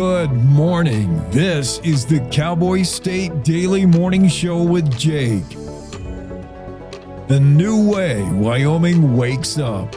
Good morning. This is the Cowboy State Daily Morning Show with Jake. The new way Wyoming wakes up.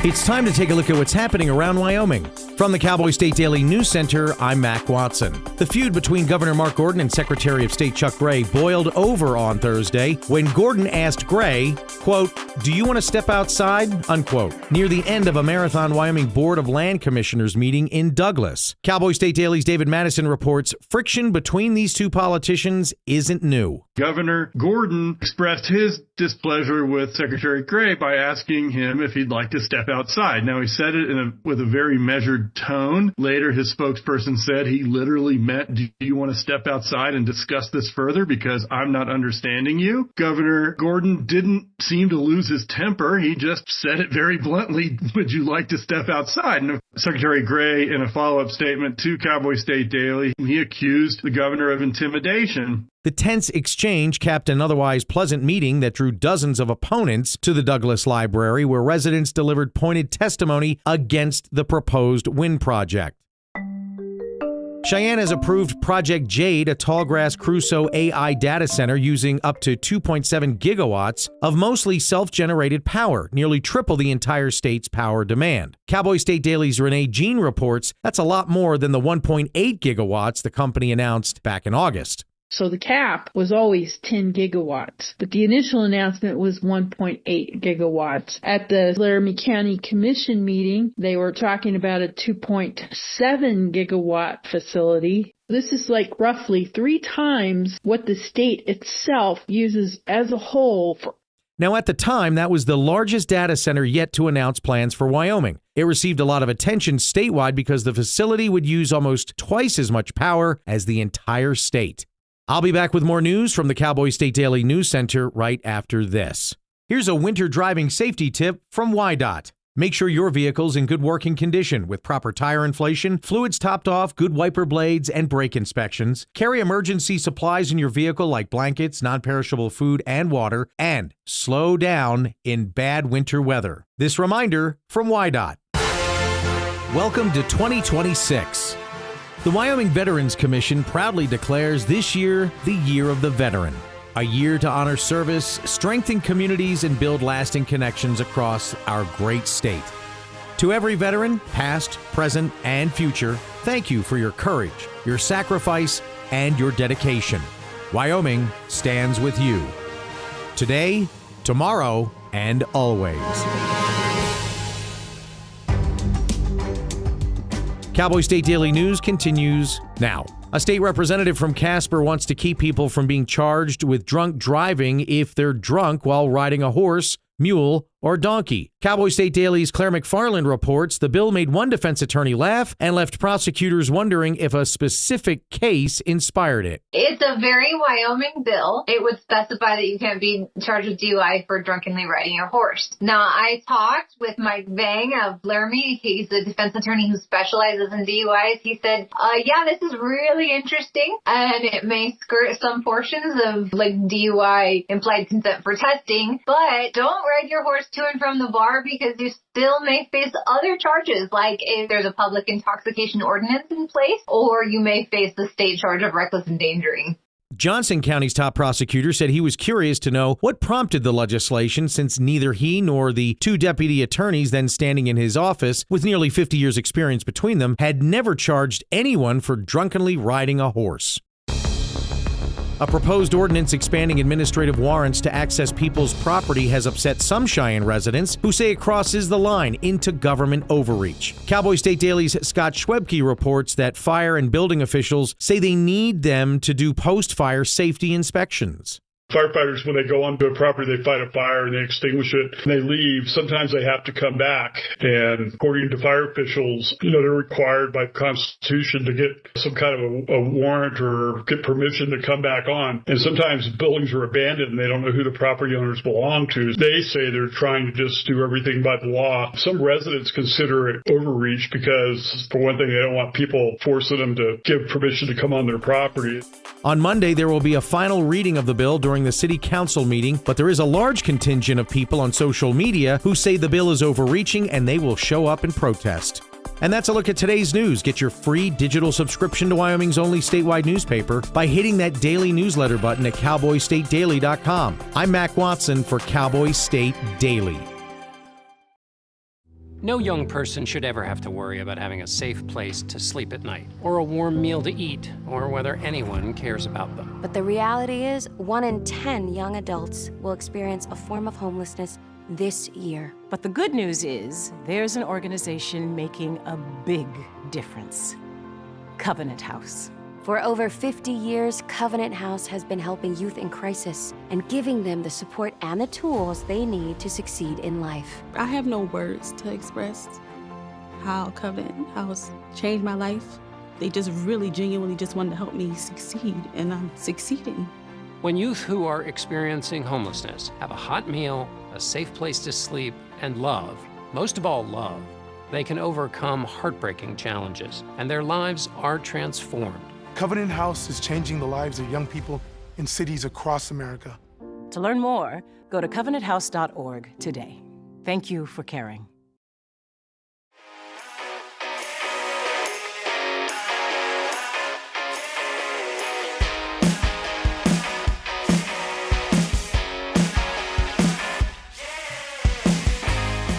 It's time to take a look at what's happening around Wyoming. From the Cowboy State Daily News Center, I'm Mac Watson. The feud between Governor Mark Gordon and Secretary of State Chuck Gray boiled over on Thursday when Gordon asked Gray, quote, "Do you want to step outside?" unquote, near the end of a Marathon Wyoming Board of Land Commissioners meeting in Douglas. Cowboy State Daily's David Madison reports friction between these two politicians isn't new. Governor Gordon expressed his displeasure with Secretary Gray by asking him if he'd like to step outside. Now, he said it with a very measured tone. Later, his spokesperson said he literally meant, "Do you want to step outside and discuss this further because I'm not understanding you?" Governor Gordon didn't seem to lose his temper. He just said it very bluntly, "Would you like to step outside?" And Secretary Gray, in a follow-up statement to Cowboy State Daily, he accused the governor of intimidation. The tense exchange capped an otherwise pleasant meeting that drew dozens of opponents to the Douglas Library, where residents delivered pointed testimony against the proposed wind project. Cheyenne has approved Project Jade, a Tallgrass Crusoe AI data center using up to 2.7 gigawatts of mostly self-generated power, nearly triple the entire state's power demand. Cowboy State Daily's Renee Jean reports that's a lot more than the 1.8 gigawatts the company announced back in August. So the cap was always 10 gigawatts, but the initial announcement was 1.8 gigawatts. At the Laramie County Commission meeting, they were talking about a 2.7 gigawatt facility. This is like roughly 3 times what the state itself uses as a whole for. Now, at the time, that was the largest data center yet to announce plans for Wyoming. It received a lot of attention statewide because the facility would use almost twice as much power as the entire state. I'll be back with more news from the Cowboy State Daily News Center right after this. Here's a winter driving safety tip from WYDOT. Make sure your vehicle's in good working condition with proper tire inflation, fluids topped off, good wiper blades, and brake inspections. Carry emergency supplies in your vehicle like blankets, non-perishable food, and water, and slow down in bad winter weather. This reminder from WYDOT. Welcome to 2026. The Wyoming Veterans Commission proudly declares this year the Year of the Veteran, a year to honor service, strengthen communities, and build lasting connections across our great state. To every veteran, past, present, and future, thank you for your courage, your sacrifice, and your dedication. Wyoming stands with you. Today, tomorrow, and always. Cowboy State Daily News continues now. A state representative from Casper wants to keep people from being charged with drunk driving if they're drunk while riding a horse, mule, or donkey. Cowboy State Daily's Claire McFarland reports the bill made one defense attorney laugh and left prosecutors wondering if a specific case inspired it. It's a very Wyoming bill. It would specify that you can't be charged with DUI for drunkenly riding your horse. Now, I talked with Mike Vang of Laramie. He's a defense attorney who specializes in DUIs. He said, yeah, this is really interesting, and it may skirt some portions of like DUI implied consent for testing, but don't ride your horse to and from the bar because you still may face other charges, like if there's a public intoxication ordinance in place, or you may face the state charge of reckless endangering. Johnson County's top prosecutor said he was curious to know what prompted the legislation, since neither he nor the 2 deputy attorneys then standing in his office, with nearly 50 years' experience between them, had never charged anyone for drunkenly riding a horse. A proposed ordinance expanding administrative warrants to access people's property has upset some Cheyenne residents who say it crosses the line into government overreach. Cowboy State Daily's Scott Schwebke reports that fire and building officials say they need them to do post-fire safety inspections. Firefighters, when they go onto a property, they fight a fire and they extinguish it and they leave. Sometimes they have to come back. And according to fire officials, they're required by Constitution to get some kind of a warrant or get permission to come back on. And sometimes buildings are abandoned and they don't know who the property owners belong to. They say they're trying to just do everything by the law. Some residents consider it overreach because, for one thing, they don't want people forcing them to give permission to come on their property. On Monday, there will be a final reading of the bill during during the city council meeting, but there is a large contingent of people on social media who say the bill is overreaching and they will show up and protest. And that's a look at today's news. Get your free digital subscription to Wyoming's only statewide newspaper by hitting that daily newsletter button at cowboystatedaily.com. I'm Mac Watson for Cowboy State Daily. No young person should ever have to worry about having a safe place to sleep at night, or a warm meal to eat, or whether anyone cares about them. But the reality is, 1 in 10 young adults will experience a form of homelessness this year. But the good news is, there's an organization making a big difference. Covenant House. For over 50 years, Covenant House has been helping youth in crisis and giving them the support and the tools they need to succeed in life. I have no words to express how Covenant House changed my life. They just really genuinely just wanted to help me succeed, and I'm succeeding. When youth who are experiencing homelessness have a hot meal, a safe place to sleep, and love, most of all love, they can overcome heartbreaking challenges, and their lives are transformed. Covenant House is changing the lives of young people in cities across America. To learn more, go to covenanthouse.org today. Thank you for caring.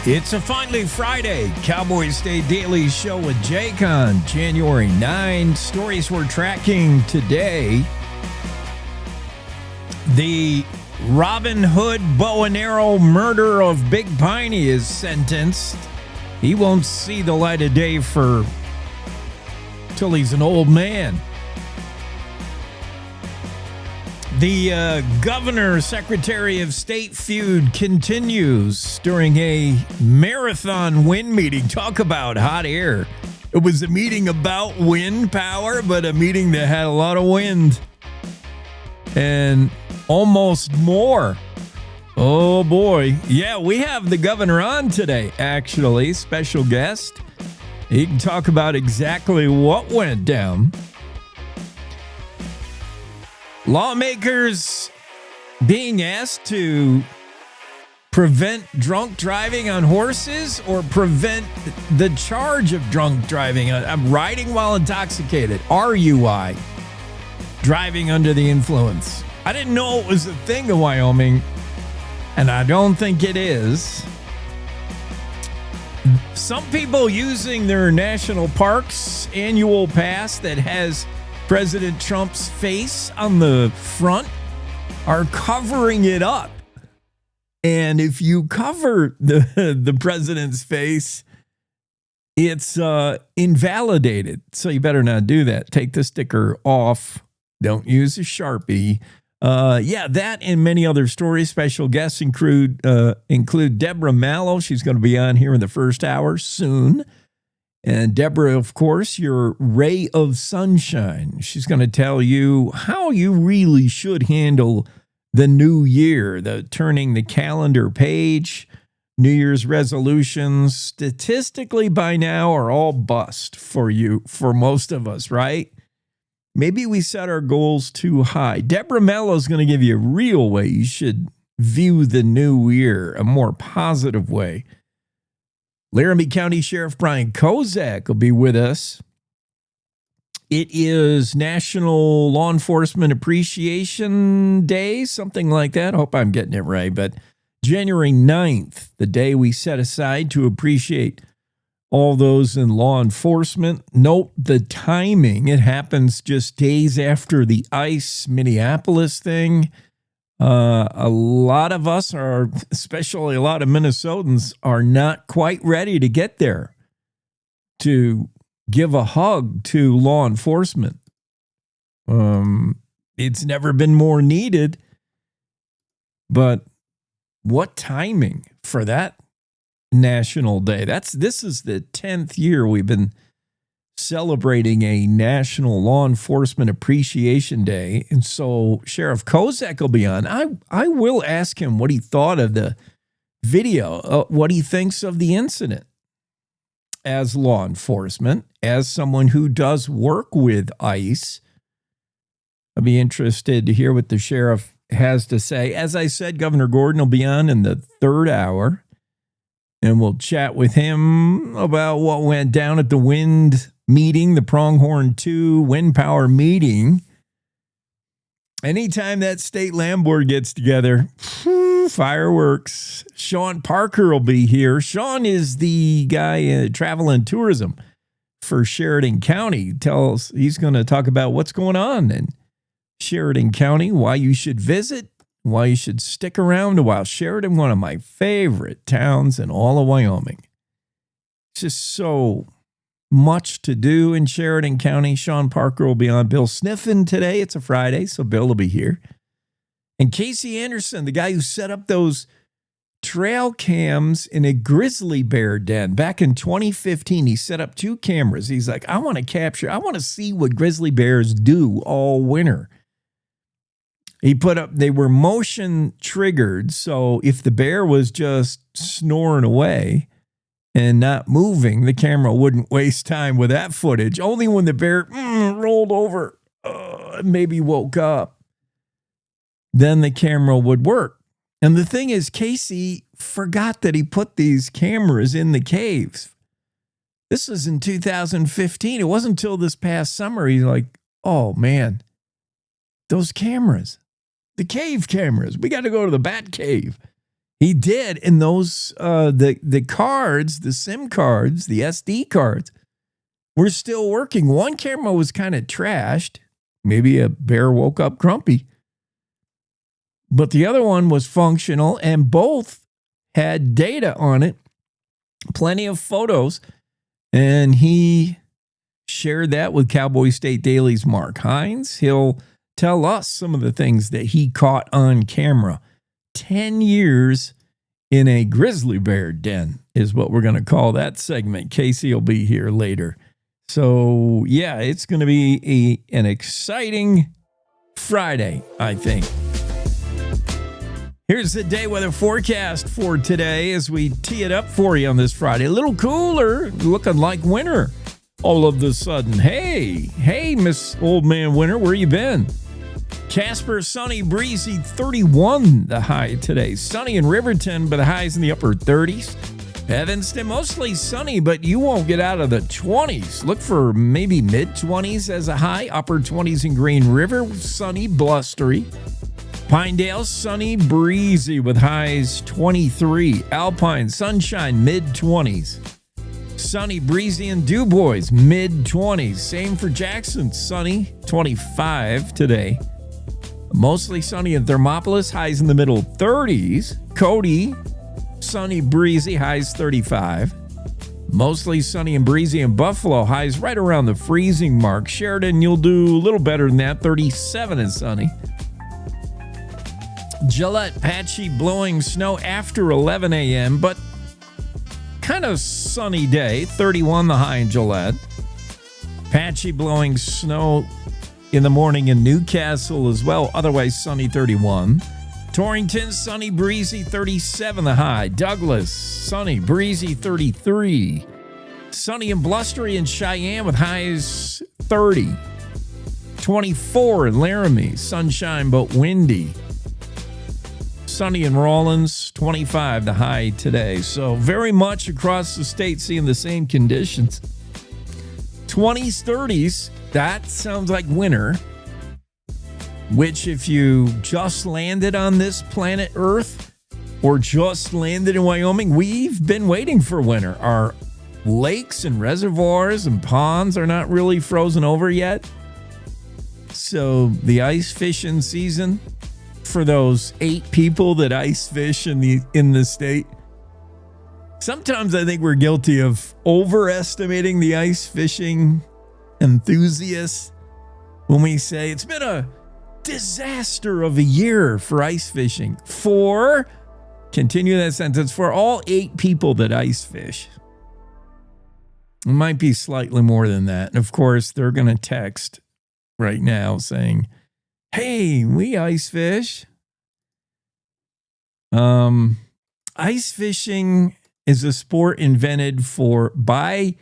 It's a finally Friday Cowboy State Daily Show with Jake on January 9. Stories we're tracking today. The Robin Hood bow and arrow murderer of Big Piney is sentenced. He won't see the light of day till he's an old man. The Governor Secretary of State feud continues during a marathon wind meeting. Talk about hot air. It was a meeting about wind power, but a meeting that had a lot of wind and almost more. Oh boy. Yeah, we have the governor on today, actually, special guest. He can talk about exactly what went down. Lawmakers being asked to prevent drunk driving on horses or prevent the charge of drunk driving. I'm riding while intoxicated, RUI, driving under the influence. I didn't know it was a thing in Wyoming, and I don't think it is. Some people using their national parks annual pass that has President Trump's face on the front are covering it up. And if you cover the president's face, it's invalidated. So you better not do that. Take the sticker off. Don't use a Sharpie. That and many other stories. Special guests include Deborah Mallow. She's going to be on here in the first hour soon. And Deborah, of course, your ray of sunshine. She's going to tell you how you really should handle the new year, the turning the calendar page. New Year's resolutions, statistically by now, are all bust for most of us, right? Maybe we set our goals too high. Deborah Mallow is going to give you a real way you should view the new year, a more positive way. Laramie County Sheriff Brian Kozak will be with us. It is National Law Enforcement Appreciation Day, something like that. I hope I'm getting it right. But January 9th, the day we set aside to appreciate all those in law enforcement. Note the timing. It happens just days after the ICE Minneapolis thing. A lot of us are, especially a lot of Minnesotans, are not quite ready to get there to give a hug to law enforcement. It's never been more needed, but what timing for that national day? This is the 10th year we've been celebrating a National Law Enforcement Appreciation Day. And so Sheriff Kozak will be on. I will ask him what he thought of the video, what he thinks of the incident as law enforcement, as someone who does work with ICE. I'd be interested to hear what the sheriff has to say. As I said, Governor Gordon will be on in the third hour, and we'll chat with him about what went down at the wind meeting, the Pronghorn 2 wind power meeting. Anytime that state land board gets together, fireworks. Sean Parker will be here. Sean is the guy travel and tourism for Sheridan County. He's going to talk about what's going on in Sheridan County, why you should visit, why you should stick around a while. Sheridan, one of my favorite towns in all of Wyoming. It's just so much to do in Sheridan County. Sean Parker will be on. Bill Sniffin today. It's a Friday, so Bill will be here. And Casey Anderson, the guy who set up those trail cams in a grizzly bear den. Back in 2015, he set up 2 cameras. He's like, I want to see what grizzly bears do all winter. They were motion triggered, so if the bear was just snoring away and not moving, the camera wouldn't waste time with that footage. Only when the bear rolled over, maybe woke up, then the camera would work. And the thing is, Casey forgot that he put these cameras in the caves. This was in 2015. It wasn't until this past summer he's like, oh man, those cameras, the cave cameras, we got to go to the bat cave. He did, and those the cards, the SIM cards, the SD cards were still working. One camera was kind of trashed. Maybe a bear woke up grumpy. But the other one was functional, and both had data on it, plenty of photos, and he shared that with Cowboy State Daily's Mark Hines. He'll tell us some of the things that he caught on camera. 10 years in a grizzly bear den is what we're going to call that segment. Casey will be here later. So, yeah, it's going to be an exciting Friday, I think. Here's the day weather forecast for today as we tee it up for you on this Friday. A little cooler, looking like winter all of a sudden. Hey, Miss Old Man Winter, where you been? Casper, sunny, breezy, 31 the high today. Sunny in Riverton, but the highs in the upper 30s. Evanston, mostly sunny, but you won't get out of the 20s. Look for maybe mid-20s as a high. Upper 20s in Green River, sunny, blustery. Pinedale, sunny, breezy with highs 23. Alpine, sunshine, mid-20s. Sunny, breezy in DuBois, mid-20s. Same for Jackson, sunny, 25 today. Mostly sunny in Thermopolis, highs in the middle 30s. Cody, sunny, breezy, highs 35. Mostly sunny and breezy in Buffalo, highs right around the freezing mark. Sheridan, you'll do a little better than that, 37 and sunny. Gillette, patchy, blowing snow after 11 a.m., but kind of sunny day, 31 the high in Gillette. Patchy, blowing snow in the morning in Newcastle as well, otherwise sunny, 31. Torrington, sunny, breezy, 37 the high. Douglas, sunny, breezy, 33. Sunny and blustery in Cheyenne with highs 30. 24 in Laramie, sunshine but windy. Sunny in Rawlins, 25 the high today. So very much across the state seeing the same conditions. 20s, 30s, that sounds like winter, which if you just landed on this planet Earth or just landed in Wyoming, we've been waiting for winter. Our lakes and reservoirs and ponds are not really frozen over yet. So the ice fishing season for those 8 people that ice fish in the state. Sometimes I think we're guilty of overestimating the ice fishing enthusiasts when we say it's been a disaster of a year for ice fishing. Continue that sentence, for all 8 people that ice fish. It might be slightly more than that. And of course, they're going to text right now saying, hey, we ice fish. Ice fishing is a sport invented by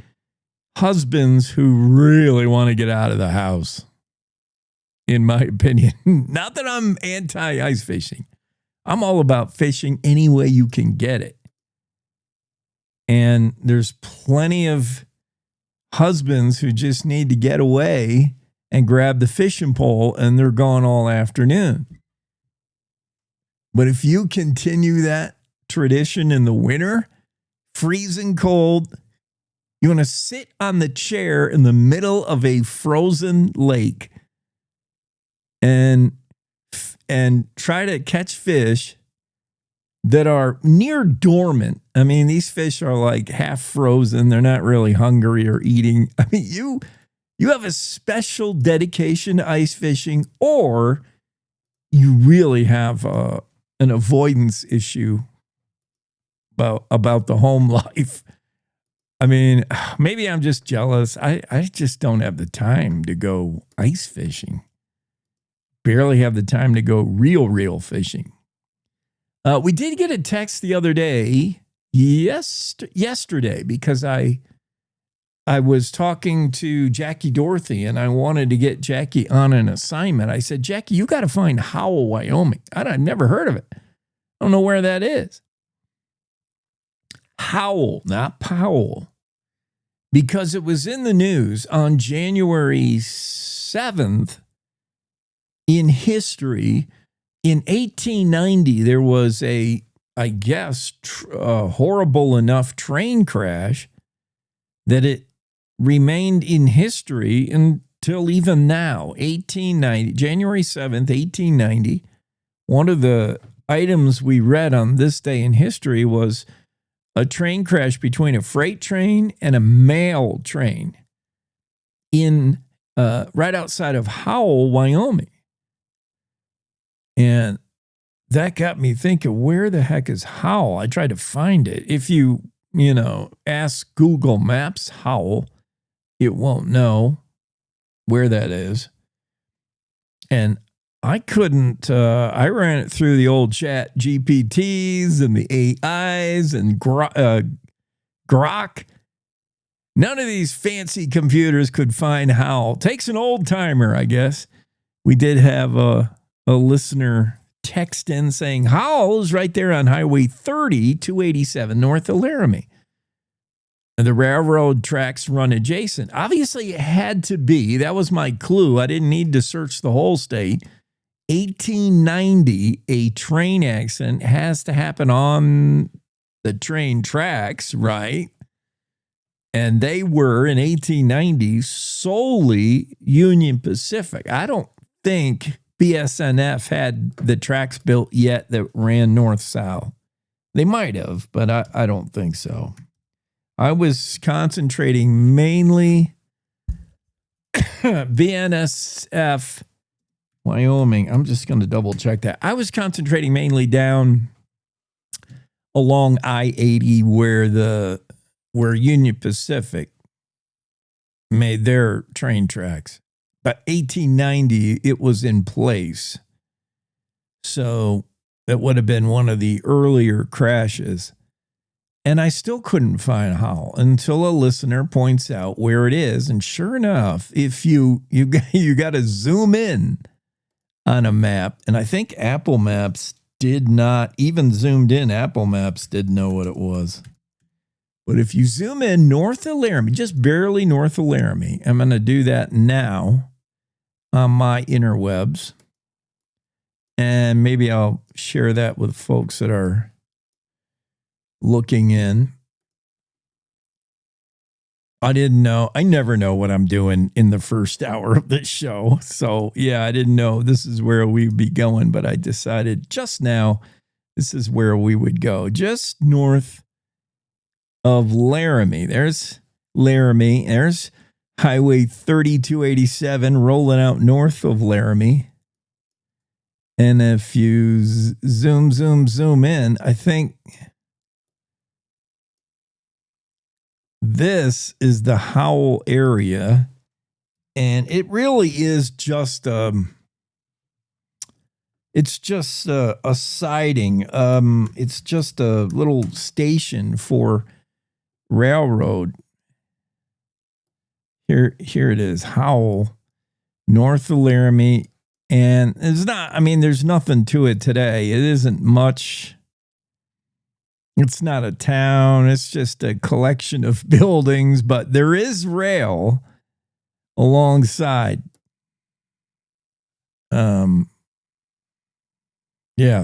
husbands who really want to get out of the house. in my opinion. Not that I'm anti-ice fishing. I'm all about fishing any way you can get it. And there's plenty of husbands who just need to get away and grab the fishing pole, and they're gone all afternoon. But if you continue that tradition in the winter, freezing cold, you want to sit on the chair in the middle of a frozen lake and try to catch fish that are near dormant. I mean, these fish are like half frozen. They're not really hungry or eating. I mean, you have a special dedication to ice fishing, or you really have an avoidance issue about the home life. I mean, maybe I'm just jealous. I just don't have the time to go ice fishing. Barely have the time to go real fishing. We did get a text the other day, yesterday, because I was talking to Jackie Dorothy, and I wanted to get Jackie on an assignment. I said, Jackie, you got to find Howell, Wyoming. I've never heard of it. I don't know where that is. Howell, not Powell. Because it was in the news on January 7th in history. In 1890, there was a horrible enough train crash that it remained in history until even now. 1890, January 7th, 1890. One of the items we read on this day in history was a train crash between a freight train and a mail train in right outside of Howell, Wyoming. And that got me thinking, where the heck is Howell? I tried to find it. If you ask Google Maps Howell, it won't know where that is. And I couldn't, I ran it through the old chat GPTs and the AIs and Grok. None of these fancy computers could find Howell. Takes an old timer, I guess. We did have a listener text in saying Howell is right there on Highway 30, 287, north of Laramie. And the railroad tracks run adjacent. Obviously, it had to be. That was my clue. I didn't need to search the whole state. 1890, a train accident has to happen on the train tracks, right? And they were, in 1890, solely Union Pacific. I don't think BSNF had the tracks built yet that ran north-south. They might have, but I don't think so. I was concentrating mainly BNSF, Wyoming. I'm just going to double check that. I was concentrating mainly down along I-80 where Union Pacific made their train tracks. But 1890, it was in place. So that would have been one of the earlier crashes. And I still couldn't find Howell until a listener points out where it is. And sure enough, if you got to zoom in on a map, and I think Apple Maps did not, even zoomed in, Apple Maps didn't know what it was. But if you zoom in north of Laramie, just barely north of Laramie, I'm going to do that now on my interwebs. And maybe I'll share that with folks that are looking in. I didn't know. I never know what I'm doing in the first hour of the show. So, yeah, I didn't know this is where we'd be going, but I decided just now this is where we would go. Just north of Laramie. There's Laramie. There's Highway 3287 rolling out north of Laramie. And if you zoom in, I think this is the Howell area. And it really is just it's just a siding. It's just a little station for railroad. Here it is, Howell, north of Laramie. And there's nothing to it today. It isn't much. It's not a town. It's just a collection of buildings, but there is rail alongside.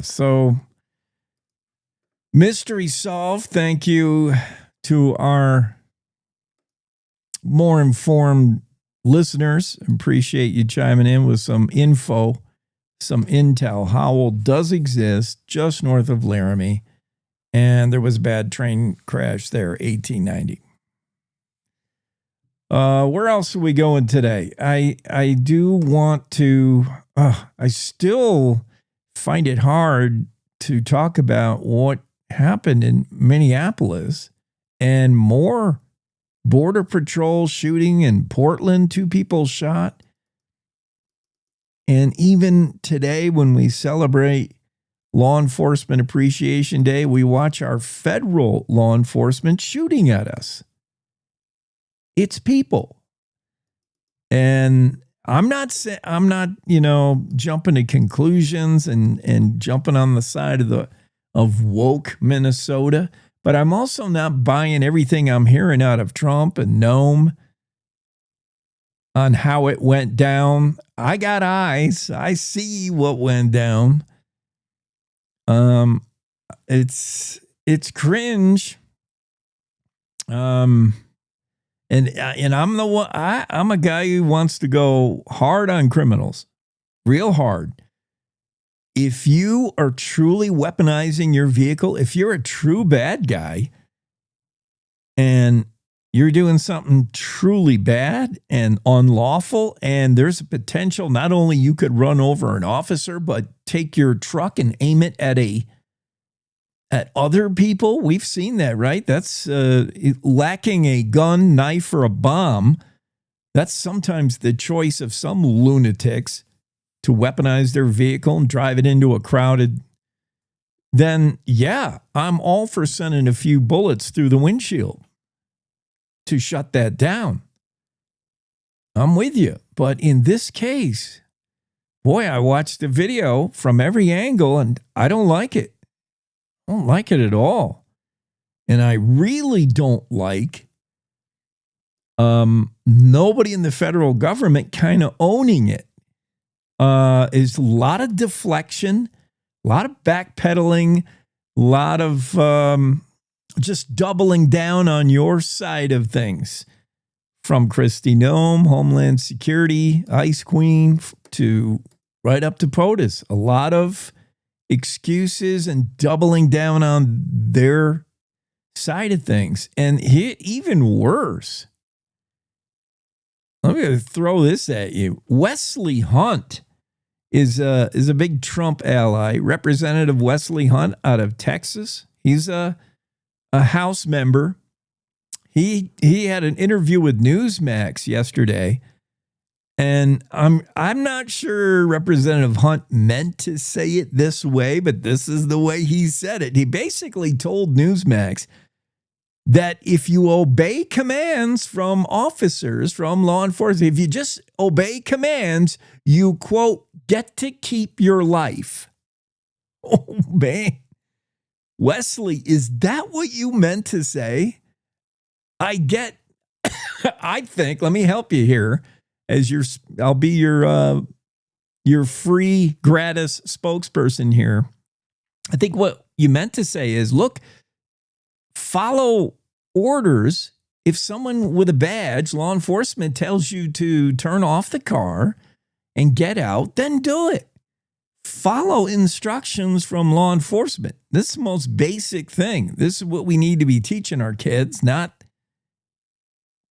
So mystery solved. Thank you to our more informed listeners. Appreciate you chiming in with some info, some intel. Howell does exist just north of Laramie, and there was a bad train crash there, 1890. Where else are we going today? I do want to, I still find it hard to talk about what happened in Minneapolis and more Border Patrol shooting in Portland, 2 people shot. And even today, when we celebrate Law Enforcement Appreciation Day, we watch our federal law enforcement shooting at us. It's people. And I'm not jumping to conclusions and jumping on the side of woke Minnesota, but I'm also not buying everything I'm hearing out of Trump and Nome on how it went down. I got eyes. I see what went down. It's cringe. And I'm the one. I'm a guy who wants to go hard on criminals, real hard. If you are truly weaponizing your vehicle, if you're a true bad guy, and you're doing something truly bad and unlawful, and there's a potential not only you could run over an officer, but take your truck and aim it at other people. We've seen that, right? That's lacking a gun, knife, or a bomb. That's sometimes the choice of some lunatics to weaponize their vehicle and drive it into a crowded. Then, yeah, I'm all for sending a few bullets through the windshield to shut that down. I'm with you. But in this case, boy, I watched the video from every angle and I don't like it. I don't like it at all. And I really don't like nobody in the federal government kind of owning it. Is a lot of deflection, a lot of backpedaling, a lot of just doubling down on your side of things. From Kristi Noem, Homeland Security, Ice Queen, to right up to POTUS. A lot of excuses and doubling down on their side of things. And even worse, let me throw this at you. Wesley Hunt is a big Trump ally. Representative Wesley Hunt out of Texas. He's a House member. He had an interview with Newsmax yesterday, and I'm not sure Representative Hunt meant to say it this way, but this is the way he said it. He basically told Newsmax that if you obey commands from officers, from law enforcement, if you just obey commands, you, quote, get to keep your life. Oh, man. Wesley, is that what you meant to say? I think, let me help you here, I'll be your free gratis spokesperson here. I think what you meant to say is, look, follow orders. If someone with a badge, law enforcement, tells you to turn off the car and get out, then do it. Follow instructions from law enforcement. This is the most basic thing. This is what we need to be teaching our kids, not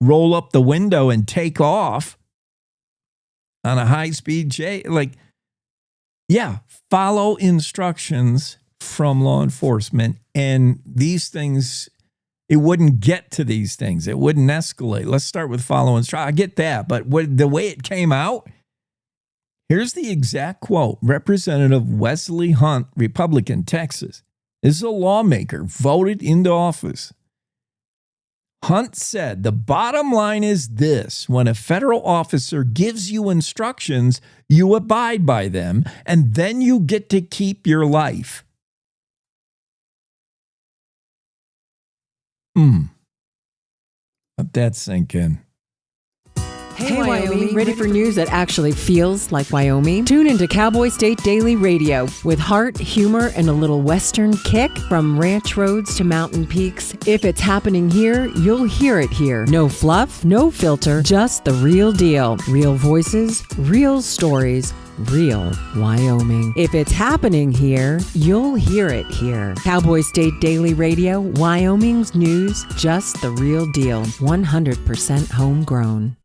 roll up the window and take off on a high-speed chase. Follow instructions from law enforcement, and these things, it wouldn't get to these things. It wouldn't escalate. Let's start with follow instructions. I get that, but the way it came out, here's the exact quote. Representative Wesley Hunt, Republican, Texas, is a lawmaker voted into office. Hunt said, the bottom line is this: when a federal officer gives you instructions, you abide by them, and then you get to keep your life. Let that sink in. Hey, Wyoming, ready for news that actually feels like Wyoming? Tune into Cowboy State Daily Radio with heart, humor, and a little Western kick. From ranch roads to mountain peaks, if it's happening here, you'll hear it here. No fluff, no filter, just the real deal. Real voices, real stories, real Wyoming. If it's happening here, you'll hear it here. Cowboy State Daily Radio, Wyoming's news, just the real deal. 100% homegrown.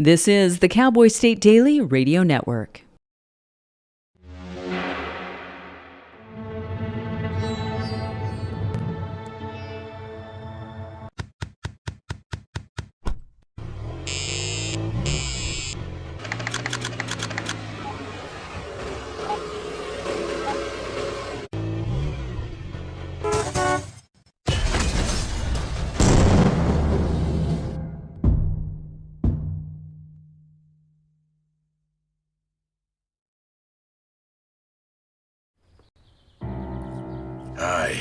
This is the Cowboy State Daily Radio Network. Hi.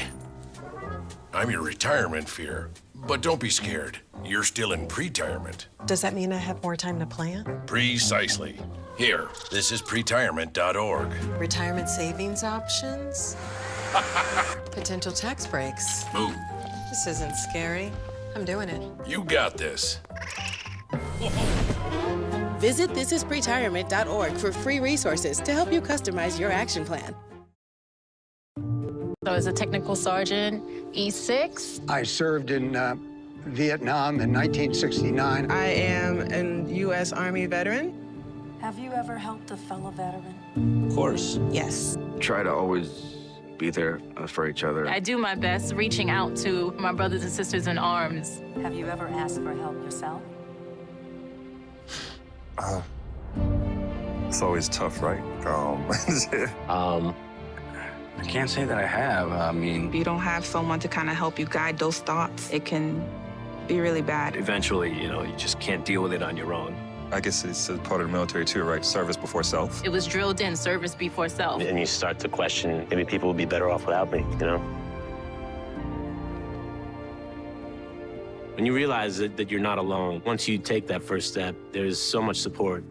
I'm your retirement fear. But don't be scared. You're still in pre-retirement. Does that mean I have more time to plan? Precisely. Here, this is pretirement.org. Retirement savings options? Potential tax breaks? Ooh. This isn't scary. I'm doing it. You got this. Visit thisispretirement.org for free resources to help you customize your action plan. So as a technical sergeant, E6. I served in Vietnam in 1969. I am a U.S. Army veteran. Have you ever helped a fellow veteran? Of course. Yes. Try to always be there for each other. I do my best reaching out to my brothers and sisters in arms. Have you ever asked for help yourself? It's always tough, right? I can't say that I have. I mean, If you don't have someone to kind of help you guide those thoughts, it can be really bad. Eventually, you just can't deal with it on your own. I guess it's a part of the military too, right? Service before self. It was drilled in, service before self. And you start to question, maybe people would be better off without me, When you realize that you're not alone, once you take that first step, there's so much support.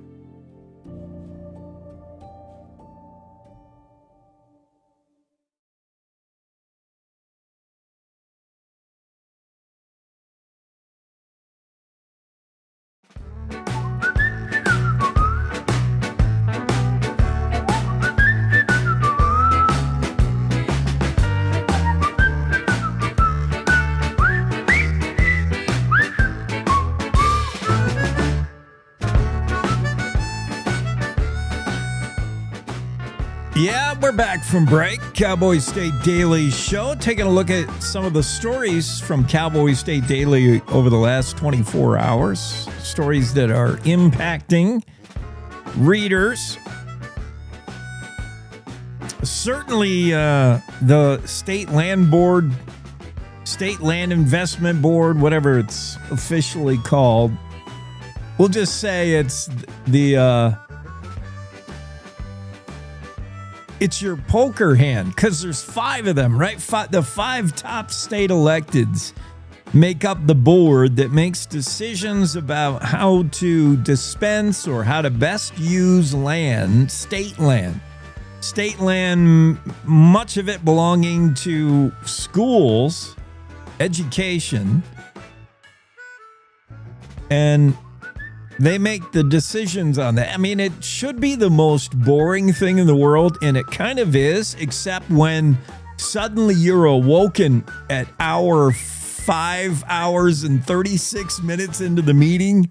Yeah, we're back from break. Cowboy State Daily Show. Taking a look at some of the stories from Cowboy State Daily over the last 24 hours. Stories that are impacting readers. Certainly, the State Land Board, State Land Investment Board, whatever it's officially called. We'll just say it's it's your poker hand, because there's 5 of them, right? The 5 top state electeds make up the board that makes decisions about how to dispense or how to best use land, state land. State land, much of it belonging to schools, education, and they make the decisions on that. I mean, it should be the most boring thing in the world, and it kind of is, except when suddenly you're awoken at 5 hours and 36 minutes into the meeting.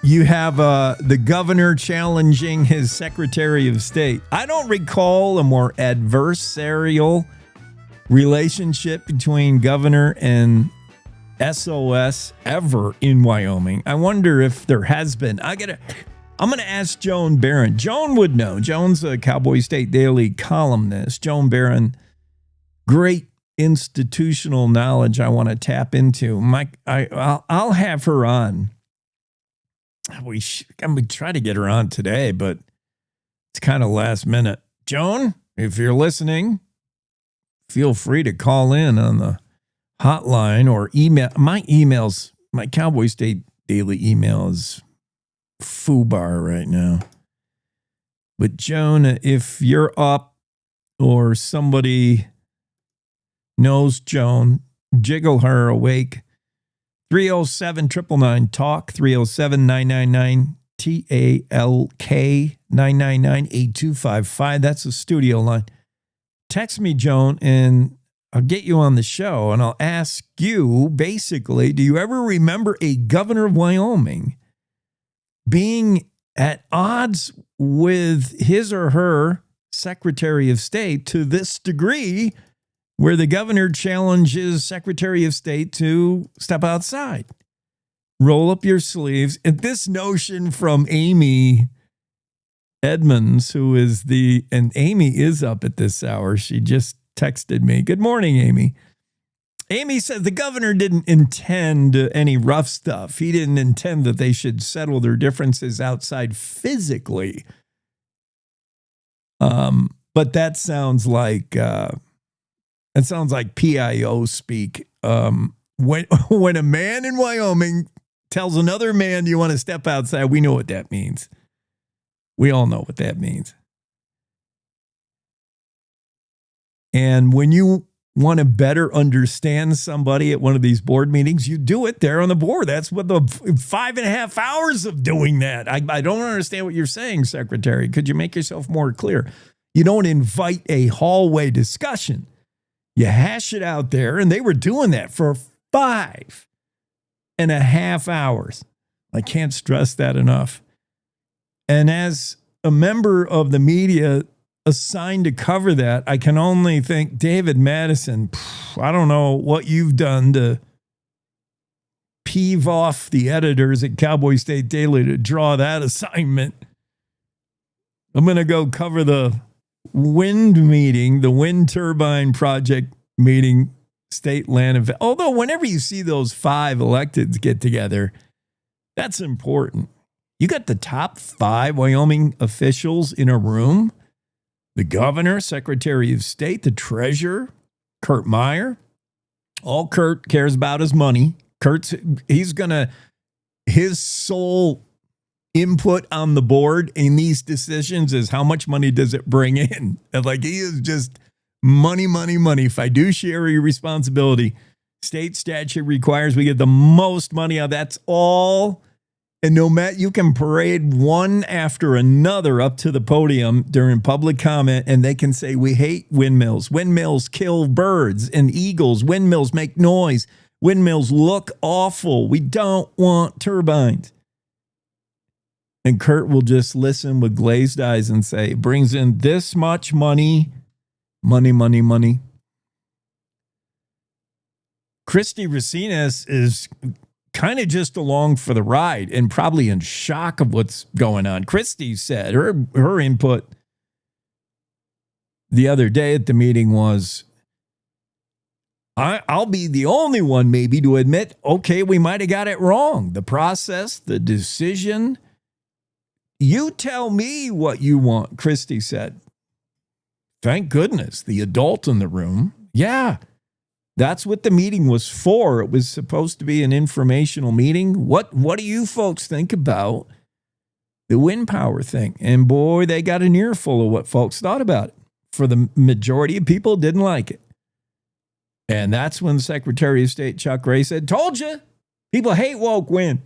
You have the governor challenging his Secretary of State. I don't recall a more adversarial relationship between governor and SOS ever in Wyoming. I wonder if there has been. I'm going to ask Joan Barron. Joan would know. Joan's a Cowboy State Daily columnist. Joan Barron, great institutional knowledge I want to tap into. I'll have her on. I'm going to try to get her on today, but it's kind of last minute. Joan, if you're listening, feel free to call in on the hotline or email. My Cowboy State Daily email is foobar right now. But Joan, if you're up or somebody knows Joan, jiggle her awake. 307-999-TALK, 307-999-TALK, 999-8255. That's the studio line. Text me, Joan, and I'll get you on the show, and I'll ask you, basically, do you ever remember a governor of Wyoming being at odds with his or her Secretary of State to this degree where the governor challenges Secretary of State to step outside, roll up your sleeves? And this notion from Amy Edmonds, and Amy is up at this hour. She just texted me. Good morning, Amy. Amy says the governor didn't intend any rough stuff. He didn't intend that they should settle their differences outside physically. But that sounds like PIO speak. When a man in Wyoming tells another man you want to step outside, we know what that means. We all know what that means. And when you want to better understand somebody at one of these board meetings, you do it there on the board. That's what the 5.5 hours of doing that. I don't understand what you're saying, Secretary. Could you make yourself more clear? You don't invite a hallway discussion. You hash it out there, and they were doing that for 5.5 hours. I can't stress that enough. And as a member of the media assigned to cover that, I can only think, David Madison, I don't know what you've done to peeve off the editors at Cowboy State Daily to draw that assignment. I'm going to go cover the wind meeting, the wind turbine project meeting, state land. Although whenever you see those 5 electeds get together, that's important. You got the top 5 Wyoming officials in a room. The governor, Secretary of State, the treasurer, Kurt Meyer. All Kurt cares about is money. His sole input on the board in these decisions is how much money does it bring in. And he is just money, money, money. Fiduciary responsibility. State statute requires we get the most money out. That's all. And no matter, you can parade one after another up to the podium during public comment, and they can say, we hate windmills. Windmills kill birds and eagles. Windmills make noise. Windmills look awful. We don't want turbines. And Kurt will just listen with glazed eyes and say, it brings in this much money, money, money, money. Christy Racinas is kind of just along for the ride and probably in shock of what's going on. Christy said her input the other day at the meeting was, I'll be the only one maybe to admit, okay, we might have got it wrong. The process, the decision. You tell me what you want, Christy said. Thank goodness, the adult in the room. Yeah, that's what the meeting was for. It was supposed to be an informational meeting. What do you folks think about the wind power thing? And boy, they got an earful of what folks thought about it. For the majority of people, didn't like it. And that's when Secretary of State Chuck Ray said, told you, people hate woke wind.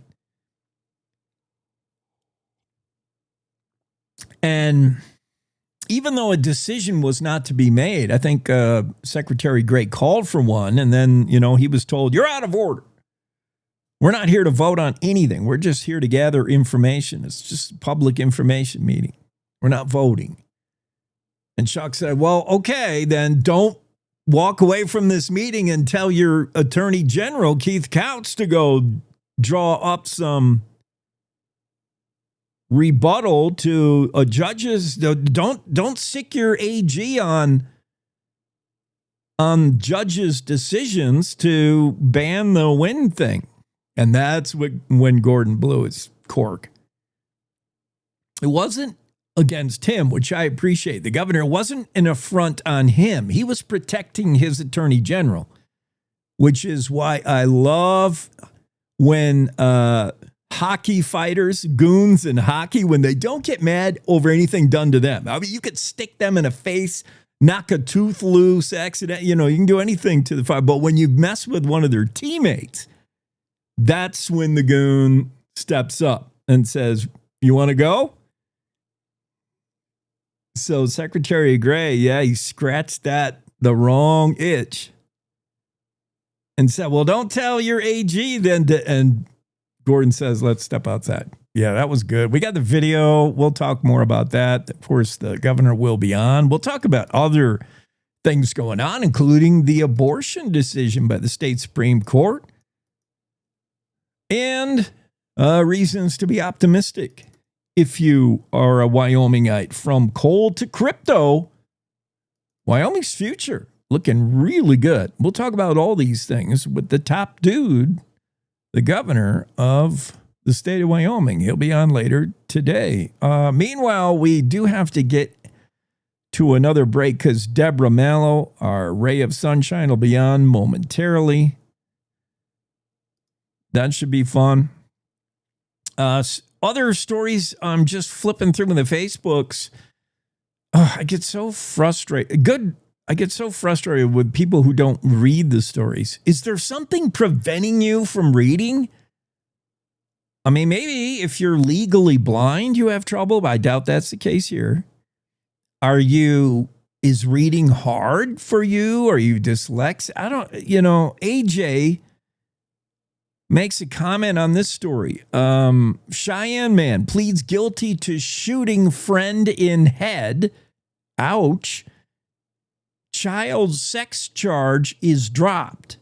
And even though a decision was not to be made, I think Secretary Gray called for one, and then, he was told, you're out of order. We're not here to vote on anything. We're just here to gather information. It's just a public information meeting. We're not voting. And Chuck said, well, okay, then don't walk away from this meeting and tell your Attorney General, Keith Couch, to go draw up some rebuttal to a judge's. Don't sick your AG on on judges' decisions to ban the wind thing. And that's when Gordon blew his cork. It wasn't against him, which I appreciate. The governor wasn't an affront on him. He was protecting his attorney general, which is why I love when hockey fighters, goons in hockey, when they don't get mad over anything done to them. I mean, you could stick them in the face, knock a tooth loose, accident, you can do anything to the fight. But when you mess with one of their teammates, that's when the goon steps up and says, "You want to go?" So Secretary Gray, he scratched the wrong itch and said, "Well, don't tell your AG then." And Gordon says, "Let's step outside." Yeah, that was good. We got the video. We'll talk more about that. Of course, the governor will be on. We'll talk about other things going on, including the abortion decision by the state Supreme Court and reasons to be optimistic. If you are a Wyomingite, from coal to crypto, Wyoming's future looking really good. We'll talk about all these things with the top dude, the governor of the state of Wyoming. He'll be on later today. Meanwhile, we do have to get to another break because Deborah Mallow, our ray of sunshine, will be on momentarily. That should be fun. Other stories, I'm just flipping through the Facebooks. I get so frustrated. I get so frustrated with people who don't read the stories. Is there something preventing you from reading? I mean, maybe if you're legally blind, you have trouble, but I doubt that's the case here. Is reading hard for you? Are you dyslexic? AJ makes a comment on this story. Cheyenne man pleads guilty to shooting friend in head. Ouch. Child sex charge is dropped.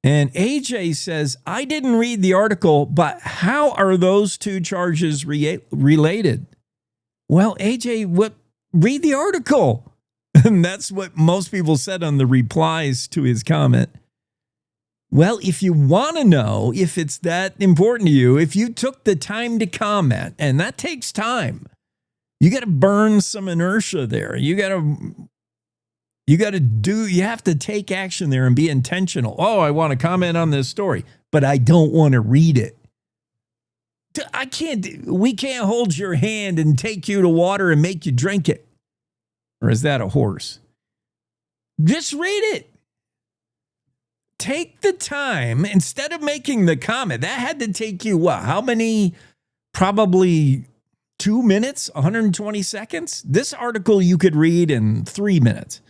And AJ says, I didn't read the article, but how are those two charges related? Well, AJ, read the article. And that's what most people said on the replies to his comment. Well, if you want to know if it's that important to you, if you took the time to comment, and that takes time, you got to burn some inertia there. You have to take action there and be intentional. Oh, I want to comment on this story, but I don't want to read it. We can't hold your hand and take you to water and make you drink it. Or is that a horse? Just read it. Take the time instead of making the comment. That had to take you, how many? Probably 2 minutes, 120 seconds. This article you could read in 3 minutes.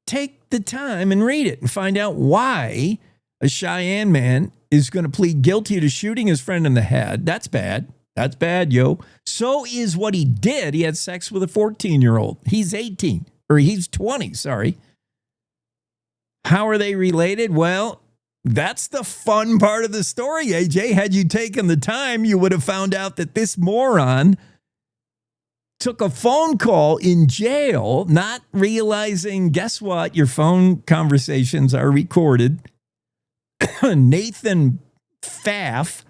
Take the time and read it and find out why a Cheyenne man is going to plead guilty to shooting his friend in the head. That's bad. That's bad, yo. So is what he did. He had sex with a 14-year-old. He's 18, or he's 20, sorry. How are they related? Well, that's the fun part of the story, AJ. Had you taken the time, you would have found out that this moron took a phone call in jail, not realizing, guess what? Your phone conversations are recorded. Nathan Pfaff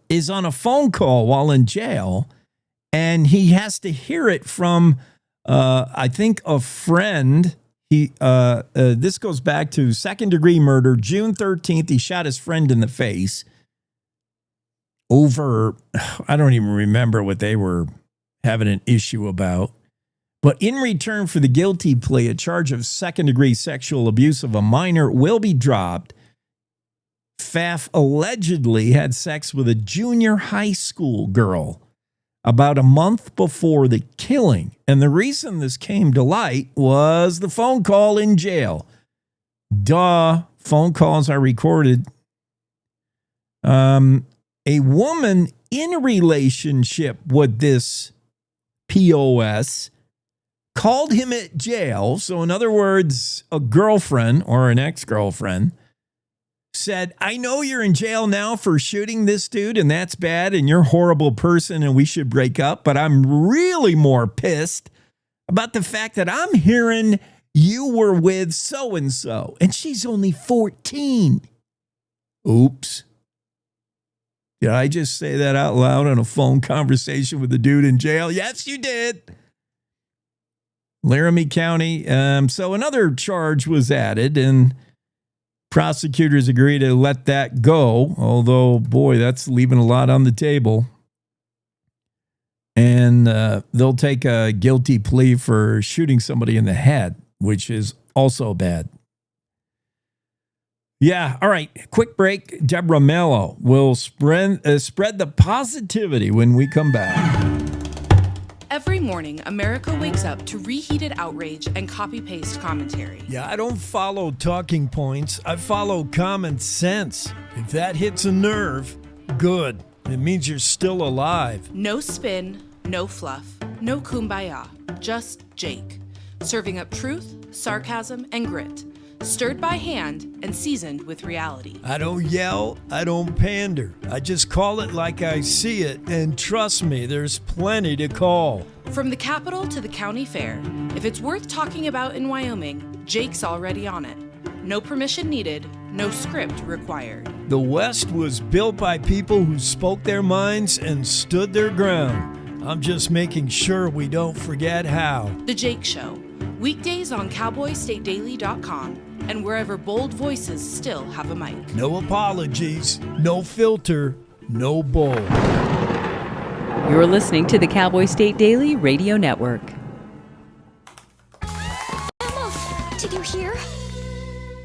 is on a phone call while in jail, and he has to hear it from, I think, a friend. This goes back to second-degree murder, June 13th. He shot his friend in the face over, I don't even remember what they were having an issue about. But in return for the guilty plea, a charge of second-degree sexual abuse of a minor will be dropped. Pfaff allegedly had sex with a junior high school girl about a month before the killing. And the reason this came to light was the phone call in jail. Duh, phone calls are recorded. A woman in a relationship with this POS called him at jail. So in other words, a girlfriend or an ex-girlfriend said, I know you're in jail now for shooting this dude, and that's bad, and you're a horrible person, and we should break up, but I'm really more pissed about the fact that I'm hearing you were with so-and-so, and she's only 14. Oops. Did I just say that out loud on a phone conversation with the dude in jail? Yes, you did. Laramie County. So another charge was added, and prosecutors agreed to let that go. Although, boy, that's leaving a lot on the table. And they'll take a guilty plea for shooting somebody in the head, which is also bad. Yeah, all right, quick break. Deborah Mallow will spread the positivity when we come back. Every morning, America wakes up to reheated outrage and copy-paste commentary. Yeah, I don't follow talking points. I follow common sense. If that hits a nerve, good. It means you're still alive. No spin, no fluff, no kumbaya, just Jake. Serving up truth, sarcasm, and grit. Stirred by hand and seasoned with reality. I don't yell, I don't pander. I just call it like I see it, and trust me, there's plenty to call. From the Capitol to the county fair, if it's worth talking about in Wyoming, Jake's already on it. No permission needed, no script required. The West was built by people who spoke their minds and stood their ground. I'm just making sure we don't forget how. The Jake Show, weekdays on CowboyStateDaily.com and wherever bold voices still have a mic. No apologies, no filter, no bull. You're listening to the Cowboy State Daily Radio Network. Emma, did you hear?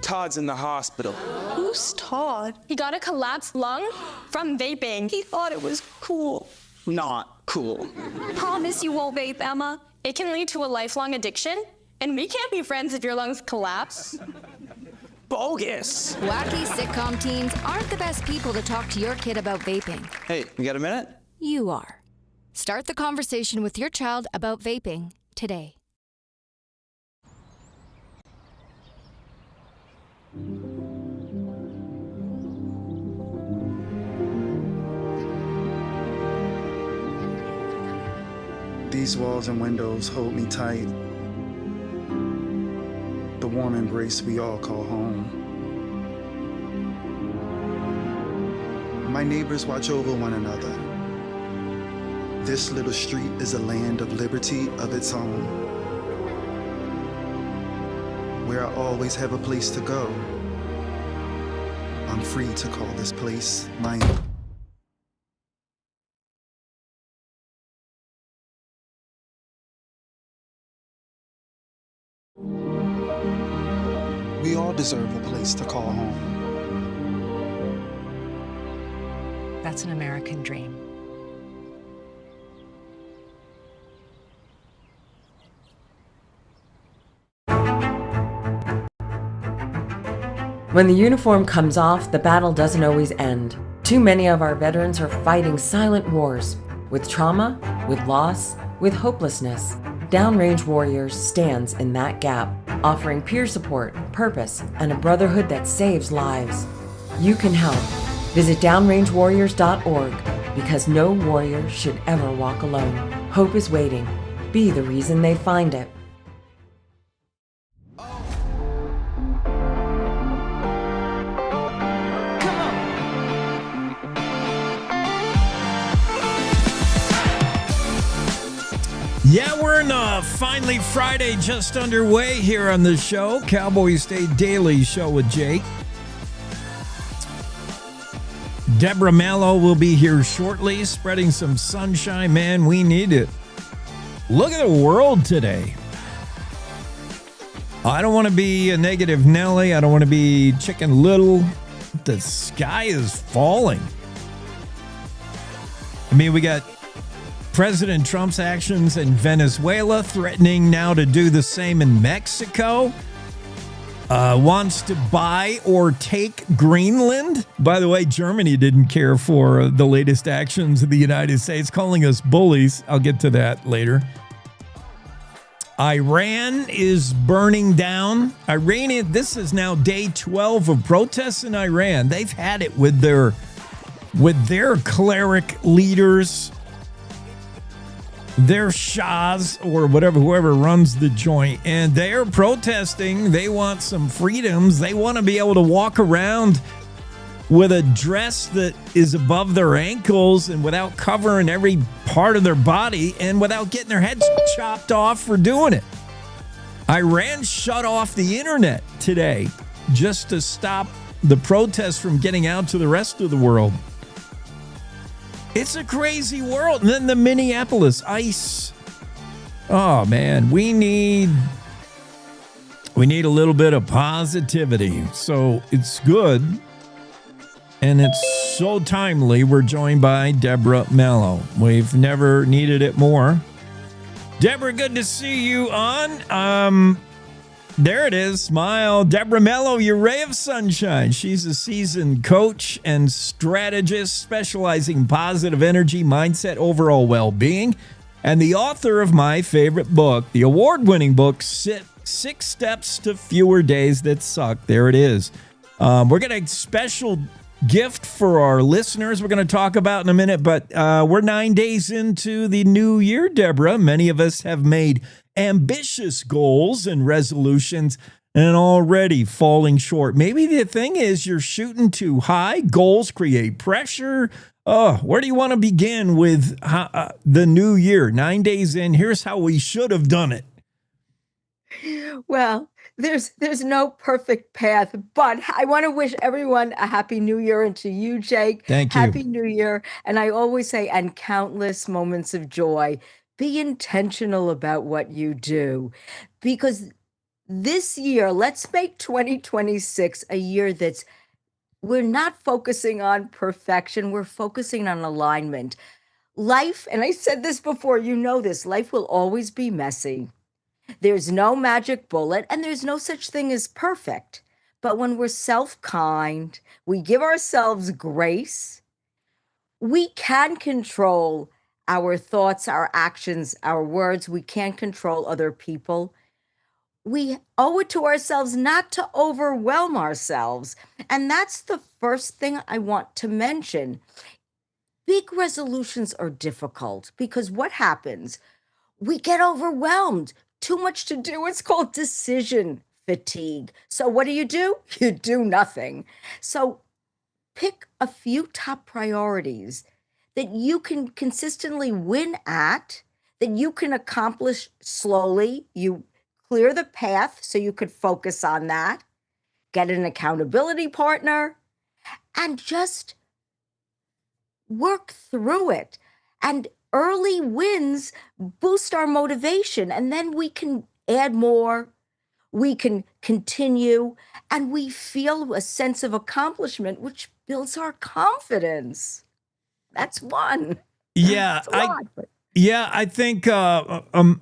Todd's in the hospital. Who's Todd? He got a collapsed lung from vaping. He thought it was cool. Not cool. Promise you won't vape, Emma. It can lead to a lifelong addiction, and we can't be friends if your lungs collapse. Bogus. Wacky sitcom teens aren't the best people to talk to your kid about vaping. Hey, you got a minute? You are. Start the conversation with your child about vaping today. These walls and windows hold me tight. The warm embrace we all call home. My neighbors watch over one another. This little street is a land of liberty of its own, where I always have a place to go. I'm free to call this place my own. We all deserve a place to call home. That's an American dream. When the uniform comes off, the battle doesn't always end. Too many of our veterans are fighting silent wars, with trauma, with loss, with hopelessness. Downrange Warriors stands in that gap, offering peer support, purpose, and a brotherhood that saves lives. You can help. Visit downrangewarriors.org, because no warrior should ever walk alone. Hope is waiting. Be the reason they find it. Yeah, we're in finally Friday just underway here on the show. Cowboy State Daily Show with Jake. Deborah Mallow will be here shortly, spreading some sunshine. Man, we need it. Look at the world today. I don't want to be a negative Nelly. I don't want to be Chicken Little. The sky is falling. I mean, we got President Trump's actions in Venezuela, threatening now to do the same in Mexico. Wants to buy or take Greenland. By the way, Germany didn't care for the latest actions of the United States, calling us bullies. I'll get to that later. Iran is burning down. This is now day 12 of protests in Iran. They've had it with their cleric leaders They're Shahs or whatever, whoever runs the joint, and they're protesting. They want some freedoms. They want to be able to walk around with a dress that is above their ankles and without covering every part of their body and without getting their heads chopped off for doing it. Iran shut off the internet today just to stop the protests from getting out to the rest of the world. It's a crazy world. And then the Minneapolis ICE. Oh, man, we need a little bit of positivity. So it's good. And it's so timely. We're joined by Deborah Mallow. We've never needed it more. Deborah, good to see you on. There it is. Smile. Deborah Mallow, your ray of sunshine. She's a seasoned coach and strategist specializing in positive energy, mindset, overall well-being, and the author of my favorite book, the award-winning book, 6 Steps to Fewer Days That Suck. There it is. We're going to a special gift for our listeners we're going to talk about in a minute, but we're 9 days into the new year, Deborah. Many of us have made ambitious goals and resolutions and already falling short. Maybe the thing is you're shooting too high. Goals create pressure. Where do you want to begin with the new year? 9 days in, here's how we should have done it. Well, there's no perfect path, but I want to wish everyone a happy new year, and to you, Jake. Thank you. Happy New Year. And I always say, and countless moments of joy. Be intentional about what you do, because this year, let's make 2026 a year we're not focusing on perfection. We're focusing on alignment. Life, and I said this before, you know this, life will always be messy. There's no magic bullet, and there's no such thing as perfect. But when we're self-kind, we give ourselves grace, we can control our thoughts, our actions, our words. We can't control other people. We owe it to ourselves not to overwhelm ourselves. And that's the first thing I want to mention. Big resolutions are difficult because what happens? We get overwhelmed. Too much to do. It's called decision fatigue. So what do? You do nothing. So pick a few top priorities that you can consistently win at, that you can accomplish slowly. You clear the path so you could focus on that, get an accountability partner, and just work through it. And early wins boost our motivation, and then we can add more, we can continue, and we feel a sense of accomplishment, which builds our confidence. That's one. Yeah, I think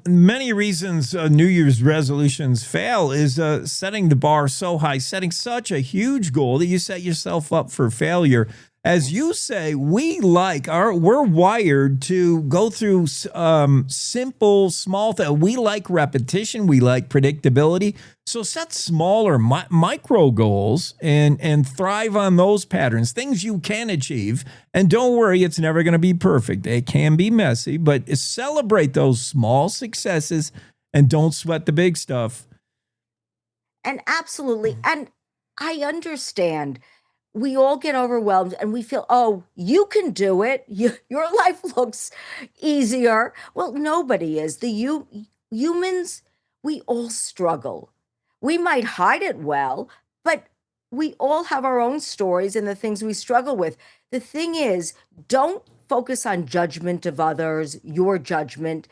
many reasons New Year's resolutions fail is setting the bar so high, setting such a huge goal that you set yourself up for failure. As you say, we're wired to go through simple, small things. We like repetition. We like predictability. So set smaller micro goals and thrive on those patterns, things you can achieve. And don't worry, it's never going to be perfect. It can be messy, but celebrate those small successes and don't sweat the big stuff. And absolutely. And I understand. We all get overwhelmed and we feel, oh, you can do it. Your life looks easier. Well, nobody is. Humans, we all struggle. We might hide it well, but we all have our own stories and the things we struggle with. The thing is, don't focus on judgment of others, your judgment.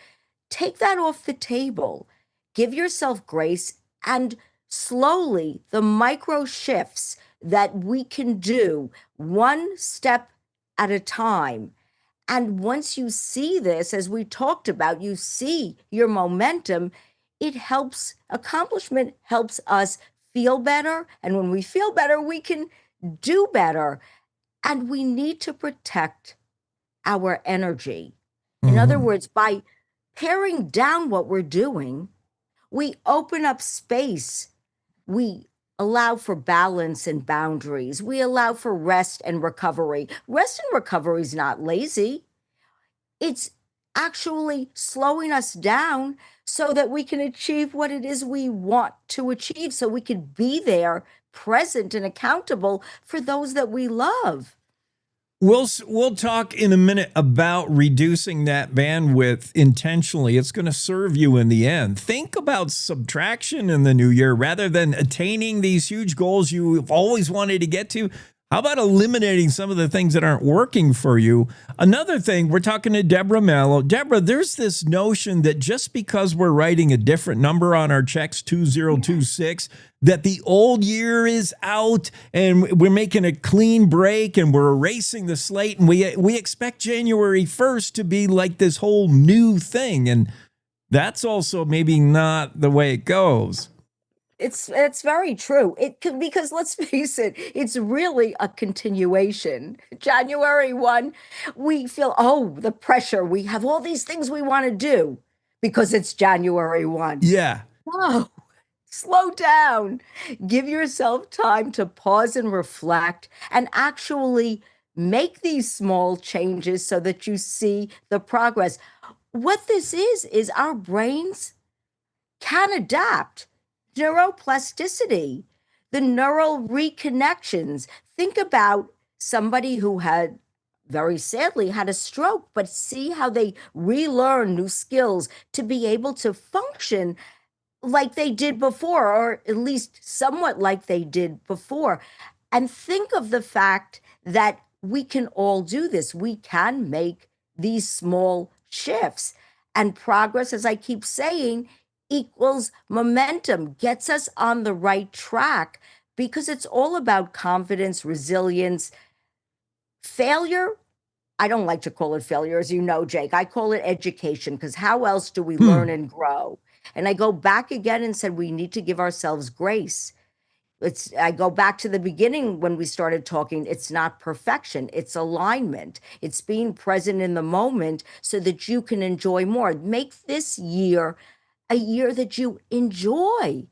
Take that off the table. Give yourself grace, and slowly the micro shifts that we can do one step at a time. And once you see this, as we talked about, you see your momentum, it helps, accomplishment helps us feel better. And when we feel better, we can do better. And we need to protect our energy. In other words, by paring down what we're doing, we open up space. We allow for balance and boundaries. We allow for rest and recovery. Rest and recovery is not lazy. It's actually slowing us down so that we can achieve what it is we want to achieve, so we can be there, present and accountable for those that we love. We'll talk in a minute about reducing that bandwidth intentionally. It's going to serve you in the end. Think about subtraction in the new year rather than attaining these huge goals you've always wanted to get to. How about eliminating some of the things that aren't working for you? Another thing, we're talking to Deborah Mallow. Deborah, there's this notion that just because we're writing a different number on our checks, 2026, that the old year is out and we're making a clean break and we're erasing the slate, and we expect January 1st to be like this whole new thing. And that's also maybe not the way it goes. It's very true. Because let's face it, it's really a continuation. January 1, we feel, oh, the pressure. We have all these things we want to do because it's January 1. Yeah. Whoa, slow down. Give yourself time to pause and reflect and actually make these small changes so that you see the progress. What this is our brains can adapt. Neuroplasticity, the neural reconnections. Think about somebody who had very sadly had a stroke, but see how they relearn new skills to be able to function like they did before, or at least somewhat like they did before. And think of the fact that we can all do this. We can make these small shifts, and progress, as I keep saying, equals momentum, gets us on the right track, because it's all about confidence, resilience. Failure, I don't like to call it failure, as you know, Jake. I call it education, because how else do we learn and grow? And I go back again and said we need to give ourselves grace. I go back to the beginning when we started talking. It's not perfection. It's alignment. It's being present in the moment so that you can enjoy more. Make this year a year that you enjoy.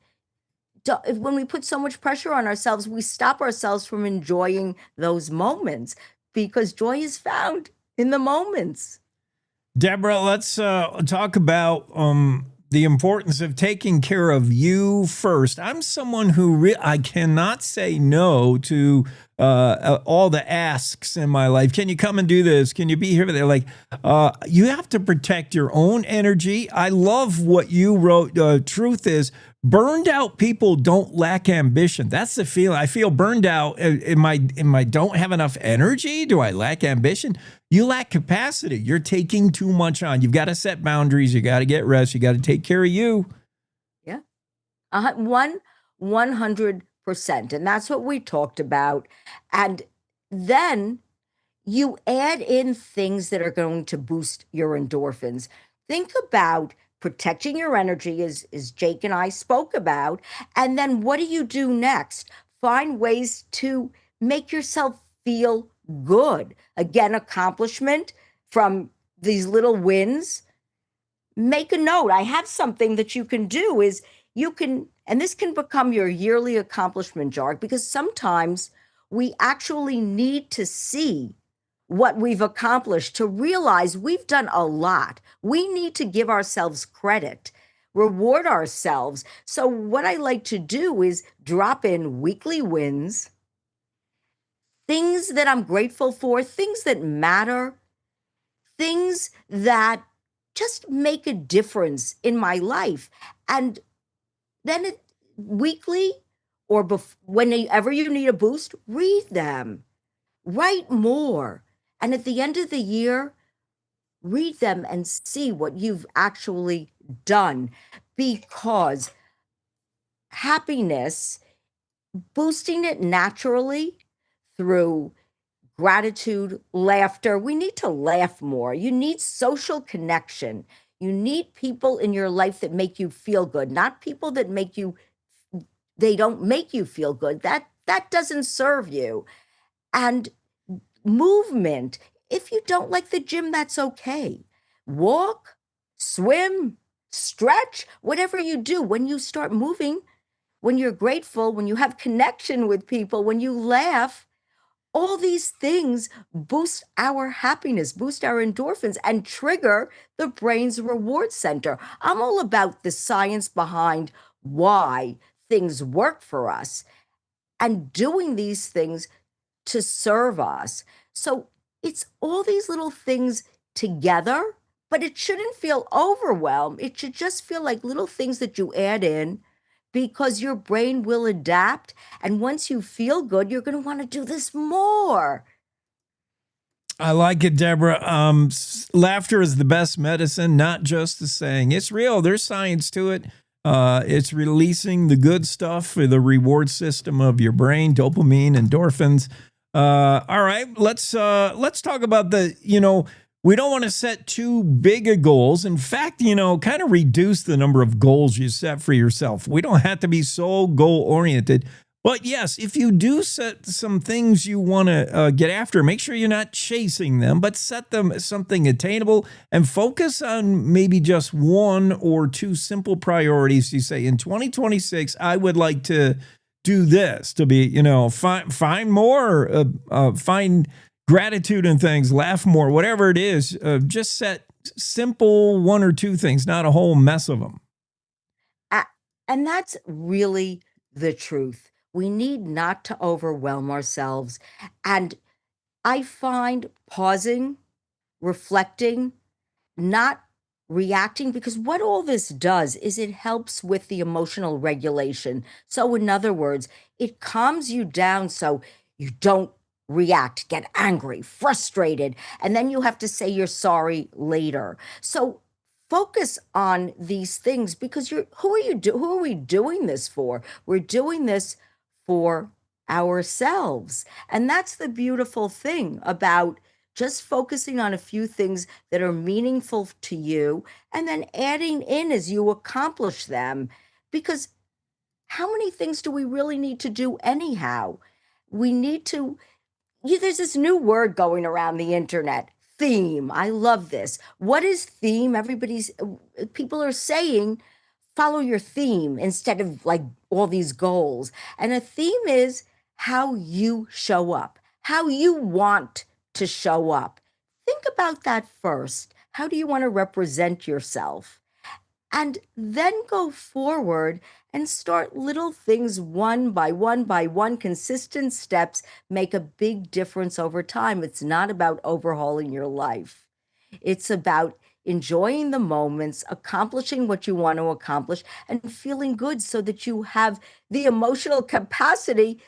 When we put so much pressure on ourselves, we stop ourselves from enjoying those moments, because joy is found in the moments. Deborah, let's talk about the importance of taking care of you first. I'm someone who I cannot say no to all the asks in my life. Can you come and do this? Can you be here? They're like, you have to protect your own energy. I love what you wrote. Truth is, burned out people don't lack ambition. That's the feeling. I feel burned out. Am I don't have enough energy? Do I lack ambition? You lack capacity. You're taking too much on. You've got to set boundaries. You got to get rest. You got to take care of you. Yeah. 100%. And that's what we talked about. And then you add in things that are going to boost your endorphins. Think about protecting your energy, as Jake and I spoke about. And then what do you do next? Find ways to make yourself feel good. Again, accomplishment from these little wins. Make a note. I have something that you can do is you can, and this can become your yearly accomplishment jar, because sometimes we actually need to see what we've accomplished to realize we've done a lot. We need to give ourselves credit, reward ourselves. So what I like to do is drop in weekly wins, things that I'm grateful for, things that matter, things that just make a difference in my life. And then weekly or whenever you need a boost, read them, write more. And at the end of the year, read them and see what you've actually done, because happiness, boosting it naturally through gratitude, laughter. We need to laugh more. You need social connection. You need people in your life that make you feel good, not people that they don't make you feel good. That doesn't serve you. And movement. If you don't like the gym, that's okay. Walk, swim, stretch, whatever you do. When you start moving, when you're grateful, when you have connection with people, when you laugh, all these things boost our happiness, boost our endorphins, and trigger the brain's reward center. I'm all about the science behind why things work for us and doing these things to serve us. So it's all these little things together, but it shouldn't feel overwhelmed. It should just feel like little things that you add in because your brain will adapt. And once you feel good, you're going to want to do this more. I like it, Deborah. Laughter is the best medicine, not just the saying. It's real. There's science to it. It's releasing the good stuff for the reward system of your brain, dopamine, endorphins. All right, let's talk about we don't want to set too big a goals. In fact, kind of reduce the number of goals you set for yourself. We don't have to be so goal-oriented. But yes, if you do set some things you want to get after, make sure you're not chasing them, but set them as something attainable and focus on maybe just one or two simple priorities. You say, in 2026, I would like to do this, to be, find more, find gratitude in things, laugh more, whatever it is. Just set simple one or two things, not a whole mess of them. And that's really the truth. We need not to overwhelm ourselves. And I find pausing, reflecting, not reacting, because what all this does is it helps with the emotional regulation. So in other words, it calms you down so you don't react, get angry, frustrated, and then you have to say you're sorry later. So focus on these things because who are we doing this for? We're doing this for ourselves. And that's the beautiful thing about just focusing on a few things that are meaningful to you and then adding in as you accomplish them. Because how many things do we really need to do anyhow? We need to, there's this new word going around the internet, theme. I love this. What is theme? People are saying, follow your theme instead of like all these goals. And a theme is how you show up, how you want to show up. Think about that first. How do you want to represent yourself? And then go forward and start little things one by one, consistent steps make a big difference over time. It's not about overhauling your life. It's about enjoying the moments, accomplishing what you want to accomplish, and feeling good so that you have the emotional capacity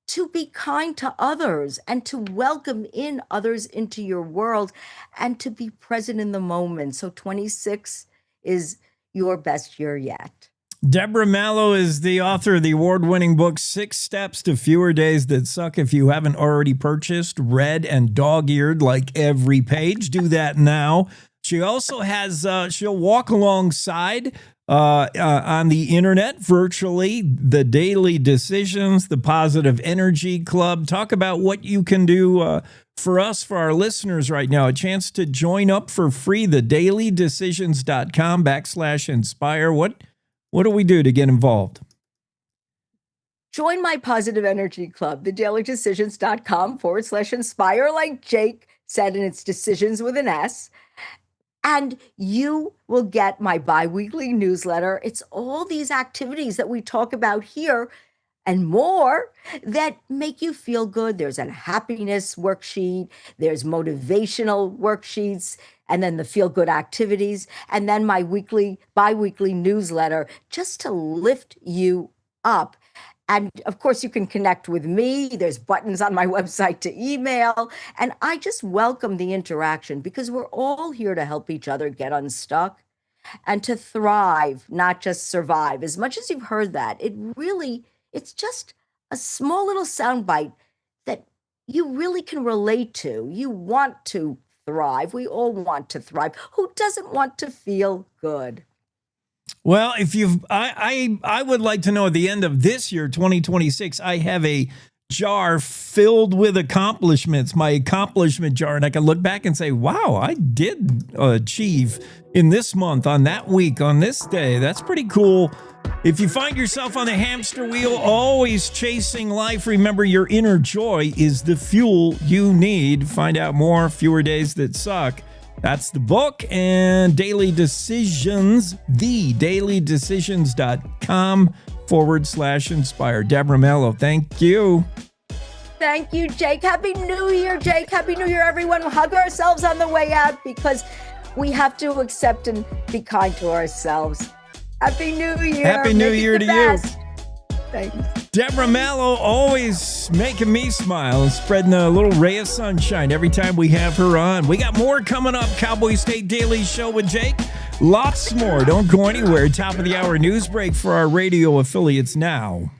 to be kind to others and to welcome in others into your world and to be present in the moment. So 26 is your best year yet. Deborah Mallow is the author of the award-winning book, 6 Steps to Fewer Days That Suck. If you haven't already purchased, read, and dog-eared like every page, do that now. She also has, she'll walk alongside on the internet virtually, the Daily Decisions, the Positive Energy Club. Talk about what you can do for us, for our listeners right now. A chance to join up for free, thedailydecisions.com/inspire. What do we do to get involved? Join my Positive Energy Club, thedailydecisions.com/inspire, like Jake said, and it's decisions with an S. And you will get my bi-weekly newsletter. It's all these activities that we talk about here and more that make you feel good. There's a happiness worksheet, there's motivational worksheets, and then the feel-good activities, and then my bi-weekly newsletter just to lift you up. And of course, you can connect with me. There's buttons on my website to email. And I just welcome the interaction because we're all here to help each other get unstuck and to thrive, not just survive. As much as you've heard that, it's just a small little soundbite that you really can relate to. You want to thrive. We all want to thrive. Who doesn't want to feel good? Well, I would like to know at the end of this year, 2026, I have a jar filled with accomplishments, my accomplishment jar, and I can look back and say, wow, I did achieve in this month, on that week, on this day. That's pretty cool. If you find yourself on the hamster wheel, always chasing life, remember your inner joy is the fuel you need. Find out more, Fewer Days That Suck. That's the book. And Daily Decisions, thedailydecisions.com/inspire. Deborah Mallow, thank you. Thank you, Jake. Happy New Year, Jake. Happy New Year, everyone. We'll hug ourselves on the way out because we have to accept and be kind to ourselves. Happy New Year. Happy New Year to you. Thanks. Deborah Mallow always making me smile and spreading a little ray of sunshine every time we have her on. We got more coming up. Cowboy State Daily Show with Jake. Lots more. Don't go anywhere. Top of the hour news break for our radio affiliates now.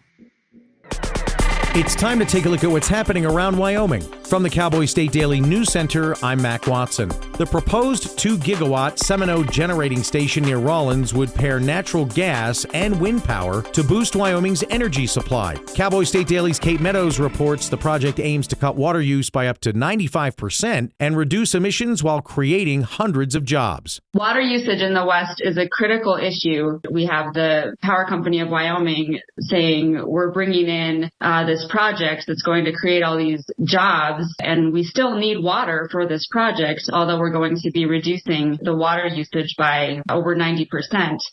It's time to take a look at what's happening around Wyoming. From the Cowboy State Daily News Center, I'm Mac Watson. The proposed 2-gigawatt Seminole generating station near Rawlins would pair natural gas and wind power to boost Wyoming's energy supply. Cowboy State Daily's Kate Meadows reports the project aims to cut water use by up to 95% and reduce emissions while creating hundreds of jobs. Water usage in the West is a critical issue. We have the Power Company of Wyoming saying we're bringing in this project that's going to create all these jobs, and we still need water for this project, although we're going to be reducing the water usage by over 90%,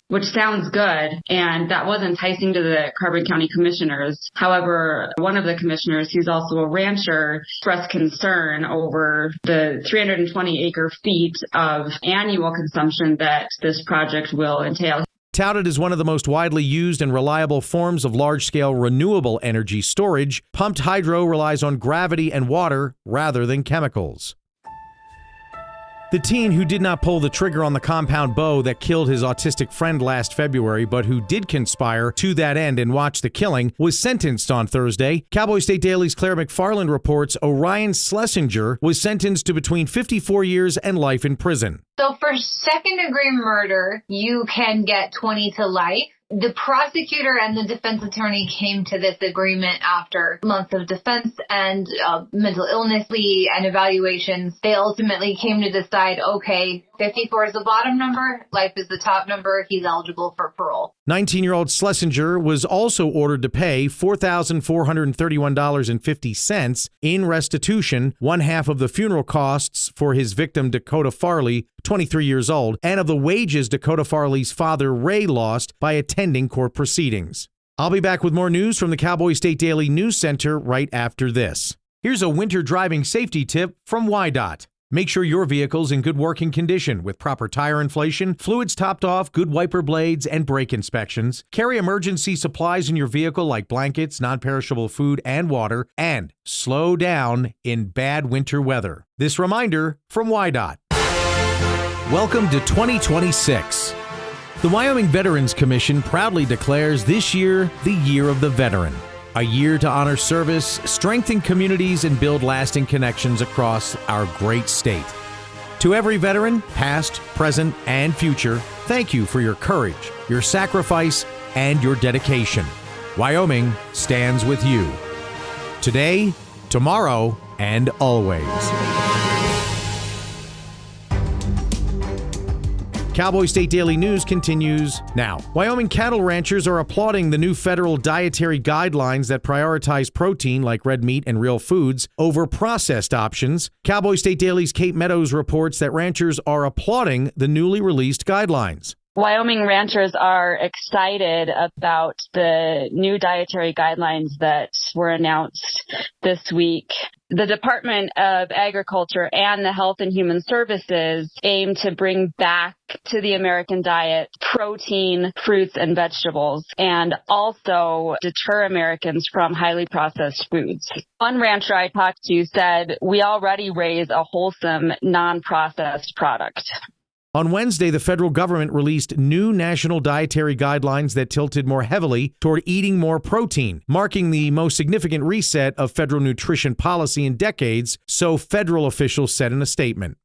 which sounds good, and that was enticing to the Carbon County commissioners. However, one of the commissioners, who's also a rancher, expressed concern over the 320 acre feet of annual consumption that this project will entail. Touted as one of the most widely used and reliable forms of large-scale renewable energy storage, pumped hydro relies on gravity and water rather than chemicals. The teen who did not pull the trigger on the compound bow that killed his autistic friend last February, but who did conspire to that end and watch the killing, was sentenced on Thursday. Cowboy State Daily's Claire McFarland reports Orion Schlesinger was sentenced to between 54 years and life in prison. So for second-degree murder, you can get 20 to life. The prosecutor and the defense attorney came to this agreement after months of defense and mental illness plea and evaluations. They ultimately came to decide, okay, 54 is the bottom number, life is the top number, he's eligible for parole. 19-year-old Schlesinger was also ordered to pay $4,431.50 in restitution, one half of the funeral costs for his victim, Dakota Farley, 23 years old, and of the wages Dakota Farley's father, Ray, lost by attending court proceedings. I'll be back with more news from the Cowboy State Daily News Center right after this. Here's a winter driving safety tip from WYDOT. Make sure your vehicle's in good working condition with proper tire inflation, fluids topped off, good wiper blades, and brake inspections. Carry emergency supplies in your vehicle like blankets, non-perishable food, and water, and slow down in bad winter weather. This reminder from WYDOT. Welcome to 2026. The Wyoming Veterans Commission proudly declares this year the Year of the Veteran. A year to honor service, strengthen communities, and build lasting connections across our great state. To every veteran, past, present, and future, thank you for your courage, your sacrifice, and your dedication. Wyoming stands with you. Today, tomorrow, and always. Cowboy State Daily News continues now. Wyoming cattle ranchers are applauding the new federal dietary guidelines that prioritize protein like red meat and real foods over processed options. Cowboy State Daily's Kate Meadows reports that ranchers are applauding the newly released guidelines. Wyoming ranchers are excited about the new dietary guidelines that were announced this week. The Department of Agriculture and the Health and Human Services aim to bring back to the American diet protein, fruits, and vegetables, and also deter Americans from highly processed foods. One rancher I talked to said, "We already raise a wholesome, non-processed product." On Wednesday, the federal government released new national dietary guidelines that tilted more heavily toward eating more protein, marking the most significant reset of federal nutrition policy in decades, so federal officials said in a statement.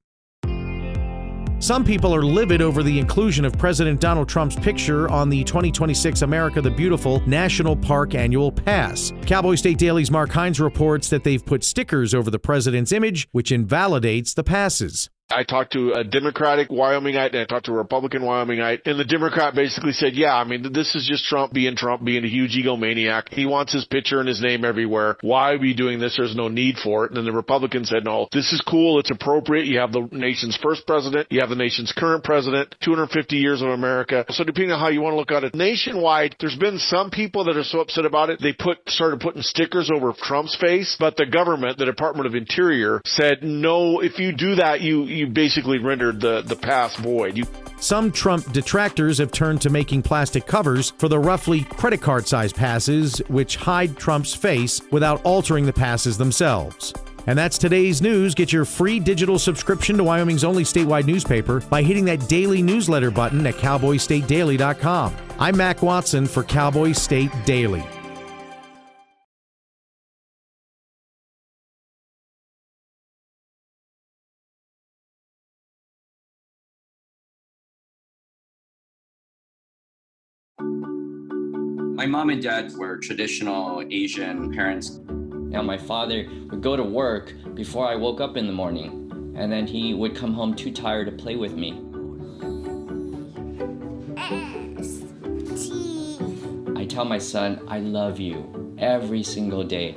Some people are livid over the inclusion of President Donald Trump's picture on the 2026 America the Beautiful National Park Annual Pass. Cowboy State Daily's Mark Hines reports that they've put stickers over the president's image, which invalidates the passes. I talked to a Democratic Wyomingite and I talked to a Republican Wyomingite, and the Democrat basically said, yeah, I mean, this is just Trump being a huge egomaniac. He wants his picture and his name everywhere. Why are we doing this? There's no need for it. And then the Republican said, no, this is cool. It's appropriate. You have the nation's first president. You have the nation's current president, 250 years of America. So depending on how you want to look at it, nationwide, there's been some people that are so upset about it, they started putting stickers over Trump's face, but the government, the Department of Interior, said, no, if you do that, you basically rendered the pass void. Some Trump detractors have turned to making plastic covers for the roughly credit card-sized passes, which hide Trump's face without altering the passes themselves. And that's today's news. Get your free digital subscription to Wyoming's only statewide newspaper by hitting that daily newsletter button at cowboystatedaily.com. I'm Mac Watson for Cowboy State Daily. My mom and dad were traditional Asian parents. Now, my father would go to work before I woke up in the morning, and then he would come home too tired to play with me. I tell my son, I love you every single day.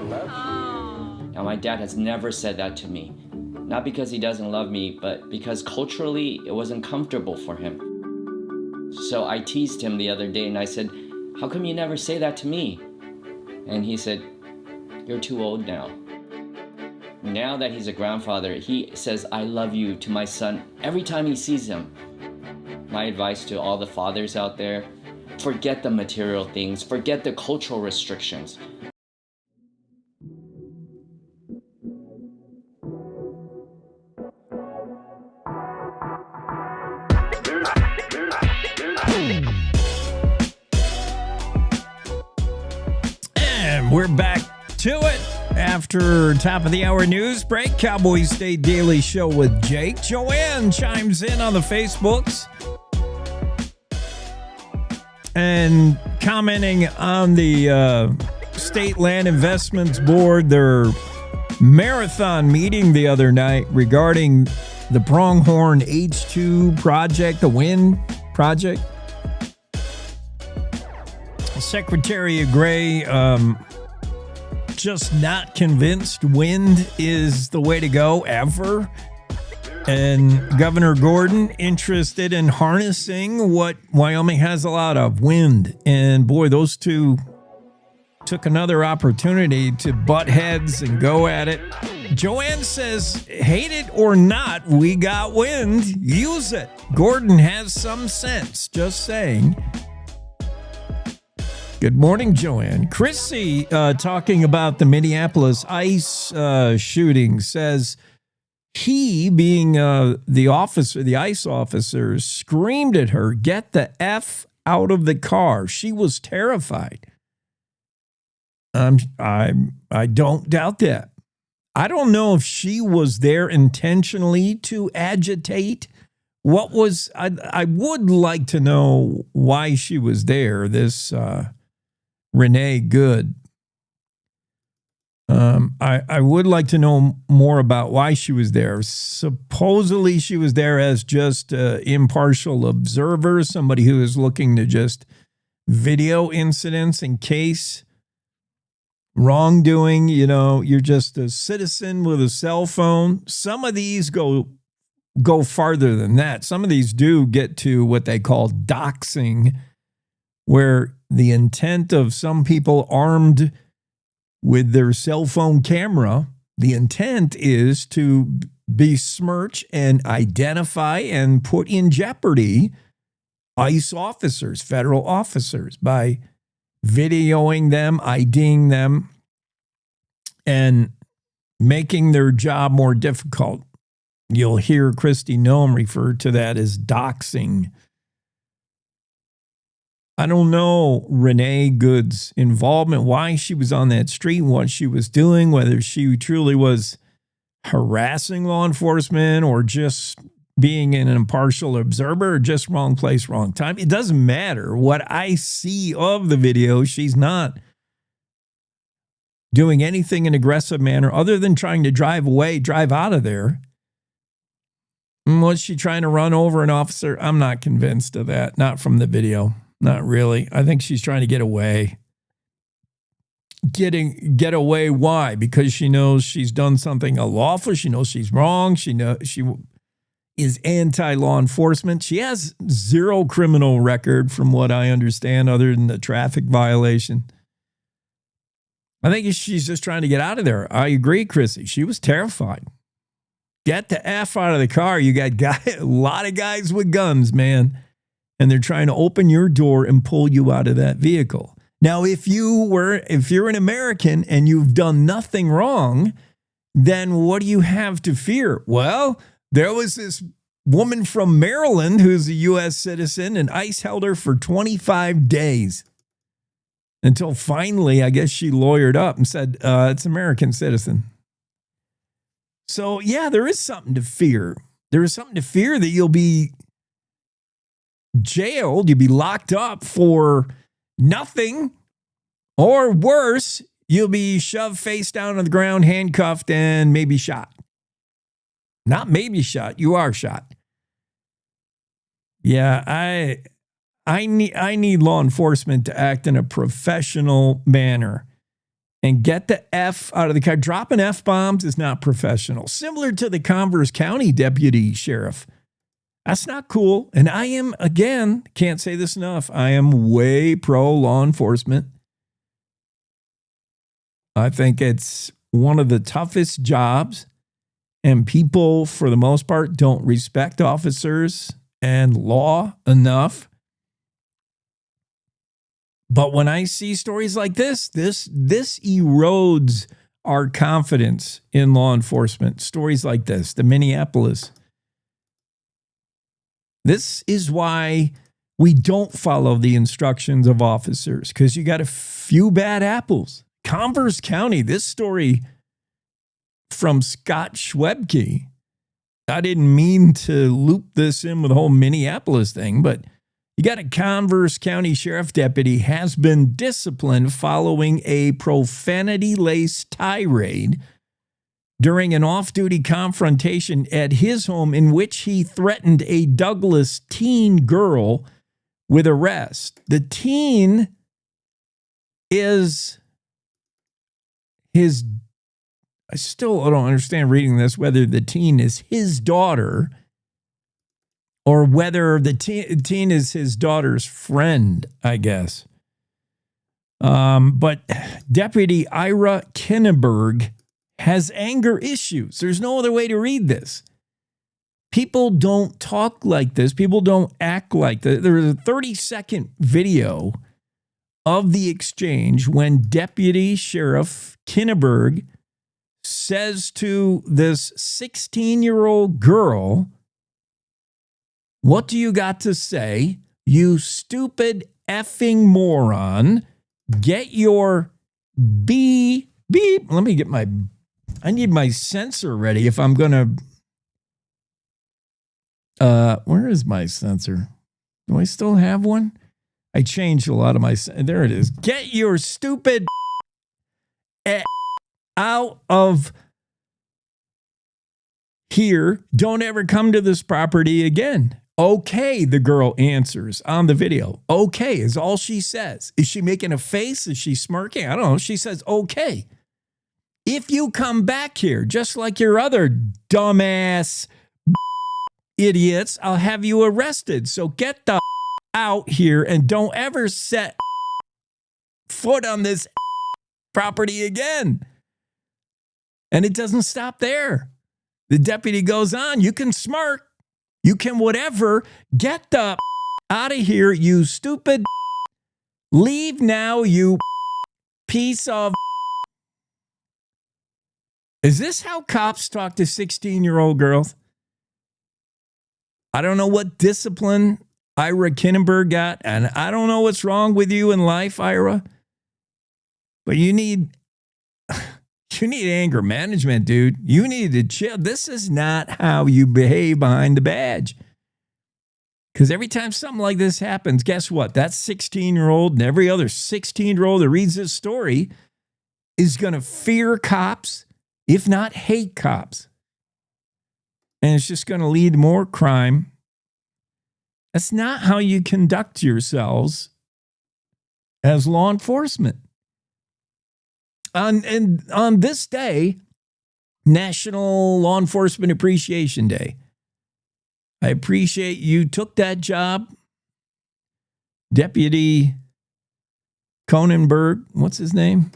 Now, my dad has never said that to me. Not because he doesn't love me, but because culturally it wasn't comfortable for him. So I teased him the other day and I said, how come you never say that to me? And he said, you're too old now. Now that he's a grandfather, he says, I love you to my son every time he sees him. My advice to all the fathers out there, forget the material things, forget the cultural restrictions. And we're back to it after top of the hour news break. Cowboy State Daily Show with Jake. Joanne chimes in on the Facebooks and commenting on the State Land Investments Board, their marathon meeting the other night regarding the Pronghorn H2 project, the wind project. Secretary Gray just not convinced wind is the way to go ever. And Governor Gordon interested in harnessing what Wyoming has a lot of, wind. And boy, those two took another opportunity to butt heads and go at it. Joanne says, hate it or not, we got wind. Use it. Gordon has some sense, just saying. Good morning, Joanne. Chrissy, talking about the Minneapolis ICE shooting, says he, being the officer, the ICE officer, screamed at her, get the F out of the car. She was terrified. I don't doubt that. I don't know if she was there intentionally to agitate. What was, I would like to know why she was there, this Renee Good. I would like to know more about why she was there. Supposedly she was there as just an impartial observer, somebody who is looking to just video incidents in case wrongdoing, you know, you're just a citizen with a cell phone. Some of these go farther than that. Some of these do get to what they call doxing, where the intent of some people armed with their cell phone camera, the intent is to besmirch and identify and put in jeopardy ICE officers, federal officers, by videoing them, IDing them, and making their job more difficult. You'll hear Kristi Noem refer to that as doxing. I don't know Renee Good's involvement, why she was on that street, what she was doing, whether she truly was harassing law enforcement or just being an impartial observer or just wrong place, wrong time. It doesn't matter. What I see of the video, she's not doing anything in an aggressive manner other than trying to drive away, drive out of there. Was she trying to run over an officer? I'm not convinced of that. Not from the video. Not really. I think she's trying to get away. Get away. Why? Because she knows she's done something unlawful. She knows she's wrong. She is anti-law enforcement. She has zero criminal record from what I understand other than the traffic violation. I think she's just trying to get out of there. I agree, Chrissy. She was terrified. Get the F out of the car. You got a lot of guys with guns, man. And they're trying to open your door and pull you out of that vehicle. Now, if you're an American and you've done nothing wrong, then what do you have to fear? Well, there was this woman from Maryland who's a U.S. citizen, and ICE held her for 25 days until finally, I guess she lawyered up and said, it's American citizen. So, yeah, there is something to fear. There is something to fear that you'll be jailed, you'll be locked up for nothing, or worse, you'll be shoved face down on the ground, handcuffed, and maybe shot. Not maybe shot, you are shot. Yeah, I need law enforcement to act in a professional manner and get the F out of the car. Dropping F-bombs is not professional. Similar to the Converse County deputy sheriff. That's not cool. And I am, again, can't say this enough, I am way pro law enforcement. I think it's one of the toughest jobs, and people, for the most part, don't respect officers and law enough. But when I see stories like this erodes our confidence in law enforcement. Stories like this, the Minneapolis. This is why we don't follow the instructions of officers, because you got a few bad apples. Converse County, this story from Scott Schwebke. I didn't mean to loop this in with the whole Minneapolis thing, but you got a Converse County Sheriff deputy has been disciplined following a profanity-laced tirade during an off-duty confrontation at his home in which he threatened a Douglas teen girl with arrest. The teen is his... I still don't understand reading this, whether the teen is his daughter or whether the teen is his daughter's friend, I guess. But Deputy Ira Kinneberg has anger issues. There's no other way to read this. People don't talk like this. People don't act like this. There was a 30-second video of the exchange when Deputy Sheriff Kinneberg says to this 16-year-old girl, "What do you got to say, you stupid effing moron? Get your beep." Let me get I need my sensor ready if I'm going to, where is my sensor? Do I still have one? I changed a lot of my, there it is. Get your stupid out of here. Don't ever come to this property again. Okay, the girl answers on the video. Okay is all she says. Is she making a face? Is she smirking? I don't know. She says, okay. If you come back here, just like your other dumbass idiots, I'll have you arrested. So get the out here and don't ever set foot on this property again. And it doesn't stop there. The deputy goes on. You can smirk. You can whatever. Get the out of here, you stupid. Leave now, you piece of. Is this how cops talk to 16-year-old girls? I don't know what discipline Ira Kinneberg got, and I don't know what's wrong with you in life, Ira. But you need anger management, dude. You need to chill. This is not how you behave behind the badge. Because every time something like this happens, guess what? That 16-year-old and every other 16-year-old that reads this story is going to fear cops, if not hate cops. and it's just going to lead to more crime. That's not how you conduct yourselves as law enforcement. On this day, National Law Enforcement Appreciation Day, I appreciate you took that job. Deputy Conenberg, what's his name?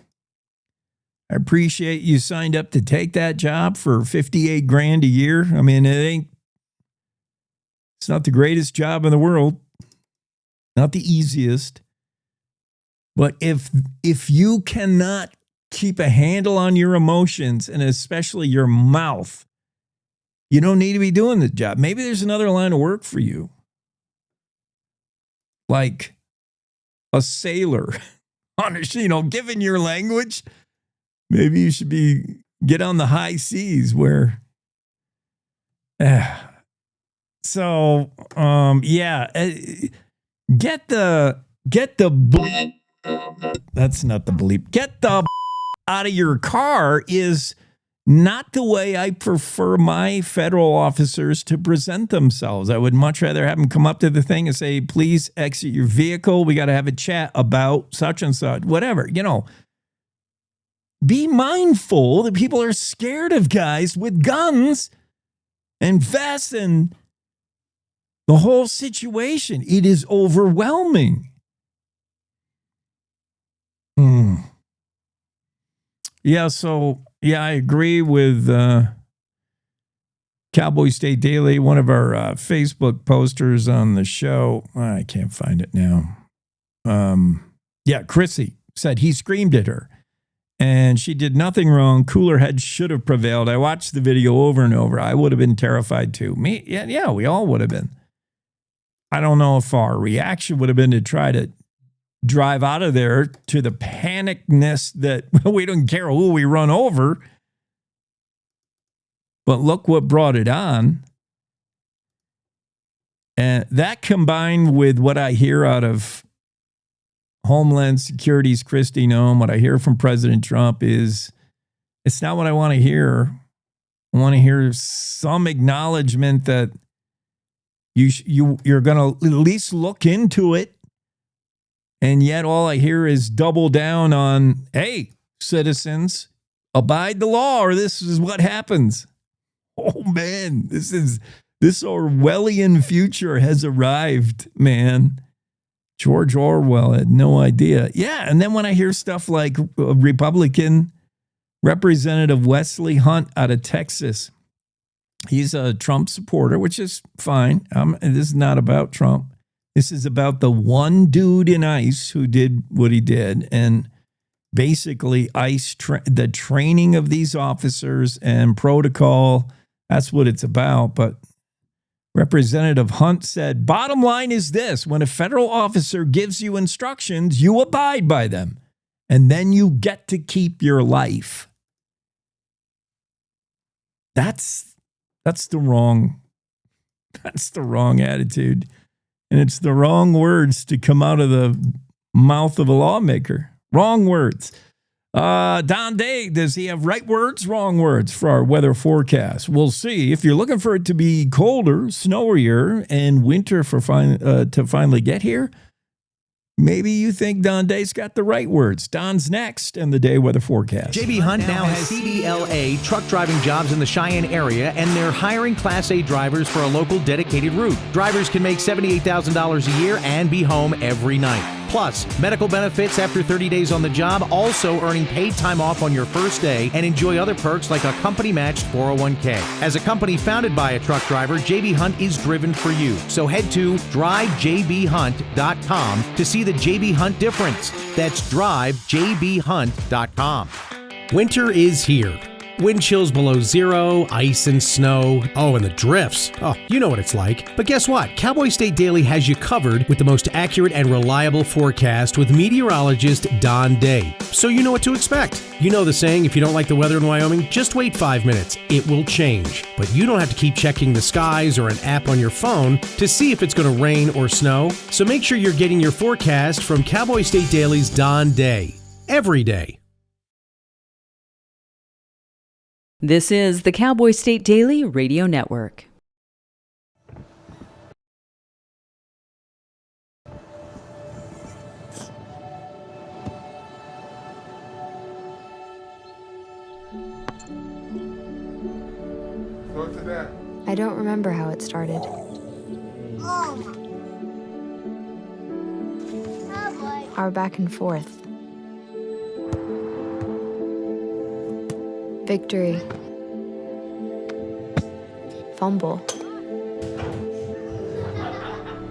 I appreciate you signed up to take that job for $58,000 a year. I mean, it's not the greatest job in the world, not the easiest. But if you cannot keep a handle on your emotions and especially your mouth, you don't need to be doing the job. Maybe there's another line of work for you. Like a sailor, given your language, maybe you should get on the high seas where. So, get the that's not the bleep. Get the out of your car is not the way I prefer my federal officers to present themselves. I would much rather have them come up to the thing and say, please exit your vehicle. We got to have a chat about such and such, whatever, Be mindful that people are scared of guys with guns and vests and the whole situation. It is overwhelming. Yeah, so, I agree with Cowboy State Daily, one of our Facebook posters on the show. I can't find it now. Chrissy said he screamed at her, and she did nothing wrong. Cooler heads should have prevailed. I watched the video over and over. I would have been terrified too. We all would have been. I don't know if our reaction would have been to try to drive out of there to the panicness that we don't care who we run over. But look what brought it on. And that combined with what I hear out of Homeland Security's Kristi Noem, what I hear from President Trump is, it's not what I want to hear. I want to hear some acknowledgement that you're going to at least look into it. And yet all I hear is double down on, hey, citizens, abide the law or this is what happens. Oh, man, this Orwellian future has arrived, man. George Orwell had no idea. Yeah, and then when I hear stuff like Republican Representative Wesley Hunt out of Texas, he's a Trump supporter, which is fine. This is not about Trump. This is about the one dude in ICE who did what he did. And basically ICE, the training of these officers and protocol, that's what it's about. But Representative Hunt said, bottom line is this: when a federal officer gives you instructions, you abide by them. And then you get to keep your life. That's the wrong attitude. And it's the wrong words to come out of the mouth of a lawmaker. Wrong words. Don Day, does he have right words, wrong words for our weather forecast? We'll see. If you're looking for it to be colder, snowier, and winter to finally get here, maybe you think Don Day's got the right words. Don's next in the day weather forecast. JB Hunt now has CDLA truck driving jobs in the Cheyenne area, and they're hiring Class A drivers for a local dedicated route. Drivers can make $78,000 a year and be home every night. Plus, medical benefits after 30 days on the job, also earning paid time off on your first day, and enjoy other perks like a company-matched 401k. As a company founded by a truck driver, JB Hunt is driven for you. So head to drivejbhunt.com to see the JB Hunt difference. That's drivejbhunt.com. Winter is here. Wind chills below zero, ice and snow. Oh, and the drifts. Oh, you know what it's like. But guess what? Cowboy State Daily has you covered with the most accurate and reliable forecast with meteorologist Don Day. So you know what to expect. You know the saying, if you don't like the weather in Wyoming, just wait 5 minutes. It will change. But you don't have to keep checking the skies or an app on your phone to see if it's going to rain or snow. So make sure you're getting your forecast from Cowboy State Daily's Don Day. Every day. This is the Cowboy State Daily Radio Network. I don't remember how it started. Our back and forth. Victory. Fumble.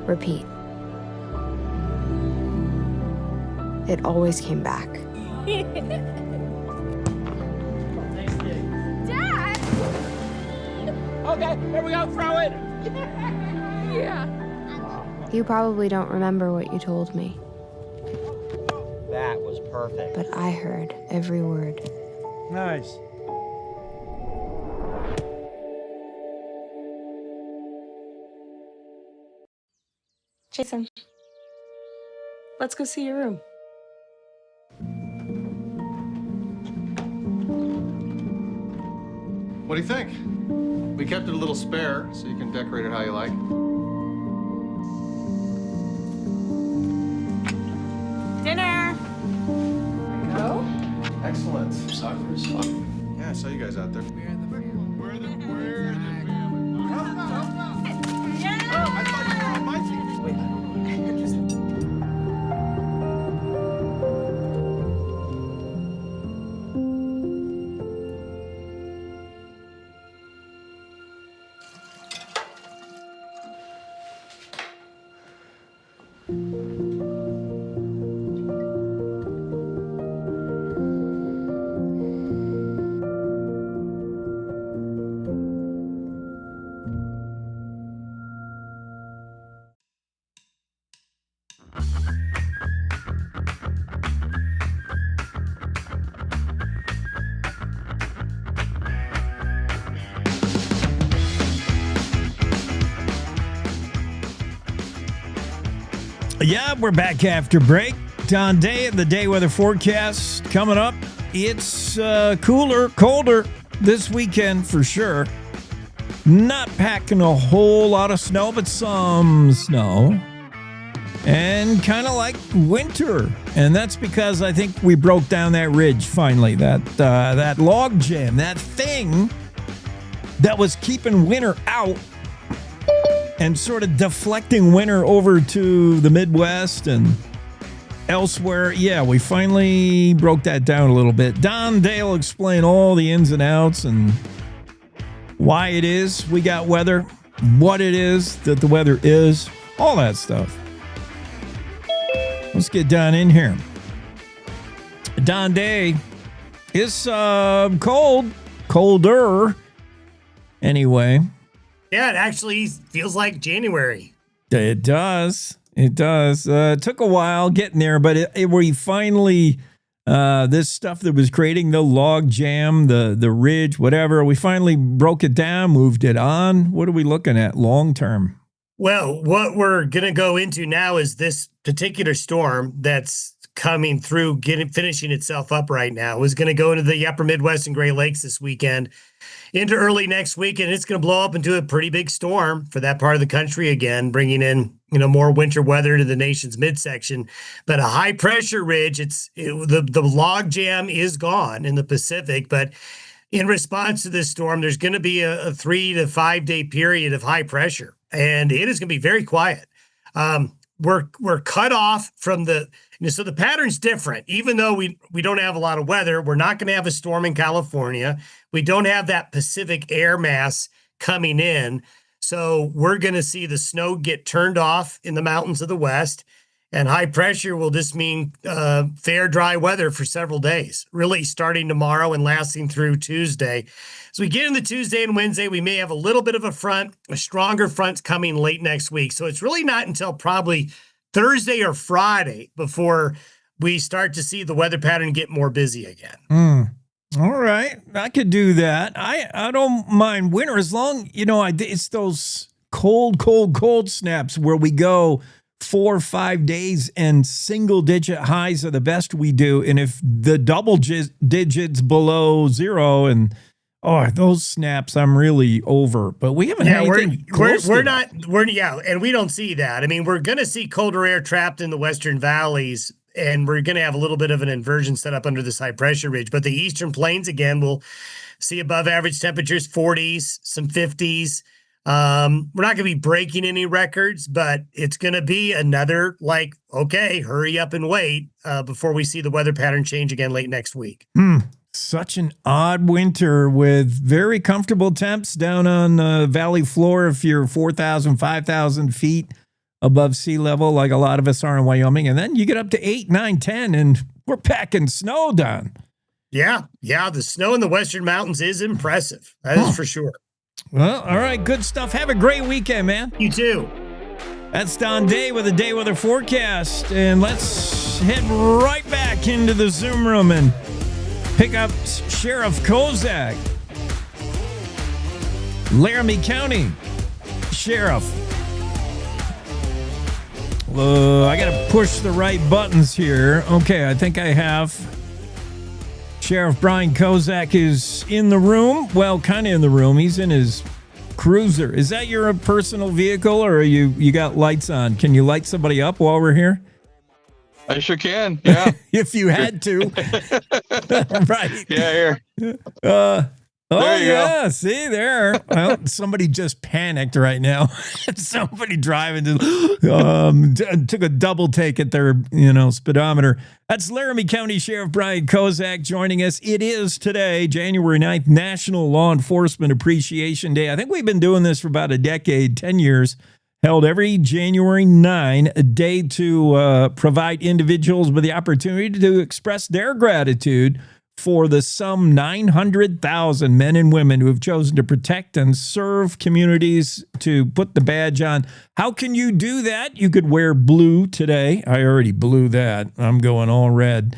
Repeat. It always came back. Dad! Okay, here we go, throw it! Yeah. You probably don't remember what you told me, That was perfect. but I heard every word. Nice. Jason, let's go see your room. What do you think? We kept it a little spare, so you can decorate it how you like. Dinner! Go. Excellent. Soccer is fun. Yeah, I saw you guys out there. Yeah, we're back after break. Don Day and the day weather forecast coming up. It's cooler, colder this weekend for sure. Not packing a whole lot of snow, but some snow. And kind of like winter. And that's because I think we broke down that ridge finally. That log jam, that thing that was keeping winter out and sort of deflecting winter over to the Midwest and elsewhere. Yeah, we finally broke that down a little bit. Don Day will explain all the ins and outs and why it is we got weather, what it is that the weather is, all that stuff. Let's get Don in here. Don Day is colder anyway. Yeah, it actually feels like January. It does. It does. It took a while getting there, but we finally, this stuff that was creating the log jam, the ridge, whatever, we finally broke it down, moved it on. What are we looking at long term? Well, what we're going to go into now is this particular storm that's coming through, finishing itself up right now, is going to go into the upper Midwest and Great Lakes this weekend, into early next week, and it's going to blow up into a pretty big storm for that part of the country again, bringing in more winter weather to the nation's midsection. But a high pressure ridge, the log jam is gone in the Pacific, but in response to this storm, there's going to be a 3 to 5 day period of high pressure, and it is going to be very quiet. We're cut off from so the pattern's different. Even though we don't have a lot of weather, we're not going to have a storm in California. We don't have that Pacific air mass coming in. So we're going to see the snow get turned off in the mountains of the West, and high pressure will just mean fair, dry weather for several days, really starting tomorrow and lasting through Tuesday. So we get into Tuesday and Wednesday, we may have a little bit of a stronger front's coming late next week. So it's really not until probably Thursday or Friday before we start to see the weather pattern get more busy again. All right. I could do that. I don't mind winter as long, it's those cold snaps where we go 4 or 5 days and single digit highs are the best we do. And if the double digits below zero and Oh, those snaps, I'm really over. But we haven't had anything close to that. And we don't see that. I mean, we're going to see colder air trapped in the western valleys, and we're going to have a little bit of an inversion set up under this high pressure ridge. But the eastern plains, again, will see above average temperatures, 40s, some 50s. We're not going to be breaking any records, but it's going to be another okay, hurry up and wait before we see the weather pattern change again late next week. Such an odd winter with very comfortable temps down on the valley floor if you're 4,000, 5,000 feet above sea level, like a lot of us are in Wyoming. And then you get up to 8, 9, 10, and we're packing snow down. Yeah. The snow in the western mountains is impressive. That is for sure. Well, all right, good stuff. Have a great weekend, man. You too. That's Don Day with a day weather forecast. And let's head right back into the Zoom room and pick up Sheriff Kozak. Laramie County Sheriff. I got to push the right buttons here. Okay, I think I have. Sheriff Brian Kozak is in the room. Well, kind of in the room. He's in his cruiser. Is that your personal vehicle, or are you got lights on? Can you light somebody up while we're here? I sure can. Yeah. If you had to. Right. Yeah, here. There you go. See there. Well, somebody just panicked right now. Somebody driving took a double take at their speedometer. That's Laramie County Sheriff Brian Kozak joining us. It is today, January 9th, National Law Enforcement Appreciation Day. I think we've been doing this for about a decade, 10 years. Held every January 9, a day to provide individuals with the opportunity to express their gratitude for the some 900,000 men and women who have chosen to protect and serve communities, to put the badge on. How can you do that? You could wear blue today. I already blew that. I'm going all red.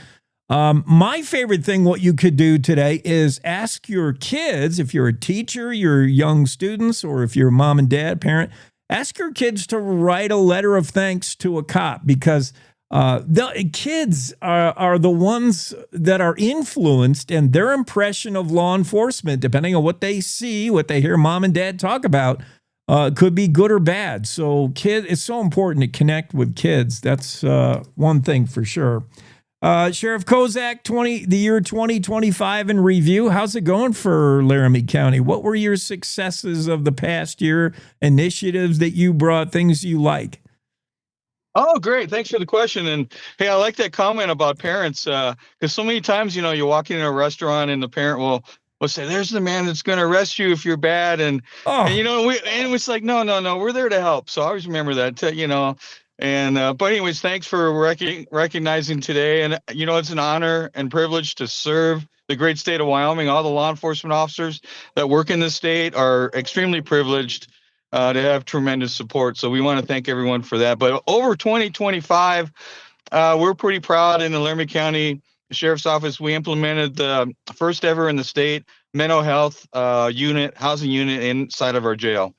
My favorite thing, what you could do today is ask your kids, if you're a teacher, your young students, or if you're a mom and dad, parent, ask your kids to write a letter of thanks to a cop, because the kids are the ones that are influenced, and their impression of law enforcement, depending on what they see, what they hear mom and dad talk about, could be good or bad. So it's so important to connect with kids. That's one thing for sure. Sheriff Kozak, the year 2025 in review. How's it going for Laramie County? What were your successes of the past year, initiatives that you brought, things you like? Oh, great. Thanks for the question. And hey, I like that comment about parents, because so many times, you walk in a restaurant and the parent will say, there's the man that's going to arrest you if you're bad. And it's like, no, we're there to help. So I always remember that, but anyways, thanks for recognizing today. And, it's an honor and privilege to serve the great state of Wyoming. All the law enforcement officers that work in the state are extremely privileged to have tremendous support. So we want to thank everyone for that. But over 2025, we're pretty proud in the Laramie County Sheriff's Office. We implemented the first ever in the state mental health housing unit inside of our jail.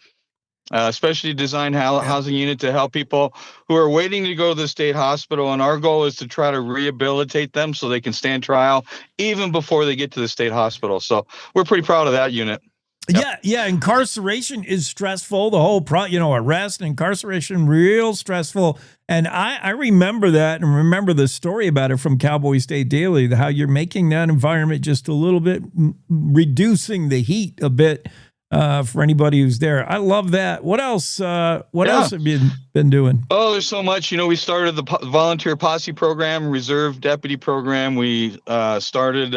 Specially designed housing unit to help people who are waiting to go to the state hospital. And our goal is to try to rehabilitate them so they can stand trial even before they get to the state hospital. So we're pretty proud of that unit. Yep. Yeah. Incarceration is stressful. The whole arrest and incarceration, real stressful. And I remember that, and remember the story about it from Cowboy State Daily, how you're making that environment just a little bit, reducing the heat a bit for anybody who's there. I love that. What else? What else have you been doing? Oh, there's so much. We started the volunteer posse program, reserve deputy program. We started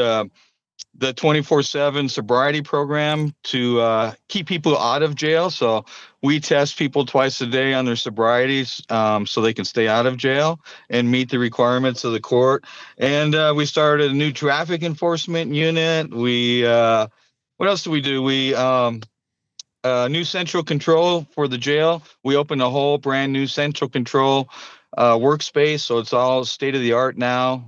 the 24/7 sobriety program to keep people out of jail. So we test people twice a day on their sobrieties so they can stay out of jail and meet the requirements of the court. And we started a new traffic enforcement unit. We what else do we do? We new central control for the jail. We opened a whole brand new central control workspace, so it's all state of the art now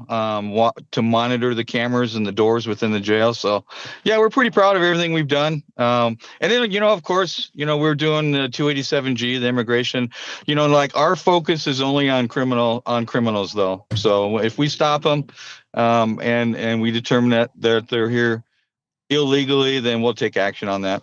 to monitor the cameras and the doors within the jail. So yeah, we're pretty proud of everything we've done. And then of course, we're doing the 287G, the immigration. Our focus is only on criminals though. So if we stop them and we determine that they're here illegally, then we'll take action on that.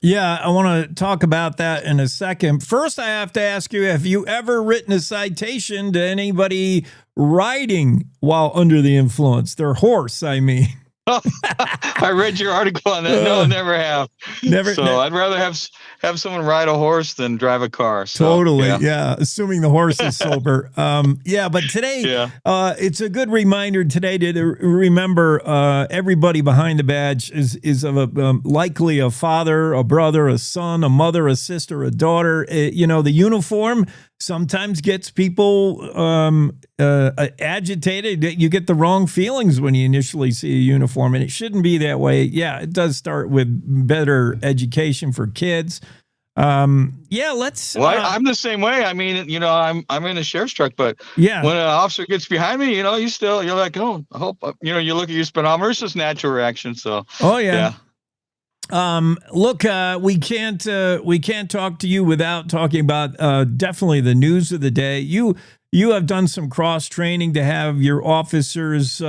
Yeah, I want to talk about that in a second. First, I have to ask you, have you ever written a citation to anybody riding while under the influence? Their horse, I mean. I read your article on that. No, never have. Never. So I'd rather have someone ride a horse than drive a car. So, totally. Yeah. Assuming the horse is sober. But today, it's a good reminder today to remember everybody behind the badge is of likely a father, a brother, a son, a mother, a sister, a daughter. The uniform sometimes gets people agitated. You get the wrong feelings when you initially see a uniform, and it shouldn't be that way. Yeah, it does start with better education for kids. Let's. I'm the same way. I mean, I'm in a sheriff's truck, but when an officer gets behind me, you're like, oh, I hope, you look at your speedometer. It's just natural reaction. So. Oh yeah. Look, we can't talk to you without talking about definitely the news of the day. You have done some cross training to have your officers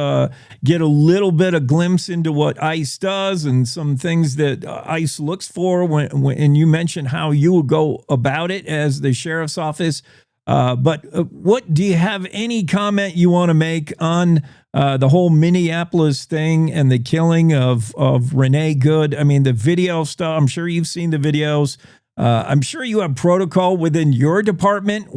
get a little bit of glimpse into what ICE does and some things that ICE looks for and you mentioned how you will go about it as the sheriff's office. But what do you have any comment you want to make on the whole Minneapolis thing and the killing of Renee Good? I mean, the video stuff, I'm sure you've seen the videos. I'm sure you have protocol within your department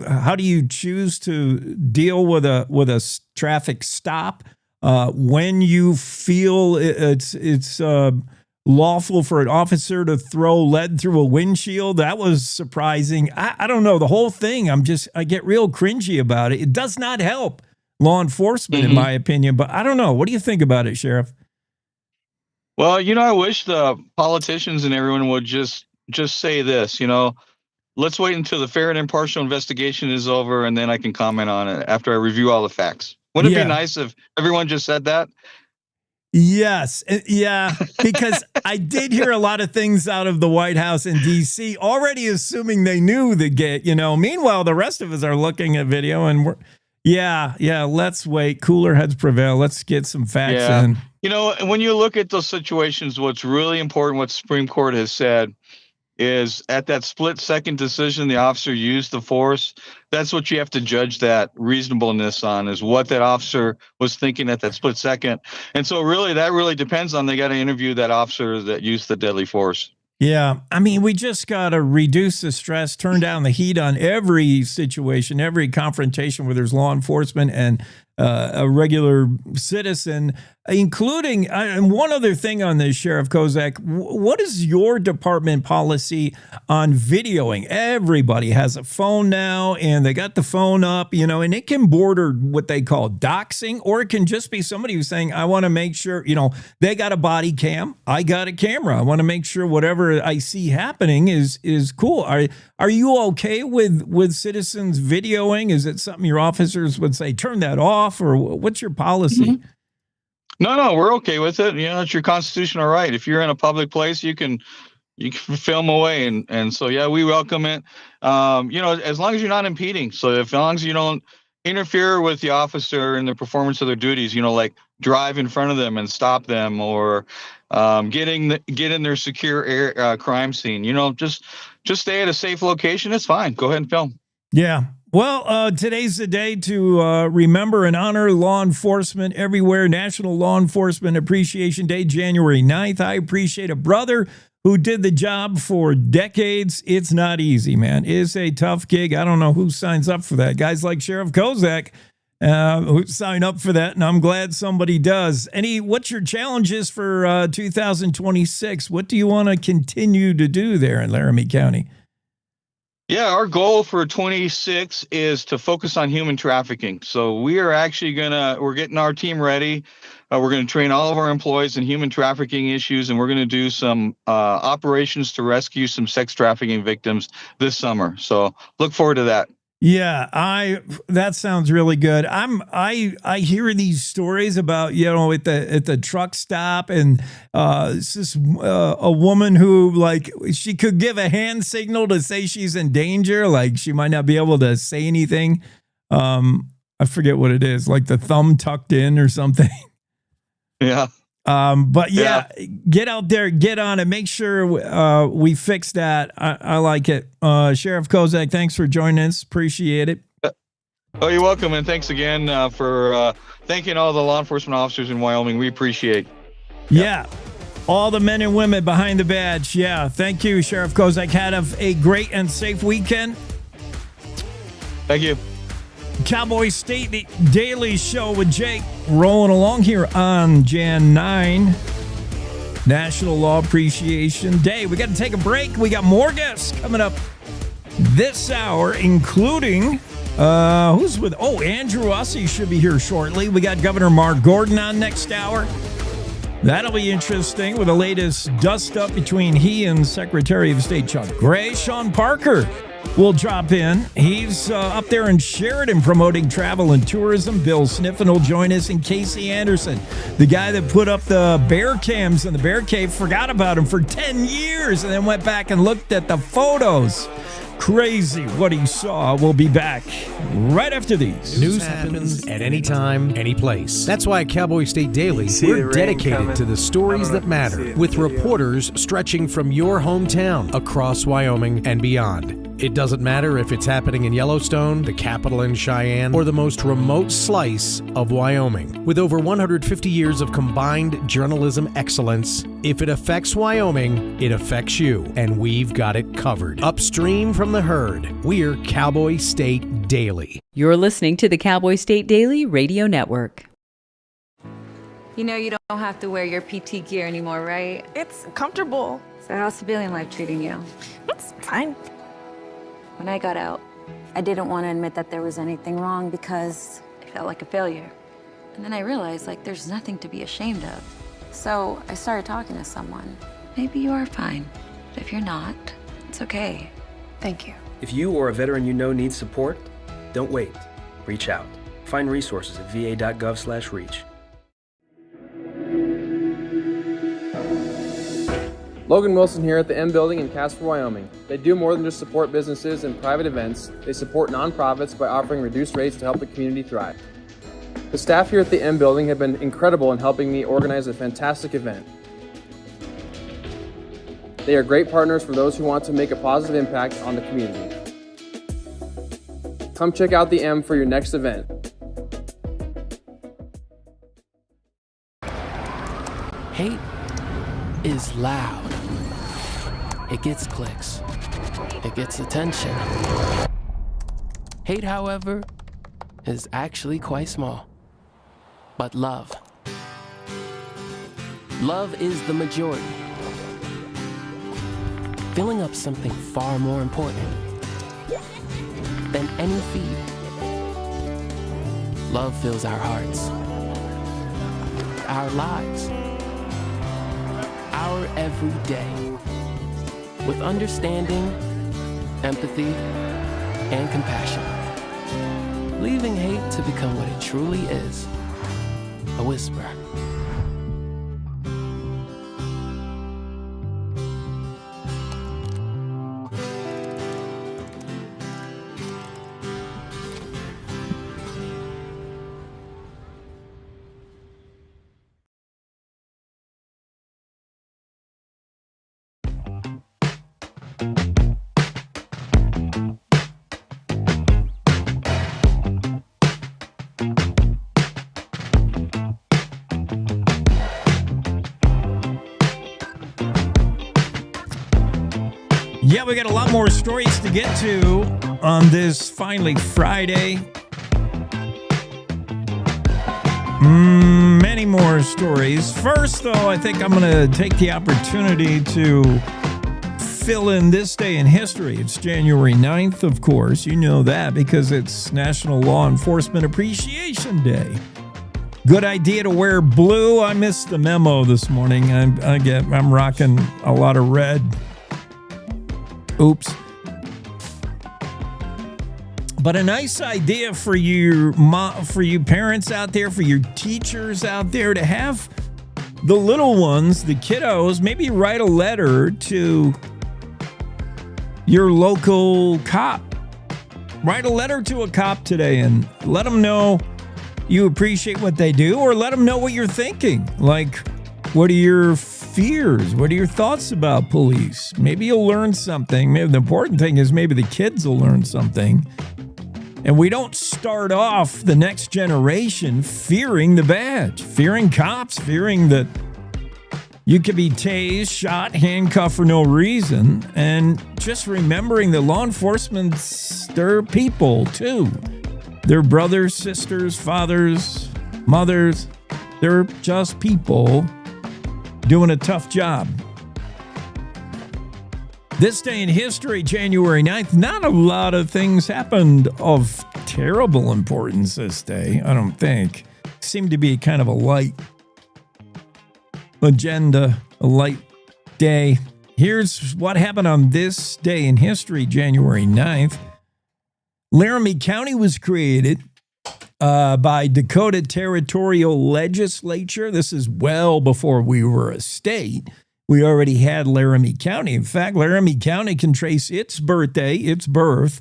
how do you choose to deal with a traffic stop when you feel it's lawful for an officer to throw lead through a windshield? That was surprising. I don't know, the whole thing. I get real cringy about it. It does not help law enforcement, in my opinion. But I don't know. What do you think about it, Sheriff? Well, I wish the politicians and everyone would just say this, let's wait until the fair and impartial investigation is over, and then I can comment on it after I review all the facts. Wouldn't it be nice if everyone just said that? Yes. Yeah. Because I did hear a lot of things out of the White House in D.C. already assuming they knew the gate, Meanwhile, the rest of us are looking at video and let's wait. Cooler heads prevail. Let's get some facts in. When you look at those situations, what's really important, what Supreme Court has said, is at that split-second decision the officer used the force. That's what you have to judge that reasonableness on, is what that officer was thinking at that split second. And so that really depends on, they got to interview that officer that used the deadly force. Yeah, I mean, we just got to reduce the stress, turn down the heat on every situation, every confrontation where there's law enforcement and a regular citizen, including, and one other thing on this, Sheriff Kozak, what is your department policy on videoing? Everybody has a phone now, and they got the phone up, and it can border what they call doxing, or it can just be somebody who's saying, I want to make sure, they got a body cam, I got a camera. I want to make sure whatever I see happening is cool. Are you okay with citizens videoing? Is it something your officers would say, turn that off, or what's your policy? Mm-hmm. No, we're okay with it. It's your constitutional right. If you're in a public place, you can film away. And so, we welcome it. As long as you're not impeding. So as long as you don't interfere with the officer in the performance of their duties, like drive in front of them and stop them, or get in their secure crime scene, just stay at a safe location. It's fine. Go ahead and film. Yeah. Well, today's the day to remember and honor law enforcement everywhere. National Law Enforcement Appreciation Day, January 9th. I appreciate a brother who did the job for decades. It's not easy, man. It's a tough gig. I don't know who signs up for that. Guys like Sheriff Kozak who sign up for that, and I'm glad somebody does. What's your challenges for 2026? What do you want to continue to do there in Laramie County? Yeah, our goal for 26 is to focus on human trafficking. So we are actually we're getting our team ready. We're going to train all of our employees in human trafficking issues, and we're going to do some operations to rescue some sex trafficking victims this summer. So look forward to that. Yeah, that sounds really good. I hear these stories about, at the truck stop, and it's this a woman who, she could give a hand signal to say she's in danger, like she might not be able to say anything. I forget what it is, like the thumb tucked in or something. Yeah. But get out there, get on it. Make sure we fix that. I like it. Sheriff Kozak, thanks for joining us. Appreciate it. Oh, you're welcome, and thanks again for thanking all the law enforcement officers in Wyoming. We appreciate. Yeah. All the men and women behind the badge. Yeah. Thank you, Sheriff Kozak. Have a great and safe weekend. Thank you. Cowboy State Daily Show with Jake rolling along here on Jan 9, National Law Appreciation Day. We got to take a break. We got more guests coming up this hour, including who's with? Andrew Ussey should be here shortly. We got Governor Mark Gordon on next hour. That'll be interesting with the latest dust up between he and Secretary of State Chuck Gray. Sean Parker will drop in. He's up there in Sheridan promoting travel and tourism. Bill Sniffin will join us, and Casey Anderson, the guy that put up the bear cams in the bear cave, forgot about him for 10 years and then went back and looked at the photos. Crazy what he saw. We'll be back right after these. News happens at any time, any place. That's why at Cowboy State Daily, we're dedicated to the stories that matter, with reporters stretching from your hometown across Wyoming and beyond. It doesn't matter if it's happening in Yellowstone, the capital in Cheyenne, or the most remote slice of Wyoming. With over 150 years of combined journalism excellence, if it affects Wyoming, it affects you, and we've got it covered. Upstream from the herd, we're Cowboy State Daily. You're listening to the Cowboy State Daily Radio Network. You know you don't have to wear your PT gear anymore, right? It's comfortable. So how's civilian life treating you? It's fine. When I got out, I didn't want to admit that there was anything wrong because I felt like a failure. And then I realized, there's nothing to be ashamed of. So I started talking to someone. Maybe you are fine, but if you're not, it's okay. Thank you. If you or a veteran you know needs support, don't wait. Reach out. Find resources at va.gov/reach. Logan Wilson here at the M Building in Casper, Wyoming. They do more than just support businesses and private events. They support nonprofits by offering reduced rates to help the community thrive. The staff here at the M Building have been incredible in helping me organize a fantastic event. They are great partners for those who want to make a positive impact on the community. Come check out the M for your next event. Hate is loud. It gets clicks. It gets attention. Hate, however, is actually quite small. But love is the majority. Filling up something far more important than any feed. Love fills our hearts, our lives, our every day with understanding, empathy, and compassion, leaving hate to become what it truly is, a whisper. Yeah, we got a lot more stories to get to on this finally Friday. Many more stories. First, though, I think I'm going to take the opportunity to fill in this day in history. It's January 9th, of course. You know that because it's National Law Enforcement Appreciation Day. Good idea to wear blue. I missed the memo this morning. I'm rocking a lot of red. Oops. But a nice idea for you parents out there, for your teachers out there, to have the little ones, the kiddos, maybe write a letter to your local cop. Write a letter to a cop today and let them know you appreciate what they do, or let them know what you're thinking. Like, What are your fears? What are your thoughts about police? Maybe you'll learn something. Maybe the important thing is maybe the kids will learn something. And we don't start off the next generation fearing the badge, fearing cops, fearing that you could be tased, shot, handcuffed for no reason. And just remembering that law enforcement, they're people too. They're brothers, sisters, fathers, mothers. They're just people doing a tough job. This day in history, January 9th, not a lot of things happened of terrible importance this day, I don't think. Seemed to be kind of a light agenda, a light day. Here's what happened on this day in history, January 9th. Laramie County was created by Dakota Territorial Legislature. This is well before we were a state. We already had Laramie County. In fact, Laramie County can trace its birthday, its birth,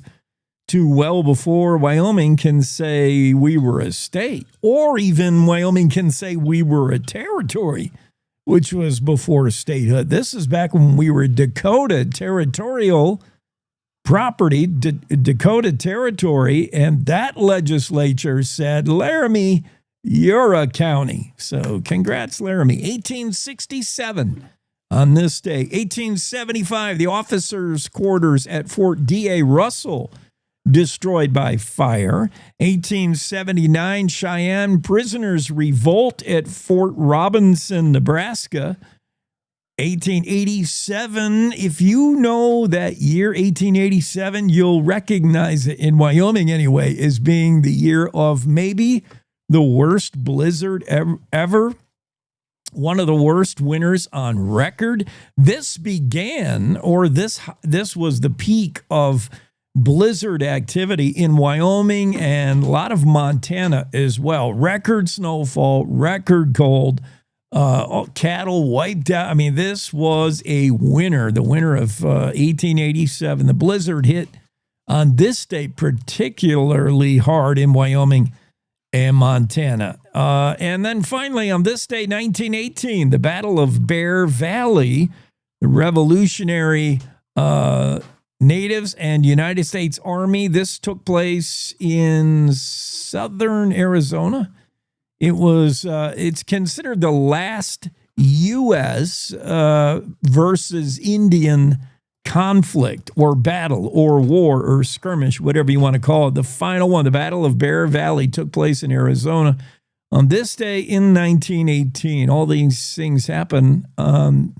to well before Wyoming can say we were a state, or even Wyoming can say we were a territory, which was before statehood. This is back when we were Dakota Territorial Property, Dakota Territory, and that legislature said, Laramie, you're a county. So congrats, Laramie. 1867. On this day, 1875, the officers' quarters at Fort D.A. Russell destroyed by fire. 1879, Cheyenne prisoners revolt at Fort Robinson, Nebraska. 1887, if you know that year, 1887, you'll recognize it in Wyoming anyway as being the year of maybe the worst blizzard ever. One of the worst winters on record. This began, or this was the peak of blizzard activity in Wyoming and a lot of Montana as well. Record snowfall, record cold, cattle wiped out. I mean, this was a winter, the winter of 1887. The blizzard hit on this day particularly hard in Wyoming and Montana. And then finally, on this day, 1918, the Battle of Bear Valley, the Revolutionary Natives and United States Army. This took place in southern Arizona. It was, it's considered the last U.S. Versus Indian conflict or battle or war or skirmish, whatever you want to call it. The final one, the Battle of Bear Valley, took place in Arizona on this day in 1918. All these things happen on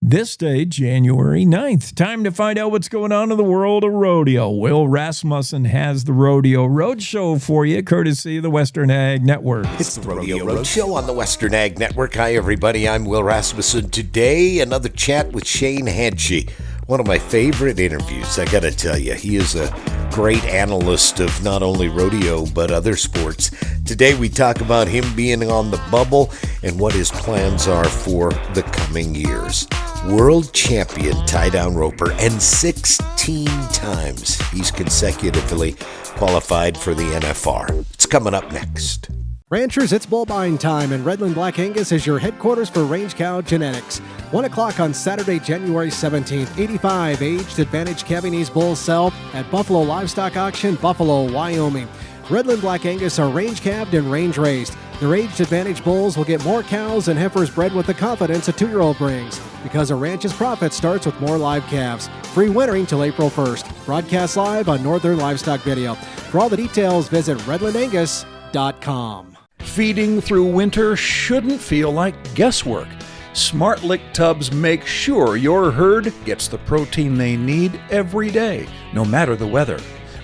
this day, January 9th. Time to find out what's going on in the world of rodeo. Will Rasmussen has the Rodeo Roadshow for you, courtesy of the Western Ag Network. It's the Rodeo Roadshow on the Western Ag Network. Hi, everybody. I'm Will Rasmussen. Today, another chat with Shane Hadji. One of my favorite interviews, I got to tell you. He is a great analyst of not only rodeo, but other sports. Today, we talk about him being on the bubble and what his plans are for the coming years. World champion tie-down roper, and 16 times he's consecutively qualified for the NFR. It's coming up next. Ranchers, it's bull buying time, and Redland Black Angus is your headquarters for range cow genetics. 1 o'clock on Saturday, January 17th. 85 aged advantage Cabinese bulls sell at Buffalo Livestock Auction, Buffalo, Wyoming. Redland Black Angus are range calved and range raised. Their aged advantage bulls will get more cows and heifers bred with the confidence a 2-year-old brings, because a ranch's profit starts with more live calves. Free wintering till April 1st. Broadcast live on Northern Livestock Video. For all the details, visit redlandangus.com. Feeding through winter shouldn't feel like guesswork. Smart Lick tubs make sure your herd gets the protein they need every day, no matter the weather.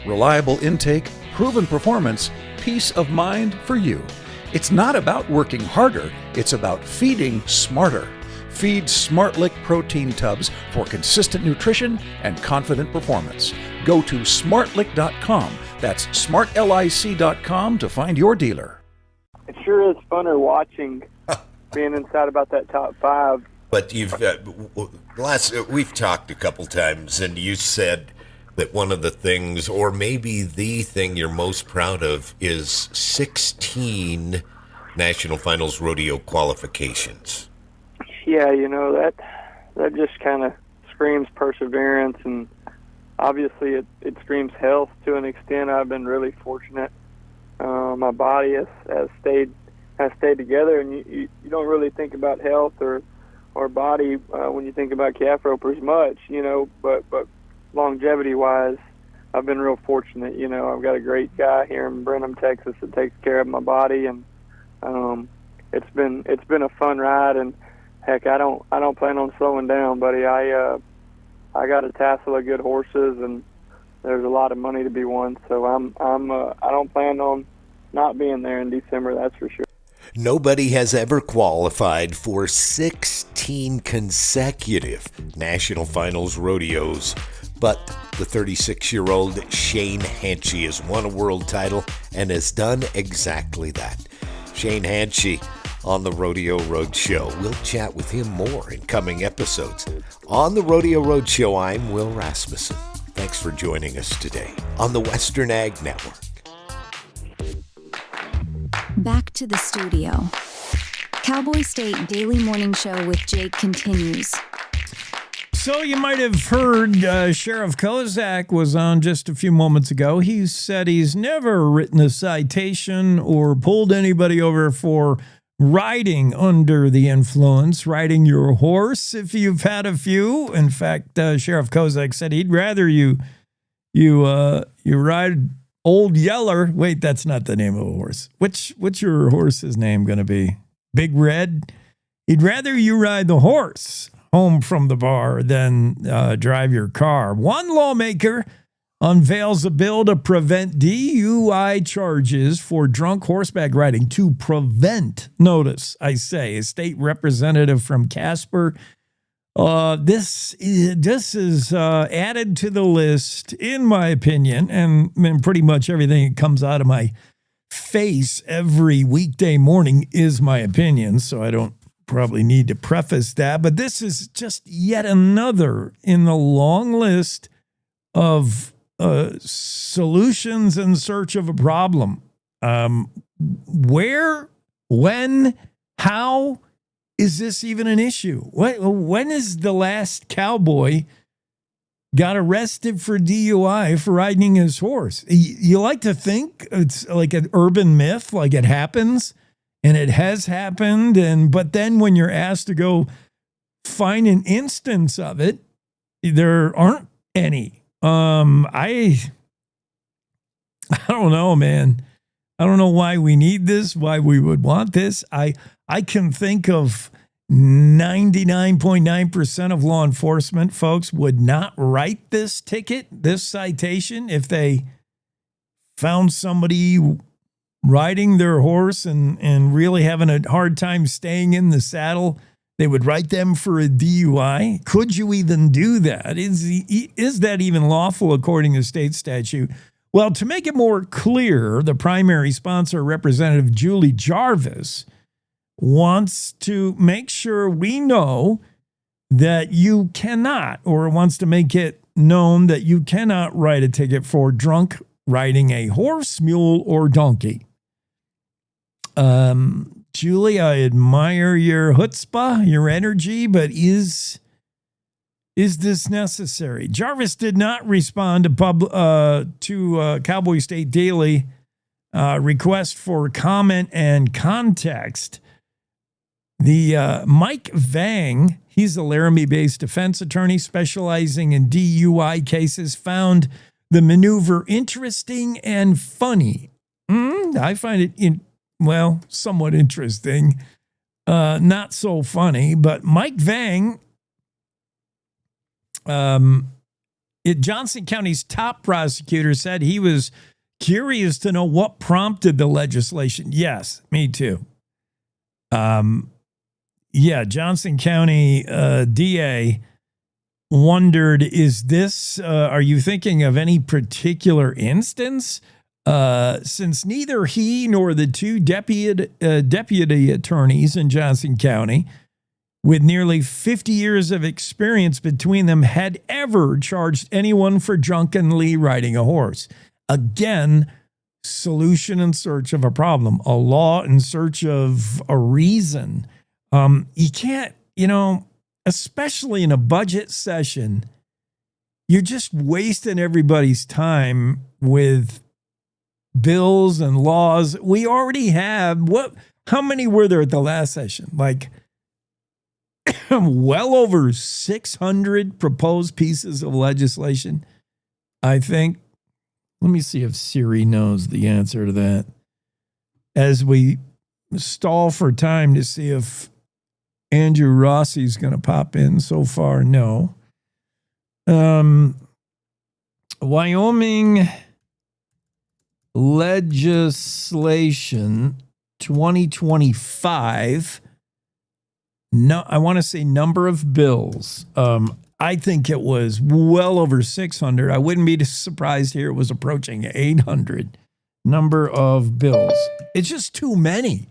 Reliable intake, proven performance, peace of mind for you. It's not about working harder, it's about feeding smarter. Feed Smart Lick protein tubs for consistent nutrition and confident performance. Go to smartlick.com. That's smartlic.com to find your dealer. It sure is funner watching being inside about that top 5. But we've talked a couple times, and you said that one of the things, or maybe the thing you're most proud of, is 16 National Finals Rodeo qualifications? Yeah, that just kind of screams perseverance, and obviously it screams health to an extent. I've been really fortunate. My body has stayed together, and you don't really think about health or body when you think about calf ropers much, but longevity wise, I've been real fortunate. I've got a great guy here in Brenham, Texas that takes care of my body, and it's been a fun ride, and heck, I don't plan on slowing down, buddy. I got a tassel of good horses, and there's a lot of money to be won, so I don't plan on not being there in December, that's for sure. Nobody has ever qualified for 16 consecutive National Finals rodeos, but the 36-year-old Shane Hanchey has won a world title and has done exactly that. Shane Hanchey on the Rodeo Roadshow. We'll chat with him more in coming episodes. On the Rodeo Roadshow, I'm Will Rasmussen. Thanks for joining us today on the Western Ag Network. Back to the studio. Cowboy State Daily Morning Show with Jake continues. So you might have heard Sheriff Kozak was on just a few moments ago. He said he's never written a citation or pulled anybody over for riding under the influence, riding your horse if you've had a few. In fact, Sheriff Kozak said he'd rather you ride Old Yeller. Wait, that's not the name of a horse. What's your horse's name going to be? Big Red? He'd rather you ride the horse home from the bar than drive your car. One lawmaker unveils a bill to prevent DUI charges for drunk horseback riding. To prevent, notice, I say, a state representative from Casper. This is added to the list, in my opinion, and pretty much everything that comes out of my face every weekday morning is my opinion, so I don't probably need to preface that, but this is just yet another in the long list of solutions in search of a problem. Where, when, how is this even an issue? When is the last cowboy got arrested for DUI for riding his horse? You like to think it's like an urban myth, like it happens, and it has happened. But then when you're asked to go find an instance of it, there aren't any. I don't know, man. I don't know why we need this, why we would want this. I can think of 99.9% of law enforcement folks would not write this ticket, this citation, if they found somebody riding their horse and really having a hard time staying in the saddle. They would write them for a DUI. Could you even do that? Is that even lawful according to state statute? Well, to make it more clear, the primary sponsor, Representative Julie Jarvis, wants to make sure we know that you cannot, or wants to make it known that you cannot write a ticket for drunk riding a horse, mule, or donkey. Julie, I admire your chutzpah, your energy, but is this necessary? Jarvis did not respond to Cowboy State Daily request for comment and context. The Mike Vang, he's a Laramie-based defense attorney specializing in DUI cases, found the maneuver interesting and funny. I find it somewhat interesting. Not so funny, but Mike Vang, Johnson County's top prosecutor, said he was curious to know what prompted the legislation. Yes, me too. Johnson County DA wondered, is this, are you thinking of any particular instance? Since neither he nor the two deputy attorneys in Johnson County, with nearly 50 years of experience between them, had ever charged anyone for drunkenly riding a horse. Again, solution in search of a problem, a law in search of a reason. You can't, especially in a budget session, you're just wasting everybody's time with bills and laws. We already have, how many were there at the last session? Like well over 600 proposed pieces of legislation, I think. Let me see if Siri knows the answer to that. As we stall for time to see if Andrew Rossi's going to pop in. So far, no. Wyoming legislation 2025. No, I want to say number of bills. I think it was well over 600. I wouldn't be surprised here it was approaching 800 number of bills. It's just too many.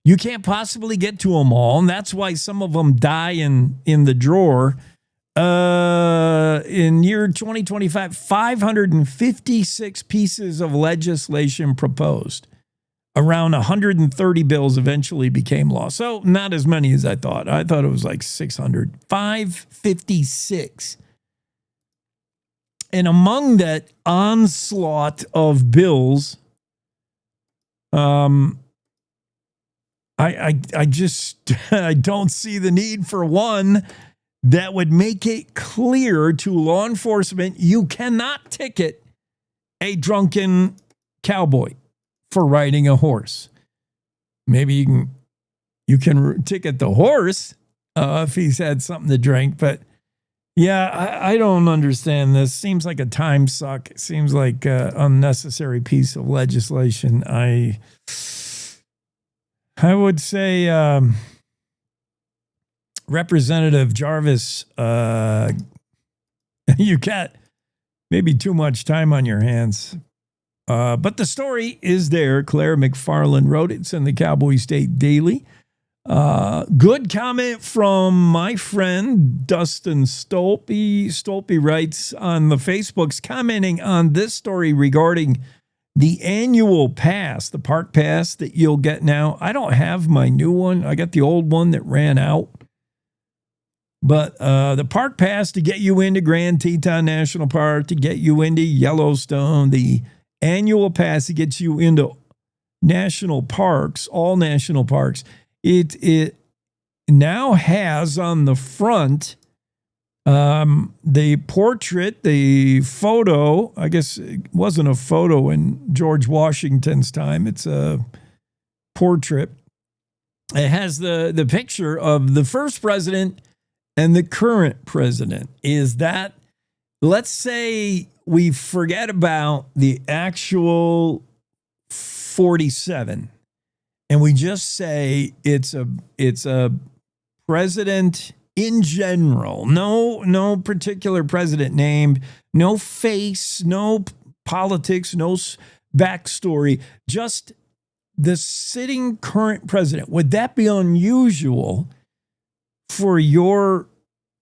You can't possibly get to them all, and that's why some of them die in the drawer. In year 2025, 556 pieces of legislation proposed. Around 130 bills eventually became law. So not as many as I thought. I thought it was like 600. 556. And among that onslaught of bills, I don't see the need for one that would make it clear to law enforcement you cannot ticket a drunken cowboy for riding a horse. Maybe you can ticket the horse if he's had something to drink, but yeah, I don't understand this. Seems like a time suck. It seems like an unnecessary piece of legislation. I would say Representative Jarvis, you got maybe too much time on your hands. But the story is there. Claire McFarland wrote it. It's in the Cowboy State Daily. Good comment from my friend Dustin Stolpe. Stolpe writes on the Facebooks commenting on this story regarding the annual pass, the park pass that you'll get now. I don't have my new one. I got the old one that ran out. But the park pass to get you into Grand Teton National Park, to get you into Yellowstone, the annual pass that gets you into national parks, all national parks, it now has on the front the portrait, the photo. I guess it wasn't a photo in George Washington's time. It's a portrait. It has the picture of the first president and the current president. Is that, let's say we forget about the actual 47 and we just say it's a president in general. No particular president named, no face, no politics, no backstory, just the sitting current president. Would that be unusual for your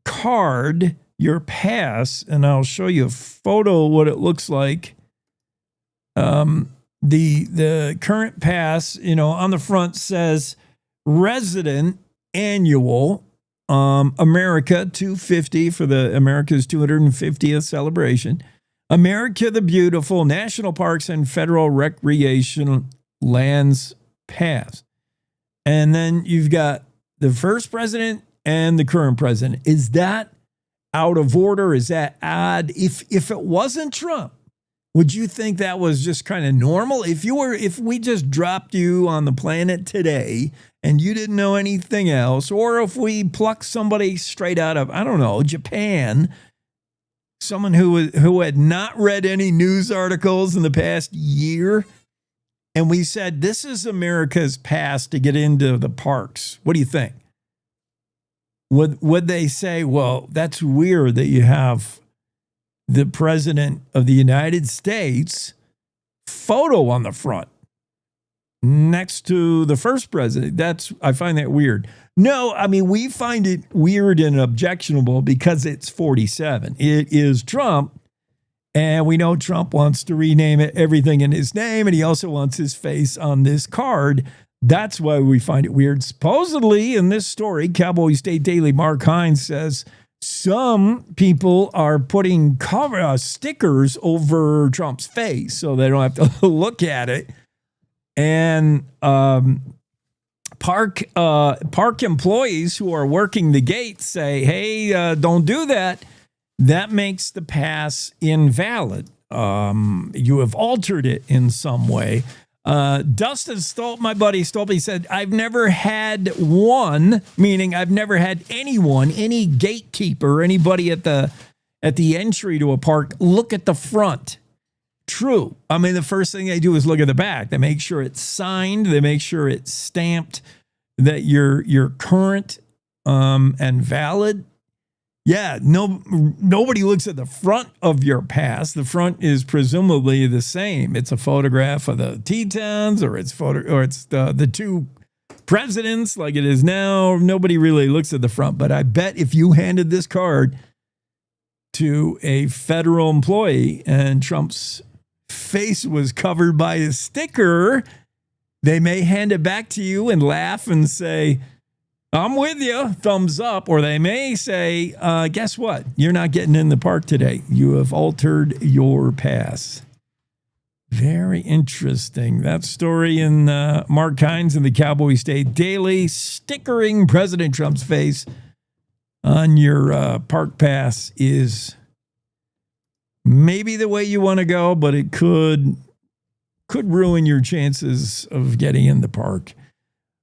card, your pass? And I'll show you a photo of what it looks like. The current pass, on the front says resident annual America 250 for the America's 250th celebration. America the Beautiful, National Parks and Federal Recreation Lands Pass. And then you've got the first president and the current president. Is that out of order? Is that odd? If it wasn't Trump, would you think that was just kind of normal? If we just dropped you on the planet today and you didn't know anything else, or if we plucked somebody straight out of, I don't know, Japan, someone who had not read any news articles in the past year, and we said, this is America's pass to get into the parks. What do you think? Would they say, well, that's weird that you have the president of the United States photo on the front next to the first president? I find that weird. No, I mean, we find it weird and objectionable because it's 47. It is Trump. And we know Trump wants to rename it everything in his name, and he also wants his face on this card. That's why we find it weird. Supposedly, in this story, Cowboy State Daily, Mark Hines says some people are putting stickers over Trump's face so they don't have to look at it. And park employees who are working the gates say, hey, don't do that. That makes the pass invalid. You have altered it in some way. Dustin Stolp, my buddy Stolp, said, I've never had one, meaning I've never had anyone, any gatekeeper, anybody at the entry to a park, look at the front. True. I mean, the first thing they do is look at the back. They make sure it's signed. They make sure it's stamped, that you're current and valid. Yeah, nobody looks at the front of your pass. The front is presumably the same. It's a photograph of the Tetons, or it's the two presidents like it is now. Nobody really looks at the front. But I bet if you handed this card to a federal employee and Trump's face was covered by a sticker, they may hand it back to you and laugh and say, I'm with you, thumbs up. Or they may say, guess what? You're not getting in the park today. You have altered your pass. Very interesting. That story in Mark Hines in the Cowboy State Daily, stickering President Trump's face on your park pass is maybe the way you want to go, but it could ruin your chances of getting in the park.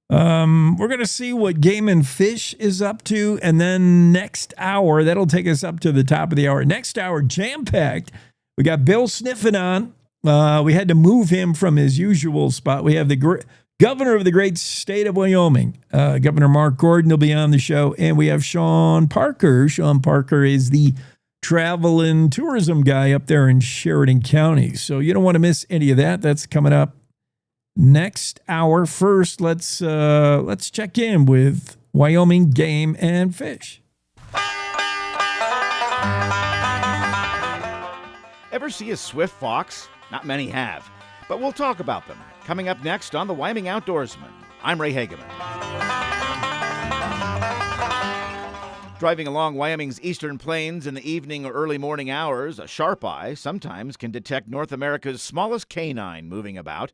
We're going to see what Game and Fish is up to. And then next hour, that'll take us up to the top of the hour. Next hour, jam-packed. We got Bill Sniffin on. We had to move him from his usual spot. We have the governor of the great state of Wyoming, Governor Mark Gordon, will be on the show. And we have Sean Parker. Sean Parker is the travel and tourism guy up there in Sheridan County. So you don't want to miss any of that. That's coming up next hour. First, let's check in with Wyoming Game and Fish. Ever see a swift fox? Not many have, but we'll talk about them coming up next on the Wyoming Outdoorsman. I'm Ray Hageman. Driving along Wyoming's eastern plains in the evening or early morning hours, a sharp eye sometimes can detect North America's smallest canine moving about.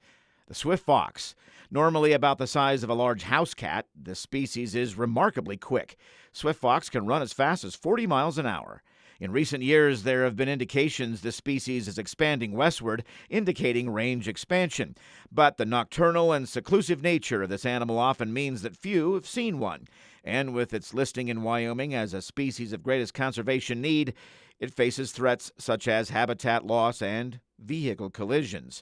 The swift fox. Normally about the size of a large house cat, this species is remarkably quick. Swift fox can run as fast as 40 miles an hour. In recent years, there have been indications the species is expanding westward, indicating range expansion. But the nocturnal and seclusive nature of this animal often means that few have seen one. And with its listing in Wyoming as a species of greatest conservation need, it faces threats such as habitat loss and vehicle collisions.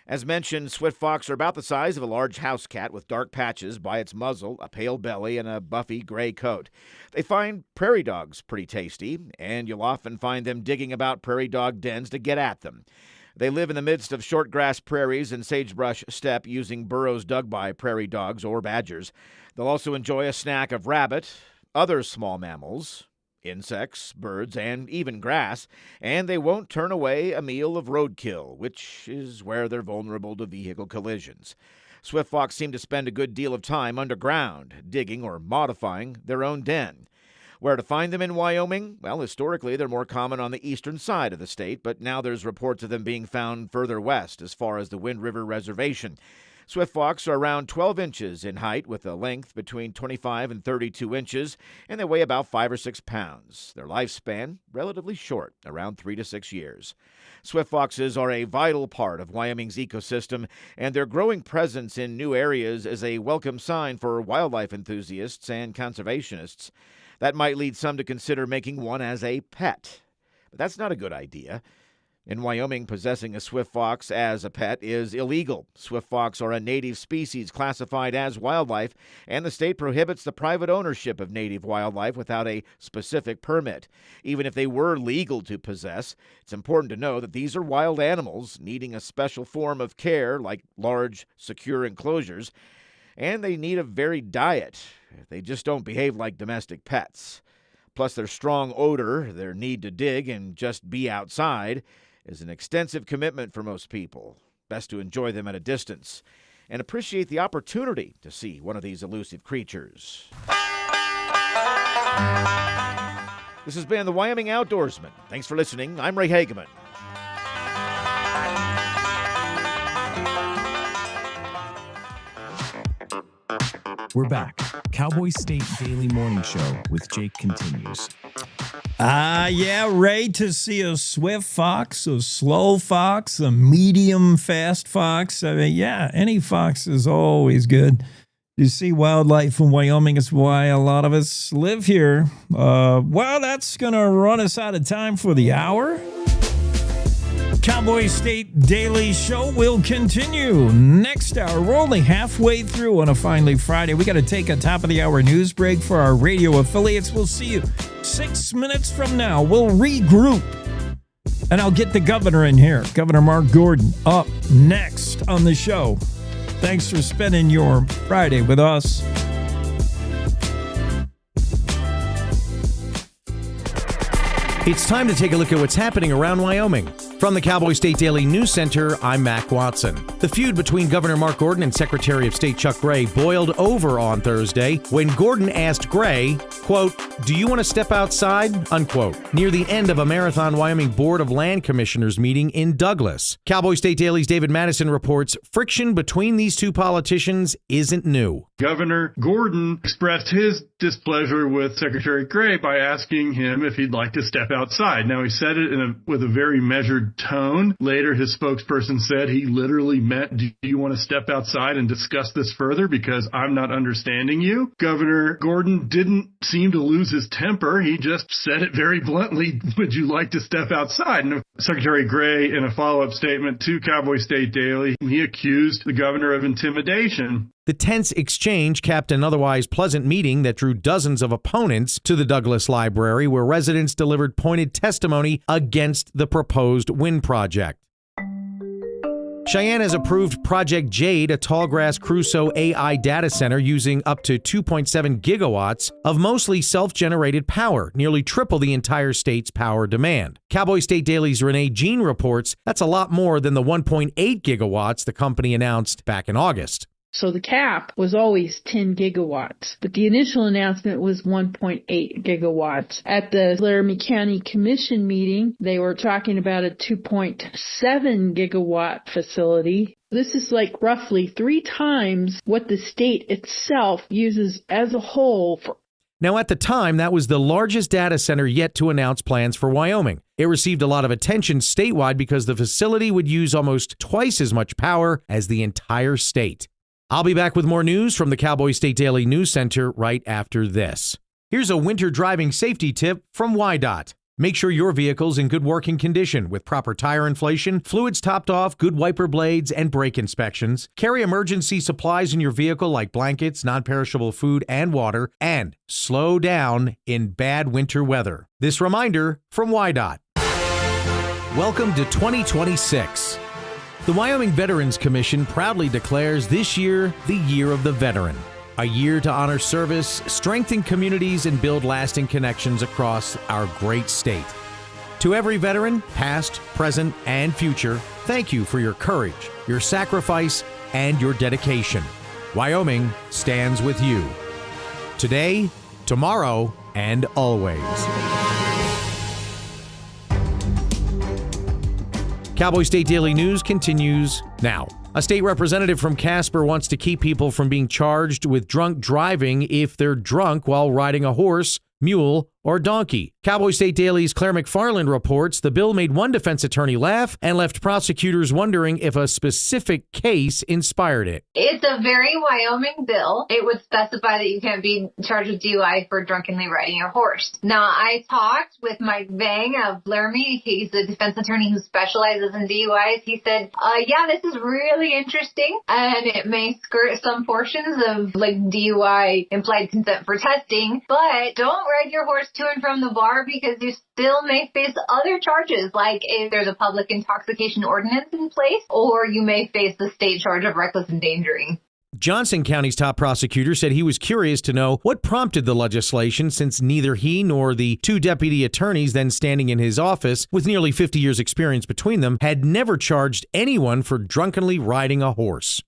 As mentioned, swift fox are about the size of a large house cat with dark patches by its muzzle, a pale belly, and a buffy gray coat. They find prairie dogs pretty tasty, and you'll often find them digging about prairie dog dens to get at them. They live in the midst of short grass prairies and sagebrush steppe using burrows dug by prairie dogs or badgers. They'll also enjoy a snack of rabbit, other small mammals, insects, birds, and even grass, and they won't turn away a meal of roadkill, which is where they're vulnerable to vehicle collisions. Swift fox seem to spend a good deal of time underground, digging or modifying their own den. Where to find them in Wyoming? Well, historically, they're more common on the eastern side of the state, but now there's reports of them being found further west as far as the Wind River Reservation. Swift fox are around 12 inches in height with a length between 25 and 32 inches, and they weigh about 5 or 6 pounds. Their lifespan, relatively short, around 3 to 6 years. Swift foxes are a vital part of Wyoming's ecosystem, and their growing presence in new areas is a welcome sign for wildlife enthusiasts and conservationists. That might lead some to consider making one as a pet. But that's not a good idea. In Wyoming, possessing a swift fox as a pet is illegal. Swift fox are a native species classified as wildlife, and the state prohibits the private ownership of native wildlife without a specific permit. Even if they were legal to possess, it's important to know that these are wild animals needing a special form of care, like large, secure enclosures, and they need a varied diet. They just don't behave like domestic pets. Plus their strong odor, their need to dig and just be outside is an extensive commitment for most people. Best to enjoy them at a distance and appreciate the opportunity to see one of these elusive creatures. This has been the Wyoming Outdoorsman. Thanks for listening. I'm Ray Hageman. We're back. Cowboy State Daily Morning Show with Jake continues. Yeah, Ray, to see a swift fox, a slow fox, a medium fast fox. I mean, yeah, any fox is always good. You see wildlife in Wyoming. It's why a lot of us live here. Well, that's going to run us out of time for the hour. Cowboy State Daily Show will continue next hour. We're only halfway through on a finally Friday. We got to take a top of the hour news break for our radio affiliates. We'll see you 6 minutes from now. We'll regroup and I'll get the governor in here. Governor Mark Gordon up next on the show. Thanks for spending your Friday with us. It's time to take a look at what's happening around Wyoming. From the Cowboy State Daily News Center, I'm Mac Watson. The feud between Governor Mark Gordon and Secretary of State Chuck Gray boiled over on Thursday when Gordon asked Gray, quote, "Do you want to step outside?" unquote, near the end of a Marathon Wyoming Board of Land Commissioners meeting in Douglas. Cowboy State Daily's David Madison reports friction between these two politicians isn't new. Governor Gordon expressed his displeasure with Secretary Gray by asking him if he'd like to step outside. Now, he said it with a very measured tone. Later, his spokesperson said he literally meant, "Do you want to step outside and discuss this further because I'm not understanding you?" Governor Gordon didn't seem to lose his temper. He just said it very bluntly, "Would you like to step outside?" And Secretary Gray, in a follow-up statement to Cowboy State Daily, he accused the governor of intimidation. The tense exchange capped an otherwise pleasant meeting that drew dozens of opponents to the Douglas Library, where residents delivered pointed testimony against the proposed wind project. Cheyenne has approved Project Jade, a Tallgrass Crusoe AI data center using up to 2.7 gigawatts of mostly self-generated power, nearly triple the entire state's power demand. Cowboy State Daily's Renee Jean reports that's a lot more than the 1.8 gigawatts the company announced back in August. So the cap was always 10 gigawatts, but the initial announcement was 1.8 gigawatts. At the Laramie County Commission meeting, they were talking about a 2.7 gigawatt facility. This is like roughly 3 times what the state itself uses as a whole for. Now, at the time, that was the largest data center yet to announce plans for Wyoming. It received a lot of attention statewide because the facility would use almost twice as much power as the entire state. I'll be back with more news from the Cowboy State Daily News Center right after this. Here's a winter driving safety tip from WYDOT. Make sure your vehicle's in good working condition with proper tire inflation, fluids topped off, good wiper blades, and brake inspections. Carry emergency supplies in your vehicle like blankets, non-perishable food, and water, and slow down in bad winter weather. This reminder from WYDOT. Welcome to 2026. The Wyoming Veterans Commission proudly declares this year the Year of the Veteran, a year to honor service, strengthen communities, and build lasting connections across our great state. To every veteran, past, present, and future, thank you for your courage, your sacrifice, and your dedication. Wyoming stands with you. Today, tomorrow, and always. Cowboy State Daily News continues now. A state representative from Casper wants to keep people from being charged with drunk driving if they're drunk while riding a horse, mule, or donkey. Cowboy State Daily's Claire McFarland reports the bill made one defense attorney laugh and left prosecutors wondering if a specific case inspired it. It's a very Wyoming bill. It would specify that you can't be charged with DUI for drunkenly riding your horse. Now, I talked with Mike Vang of Laramie. He's a defense attorney who specializes in DUIs. He said, yeah, this is really interesting, and it may skirt some portions of like DUI implied consent for testing, but don't ride your horse to and from the bar because you still may face other charges, like if there's a public intoxication ordinance in place, or you may face the state charge of reckless endangering. Johnson County's top prosecutor said he was curious to know what prompted the legislation, since neither he nor the two deputy attorneys then standing in his office, with nearly 50 years' experience between them, had never charged anyone for drunkenly riding a horse.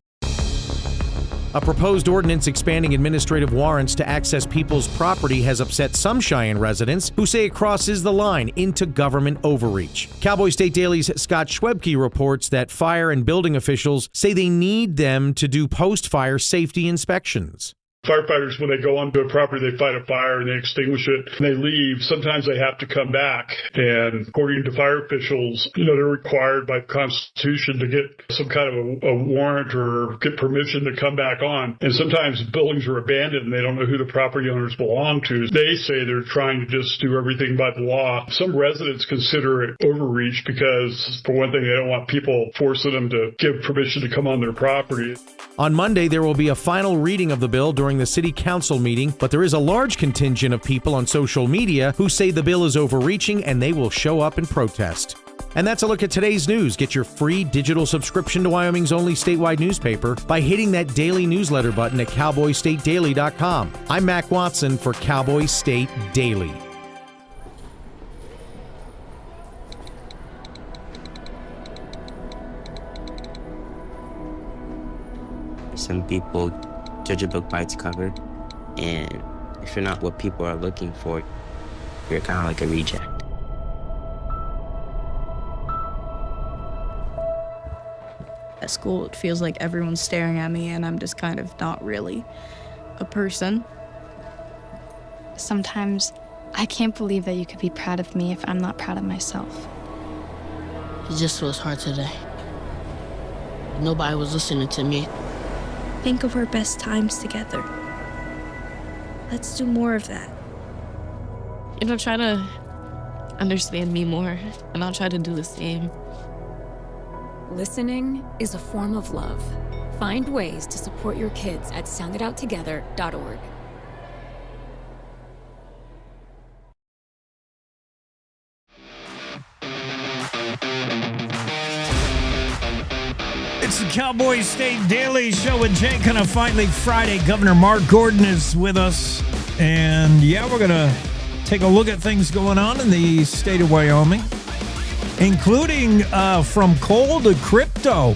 A proposed ordinance expanding administrative warrants to access people's property has upset some Cheyenne residents who say it crosses the line into government overreach. Cowboy State Daily's Scott Schwebke reports that fire and building officials say they need them to do post-fire safety inspections. Firefighters, when they go onto a property, they fight a fire and they extinguish it and they leave. Sometimes they have to come back. And according to fire officials, they're required by Constitution to get some kind of a warrant or get permission to come back on. And sometimes buildings are abandoned and they don't know who the property owners belong to. They say they're trying to just do everything by the law. Some residents consider it overreach because, for one thing, they don't want people forcing them to give permission to come on their property. On Monday, there will be a final reading of the bill during the city council meeting, but there is a large contingent of people on social media who say the bill is overreaching and they will show up and protest. And that's a look at today's news. Get your free digital subscription to Wyoming's only statewide newspaper by hitting that daily newsletter button at cowboystatedaily.com. I'm Mac Watson for Cowboy State Daily. Some people judge a book by its cover, and if you're not what people are looking for, you're kind of like a reject. At school, it feels like everyone's staring at me, and I'm just kind of not really a person. Sometimes I can't believe that you could be proud of me if I'm not proud of myself. It just was hard today. Nobody was listening to me. Think of our best times together. Let's do more of that. Try to understand me more, and I'll try to do the same. Listening is a form of love. Find ways to support your kids at soundidouttogether.org. It's the Cowboy State Daily Show with Jake on a finally Friday. Governor Mark Gordon is with us. And yeah, we're going to take a look at things going on in the state of Wyoming, including from coal to crypto.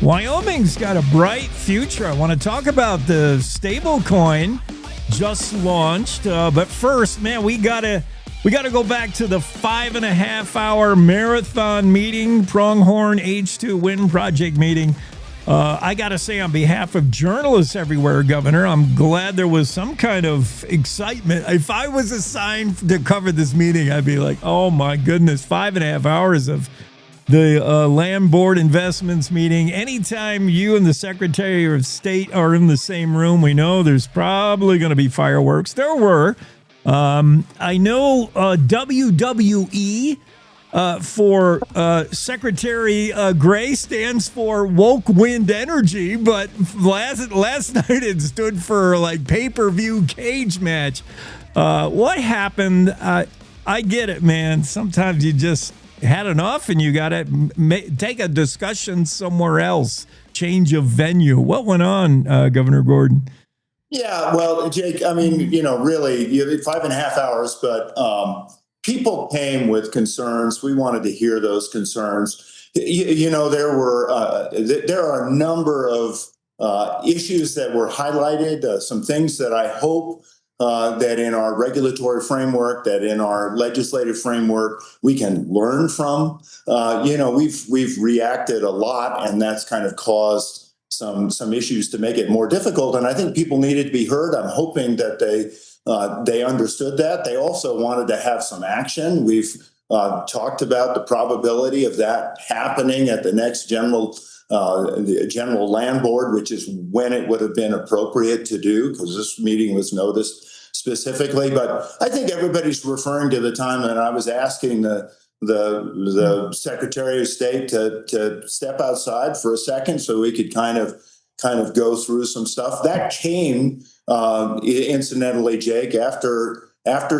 Wyoming's got a bright future. I want to talk about the stable coin just launched. But first, man, we got to go back to the 5.5-hour marathon meeting, Pronghorn H2 Wind Project meeting. I got to say, on behalf of journalists everywhere, Governor, I'm glad there was some kind of excitement. If I was assigned to cover this meeting, I'd be like, oh my goodness, 5.5 hours of the Land Board Investments meeting. Anytime you and the Secretary of State are in the same room, we know there's probably going to be fireworks. There were. I know WWE for Secretary Gray stands for Woke Wind Energy, but last night it stood for like pay-per-view cage match. What happened? I get it, man. Sometimes you just had enough and you got to take a discussion somewhere else, change of venue. What went on, Governor Gordon? Yeah, well, Jake, I mean, really, you had 5.5 hours, but people came with concerns. We wanted to hear those concerns. There are a number of issues that were highlighted, some things that I hope that in our regulatory framework, that in our legislative framework, we can learn from. We've reacted a lot, and that's kind of caused some issues to make it more difficult. And I think people needed to be heard. I'm hoping that they understood that. They also wanted to have some action. We've talked about the probability of that happening at the next the General Land Board, which is when it would have been appropriate to do, because this meeting was noticed specifically. But I think everybody's referring to the time that I was asking the Secretary of State to step outside for a second so we could kind of go through some stuff. That came, incidentally, Jake, after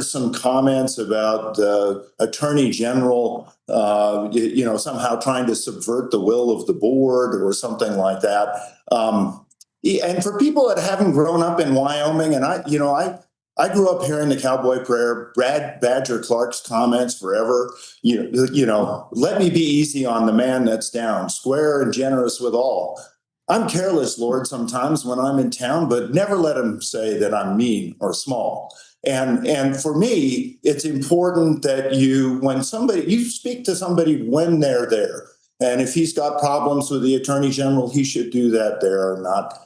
some comments about the Attorney General, somehow trying to subvert the will of the board or something like that. And for people that haven't grown up in Wyoming, and I grew up hearing the cowboy prayer, Brad Badger Clark's comments forever. Let me be easy on the man that's down, square and generous with all. I'm careless, Lord, sometimes when I'm in town, but never let him say that I'm mean or small. And for me, it's important that you speak to somebody when they're there. And if he's got problems with the attorney general, he should do that there, not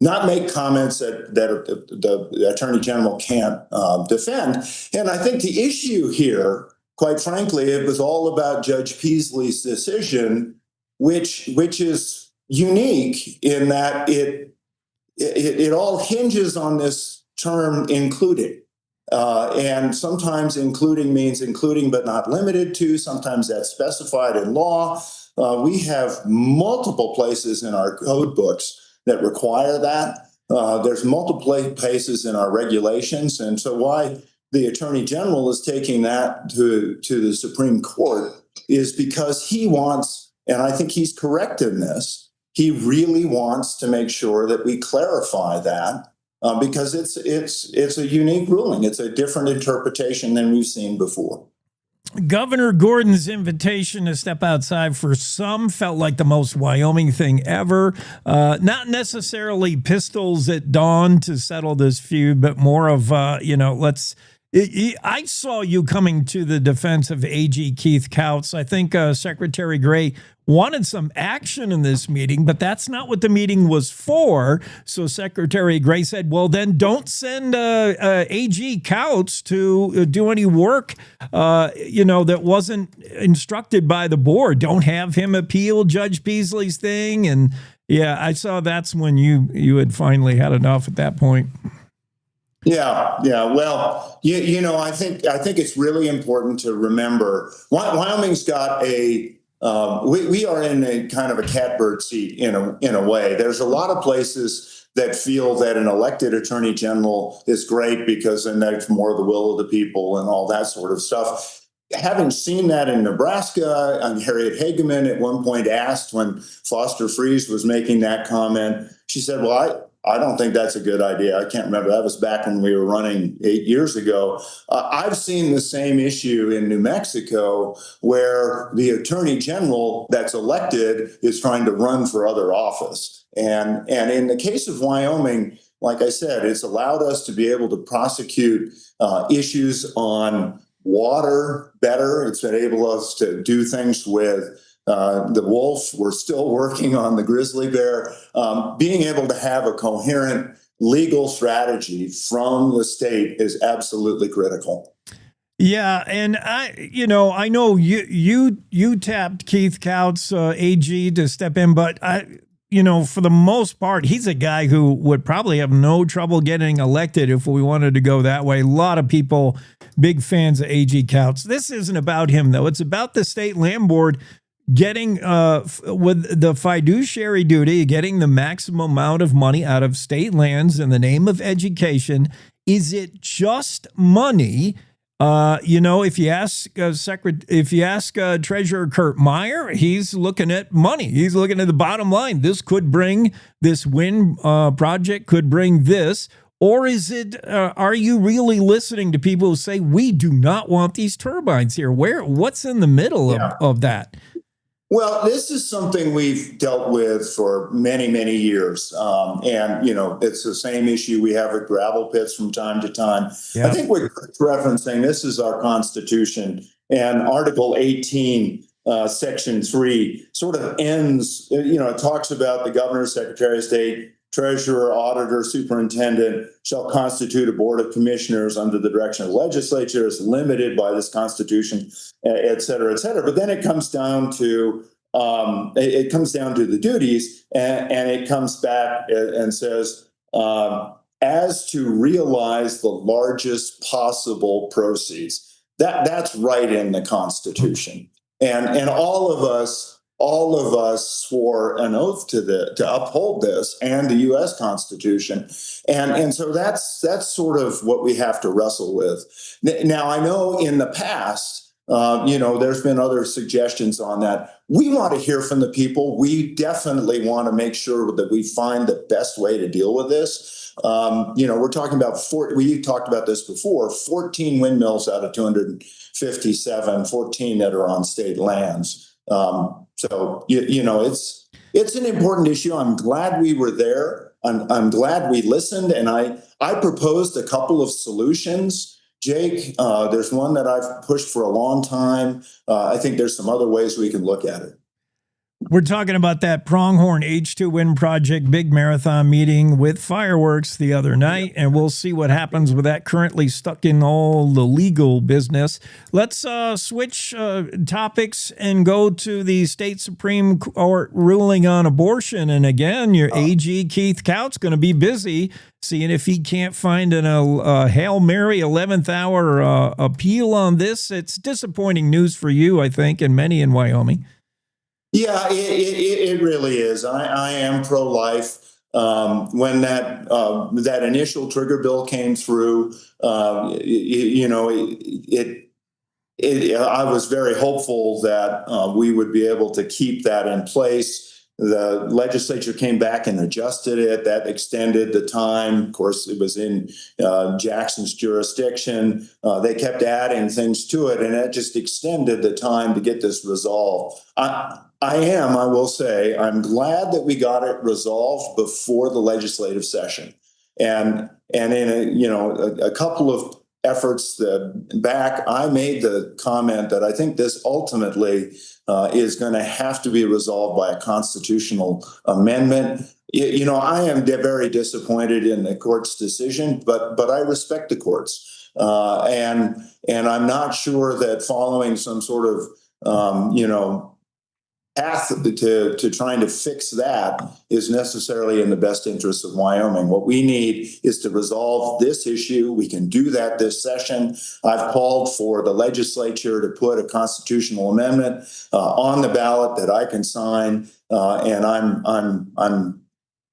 not make comments that the attorney general can't defend. And I think the issue here, quite frankly, it was all about Judge Peasley's decision, which is unique in that it all hinges on this term including. And sometimes including means including but not limited to. Sometimes that's specified in law. We have multiple places in our code books that require that. There's multiple places in our regulations. And so why the Attorney General is taking that to the Supreme Court is because he wants, and I think he's correct in this, he really wants to make sure that we clarify that. Because it's a unique ruling. It's a different interpretation than we've seen before. Governor Gordon's invitation to step outside for some felt like the most Wyoming thing ever. Not necessarily pistols at dawn to settle this feud, but more of, I saw you coming to the defense of AG Keith Couts. I think Secretary Gray wanted some action in this meeting, but that's not what the meeting was for. So Secretary Gray said, well, then don't send AG Couts to do any work, that wasn't instructed by the board. Don't have him appeal Judge Peasley's thing. And yeah, I saw that's when you had finally had enough at that point. Yeah. Well, I think it's really important to remember Wyoming's got we are in a kind of a catbird seat in a way. There's a lot of places that feel that an elected attorney general is great because then that's more the will of the people and all that sort of stuff. Having seen that in Nebraska, Harriet Hageman at one point asked when Foster Friess was making that comment, she said, well, I don't think that's a good idea. I can't remember. That was back when we were running 8 years ago. I've seen the same issue in New Mexico where the attorney general that's elected is trying to run for other office. And in the case of Wyoming, like I said, it's allowed us to be able to prosecute issues on water better. It's enabled us to do things with the wolf. We're still working on the grizzly bear. Being able to have a coherent legal strategy from the state is absolutely critical. Yeah, and I know you tapped Keith Couts, AG, to step in, but for the most part, he's a guy who would probably have no trouble getting elected if we wanted to go that way. A lot of people, big fans of AG Couts. This isn't about him, though. It's about the state land board getting with the fiduciary duty, getting the maximum amount of money out of state lands in the name of education. Is it just money? If you ask Treasurer Kurt Meyer, he's looking at money. He's looking at the bottom line. This wind project could bring this. Or is it, are you really listening to people who say, we do not want these turbines here? What's in the middle of that? Well, this is something we've dealt with for many, many years. It's the same issue we have with gravel pits from time to time. Yeah. I think we're referencing, this is our Constitution, and Article 18, Section 3 sort of ends, it talks about the governor, secretary of state, treasurer, auditor, superintendent shall constitute a board of commissioners under the direction of the legislature as limited by this Constitution, et cetera, et cetera. But then it comes down to the duties, and it comes back and says, as to realize the largest possible proceeds. That's right in the Constitution, and all of us swore an oath to uphold this and the U.S. Constitution, and so that's sort of what we have to wrestle with. Now, I know in the past There's been other suggestions on that. We want to hear from the people. We definitely want to make sure that we find the best way to deal with this. We're talking about we talked about this before, 14 windmills out of 257, 14 that are on state lands. It's an important issue. I'm glad we were there. I'm glad we listened. And I proposed a couple of solutions. Jake, there's one that I've pushed for a long time. I think there's some other ways we can look at it. We're talking about that Pronghorn H2 Wind Project big marathon meeting with fireworks the other night, and we'll see what happens with that. Currently stuck in all the legal business. Let's switch topics and go to the state Supreme Court ruling on abortion. And again, your AG Keith Count's going to be busy seeing if he can't find a Hail Mary 11th hour appeal on this. It's disappointing news for you, I think, and many in Wyoming. Yeah, it really is. I am pro-life. When that initial trigger bill came through, I was very hopeful that we would be able to keep that in place. The legislature came back and adjusted it. That extended the time. Of course, it was in Jackson's jurisdiction. They kept adding things to it, and that just extended the time to get this resolved. I will say, I'm glad that we got it resolved before the legislative session. And in a couple of efforts back, I made the comment that I think this ultimately is going to have to be resolved by a constitutional amendment. I am very disappointed in the court's decision, but I respect the courts. And I'm not sure that following some sort of, path to trying to fix that is necessarily in the best interest of Wyoming. What we need is to resolve this issue. We can do that this session. I've called for the legislature to put a constitutional amendment on the ballot that I can sign, and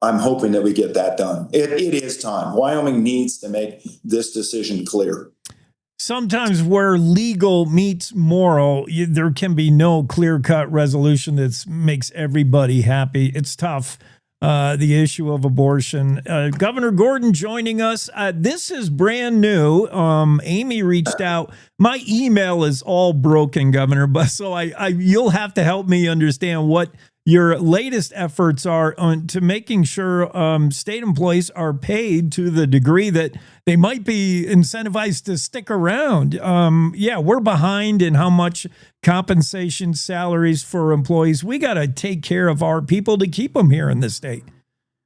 I'm hoping that we get that done. It is time. Wyoming needs to make this decision clear. Sometimes where legal meets moral, there can be no clear-cut resolution that makes everybody happy. It's tough, the issue of abortion. Governor Gordon joining us. This is brand new. Amy reached out. My email is all broken, Governor, but so you'll have to help me understand what your latest efforts are to making sure state employees are paid to the degree that they might be incentivized to stick around. We're behind in how much compensation, salaries for employees. We got to take care of our people to keep them here in this state.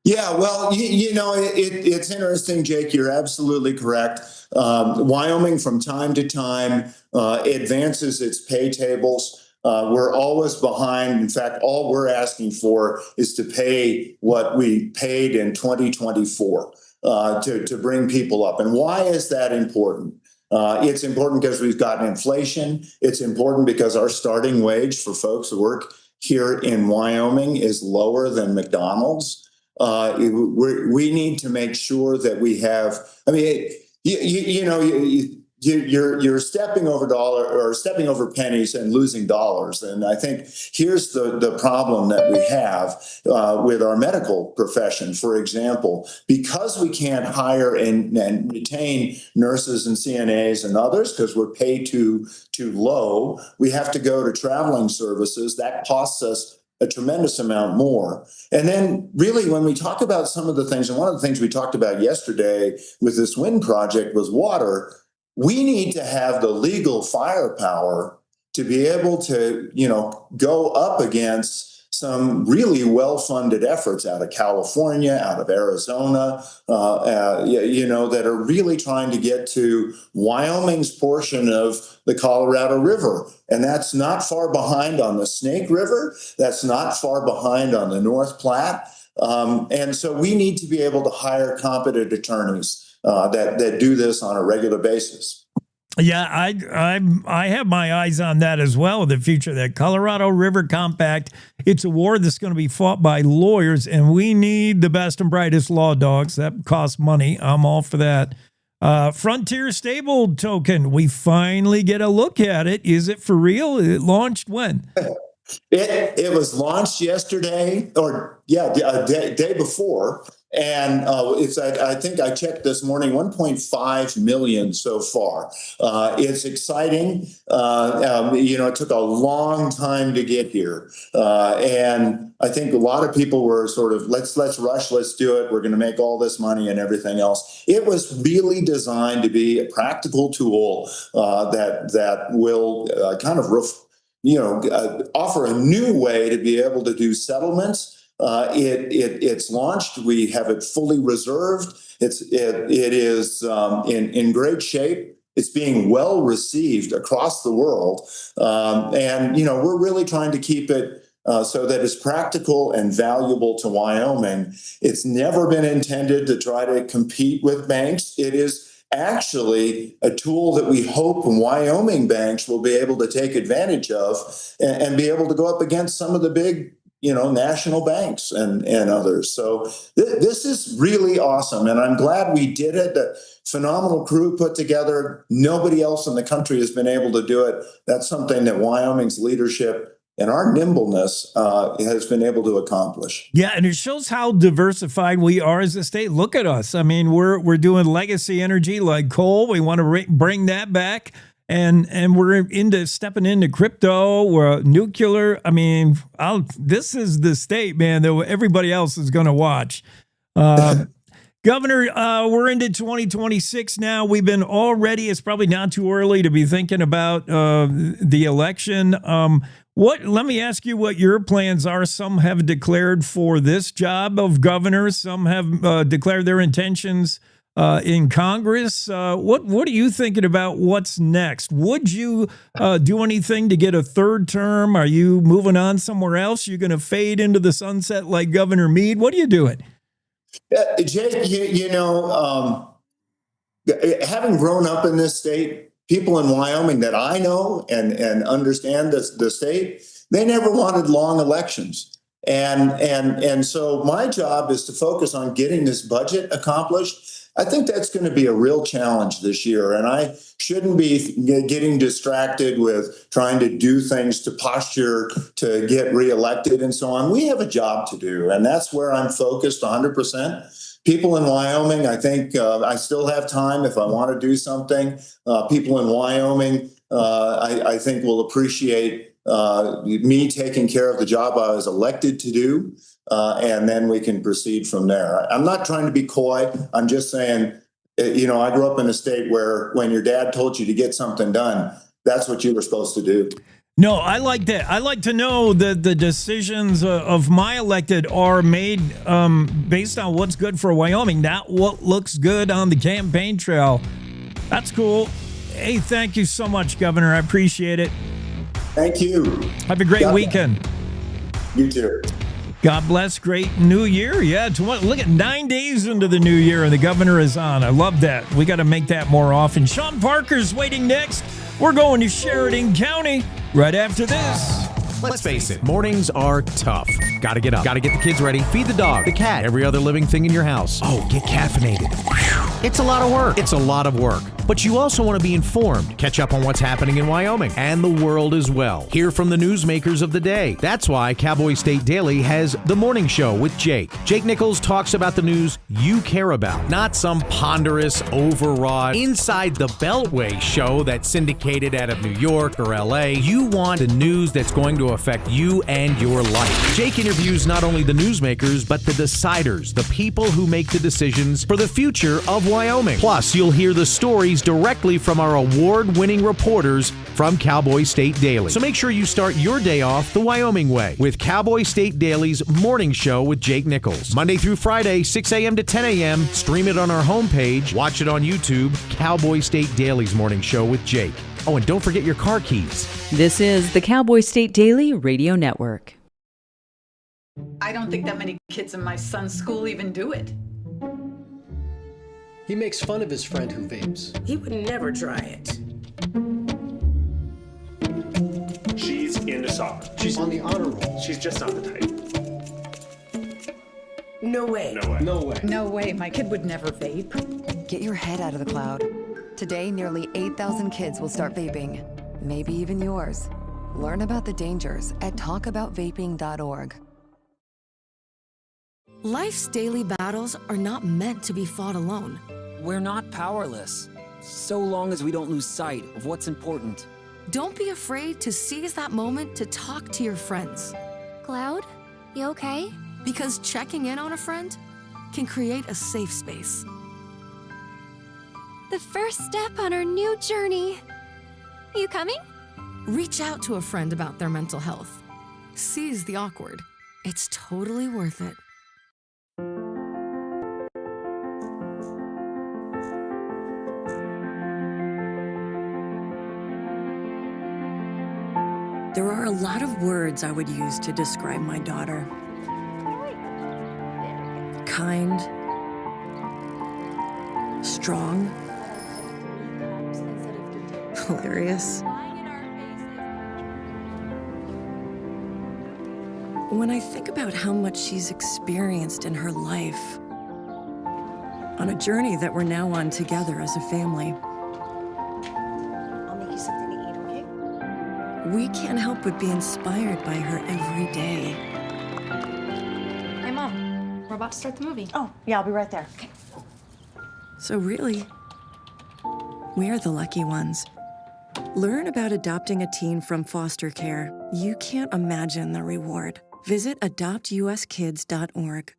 Yeah, well, it's interesting, Jake. You're absolutely correct. Wyoming, from time to time, advances its pay tables. We're always behind. In fact, all we're asking for is to pay what we paid in 2024 to bring people up. And why is that important? It's important because we've got inflation. It's important because our starting wage for folks who work here in Wyoming is lower than McDonald's. We need to make sure that we have, you're stepping over pennies and losing dollars. And I think here's the problem that we have with our medical profession, for example, because we can't hire and retain nurses and CNAs and others because we're paid too low. We have to go to traveling services. That costs us a tremendous amount more. And then really when we talk about some of the things, and one of the things we talked about yesterday with this wind project was water. We need to have the legal firepower to be able to, go up against some really well-funded efforts out of California, out of Arizona, that are really trying to get to Wyoming's portion of the Colorado River. And that's not far behind on the Snake River. That's not far behind on the North Platte. And so we need to be able to hire competent attorneys that do this on a regular basis. Yeah, I have my eyes on that as well, the future of that Colorado River Compact. It's a war that's going to be fought by lawyers, and we need the best and brightest law dogs. That costs money. I'm all for that. Frontier Stable Token. We finally get a look at it. Is it for real? It launched when? It was launched yesterday, or day before, and it's I think I checked this morning, 1.5 million so far. It's exciting. It took a long time to get here, and I think a lot of people were sort of let's rush, let's do it. We're going to make all this money and everything else. It was really designed to be a practical tool that will kind of offer a new way to be able to do settlements. It's launched. We have it fully reserved. It is in great shape. It's being well received across the world, and we're really trying to keep it so that it's practical and valuable to Wyoming. It's never been intended to try to compete with banks. It is actually a tool that we hope Wyoming banks will be able to take advantage of and be able to go up against some of the big, national banks and others. So this is really awesome. And I'm glad we did it. A phenomenal crew put together. Nobody else in the country has been able to do it. That's something that Wyoming's leadership and our nimbleness has been able to accomplish. Yeah, and it shows how diversified we are as a state. Look at us. I mean, we're doing legacy energy like coal. We want to bring that back, and we're stepping into crypto. We're nuclear. I mean, this is the state, man, that everybody else is going to watch. Governor, we're into 2026 now. We've been already. It's probably not too early to be thinking about the election. Let me ask you what your plans are. Some have declared for this job of governor. Some have declared their intentions in Congress. What are you thinking about what's next? Would you do anything to get a third term? Are you moving on somewhere else? You're going to fade into the sunset like Governor Meade? What are you doing? Jake, having grown up in this state, people in Wyoming that I know and understand the state, they never wanted long elections. And so my job is to focus on getting this budget accomplished. I think that's going to be a real challenge this year. And I shouldn't be getting distracted with trying to do things to posture to get reelected and so on. We have a job to do, and that's where I'm focused 100%. People in Wyoming, I think I still have time if I want to do something. People in Wyoming, I think will appreciate me taking care of the job I was elected to do. And then we can proceed from there. I'm not trying to be coy. I'm just saying, I grew up in a state where when your dad told you to get something done, that's what you were supposed to do. No, I like that. I like to know that the decisions of my elected are made based on what's good for Wyoming, not what looks good on the campaign trail. That's cool. Hey, thank you so much, Governor. I appreciate it. Thank you. Have a great weekend. You too. God bless. Great new year. Yeah, look at 9 days into the new year and the governor is on. I love that. We got to make that more often. Sean Parker's waiting next. We're going to Sheridan County right after this. Let's face it, mornings are tough. Gotta get up, gotta get the kids ready, feed the dog, the cat, every other living thing in your house. Oh, get caffeinated. It's a lot of work. It's a lot of work. But you also want to be informed, catch up on what's happening in Wyoming and the world as well. Hear from the newsmakers of the day. That's why Cowboy State Daily has The Morning Show with Jake. Jake Nichols talks about the news you care about, not some ponderous, overwrought, inside the Beltway show that's syndicated out of New York or LA. You want the news that's going to affect you and your life. Jake interviews not only the newsmakers, but the deciders, the people who make the decisions for the future of Wyoming. Plus, you'll hear the stories directly from our award-winning reporters from Cowboy State Daily. So make sure you start your day off the Wyoming way with Cowboy State Daily's Morning Show with Jake Nichols. Monday through Friday, 6 a.m. to 10 a.m. Stream it on our homepage. Watch it on YouTube. Cowboy State Daily's Morning Show with Jake. Oh, and don't forget your car keys. This is the Cowboy State Daily Radio Network. I don't think that many kids in my son's school even do it. He makes fun of his friend who vapes. He would never try it. She's into soccer. She's on the honor roll. She's just not the type. No way. No way. No way. No way, my kid would never vape. Get your head out of the cloud. Today, nearly 8,000 kids will start vaping. Maybe even yours. Learn about the dangers at talkaboutvaping.org. Life's daily battles are not meant to be fought alone. We're not powerless, so long as we don't lose sight of what's important. Don't be afraid to seize that moment to talk to your friends. Cloud, you okay? Because checking in on a friend can create a safe space. The first step on our new journey. You coming? Reach out to a friend about their mental health. Seize the awkward. It's totally worth it. There are a lot of words I would use to describe my daughter. Kind, strong, hilarious. When I think about how much she's experienced in her life, on a journey that we're now on together as a family, I'll make you something to eat, okay? we can't help but be inspired by her every day. Hey, Mom, we're about to start the movie. Oh, yeah, I'll be right there. Okay. So really, we're the lucky ones. Learn about adopting a teen from foster care. You can't imagine the reward. Visit adoptuskids.org.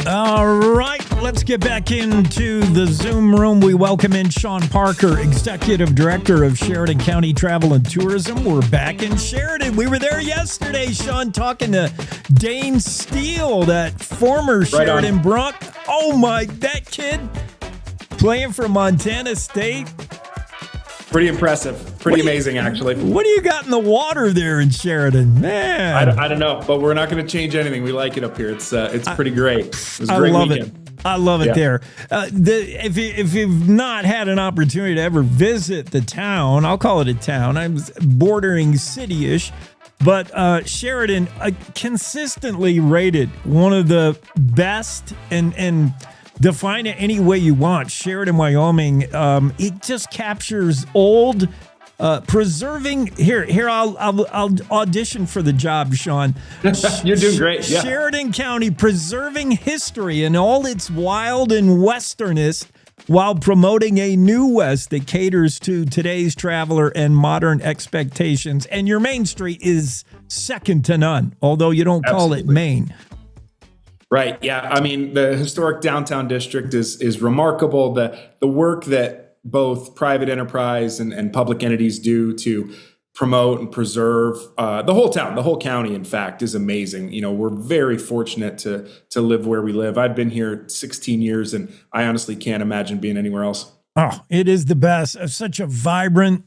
All right, let's get back into the Zoom room. We welcome in Sean Parker, Executive Director of Sheridan County Travel and Tourism. We're back in Sheridan. We were there yesterday, Sean, talking to Dane Steele, that former Sheridan Bronc. Oh, my, that kid playing for Montana State. Pretty impressive. Pretty amazing, actually. What do you got in the water there in Sheridan? Man. I don't know, but we're not going to change anything. We like it up here. It's pretty great. It was a great weekend. I love it there. If you've not had an opportunity to ever visit the town, I'll call it a town. I'm bordering city-ish. But Sheridan, consistently rated one of the best and define it any way you want. Sheridan, Wyoming. It just captures old, preserving. Here, I'll audition for the job, Sean. You're doing great. Yeah. Sheridan County preserving history in all its wild and westernness, while promoting a new West that caters to today's traveler and modern expectations. And your Main Street is second to none, although you don't call it Main. Right. Yeah. I mean, the historic downtown district is remarkable. The work that both private enterprise and public entities do to promote and preserve the whole town, the whole county, in fact, is amazing. You know, we're very fortunate to live where we live. I've been here 16 years, and I honestly can't imagine being anywhere else. Oh, it is the best. Such a vibrant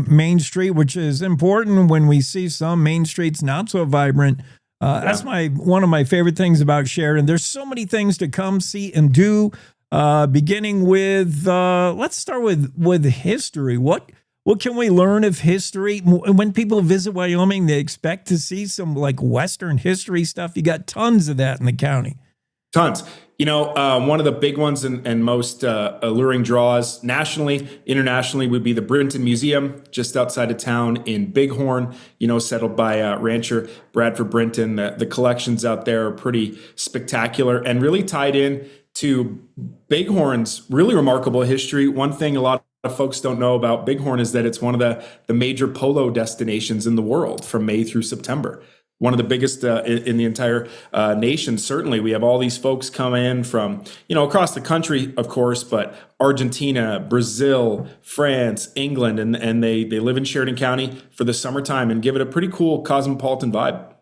Main Street, which is important when we see some Main Streets not so vibrant. That's one of my favorite things about Sheridan. There's so many things to come see and do, beginning with, let's start with history. What can we learn of history? When people visit Wyoming, they expect to see some like Western history stuff. You got tons of that in the county. Tons. You know, one of the big ones and most alluring draws nationally, internationally would be the Brinton Museum just outside of town in Bighorn, you know, settled by rancher Bradford Brinton. The collections out there are pretty spectacular and really tied in to Bighorn's really remarkable history. One thing a lot of folks don't know about Bighorn is that it's one of the major polo destinations in the world from May through September. One of the biggest in the entire nation. Certainly, we have all these folks come in from, you know, across the country, of course, but Argentina, Brazil, France, England, and they live in Sheridan County for the summertime and give it a pretty cool cosmopolitan vibe.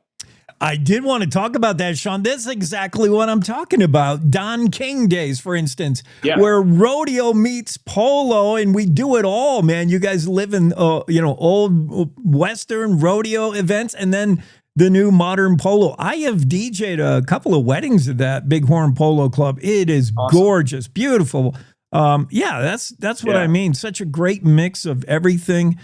I did want to talk about that, Sean. That's exactly what I'm talking about. Don King days, for instance, where rodeo meets polo, and we do it all, man. You guys live in, old Western rodeo events, and then the new modern polo. I have DJ'd a couple of weddings at that Bighorn Polo Club. It is gorgeous, beautiful. That's what I mean. Such a great mix of everything.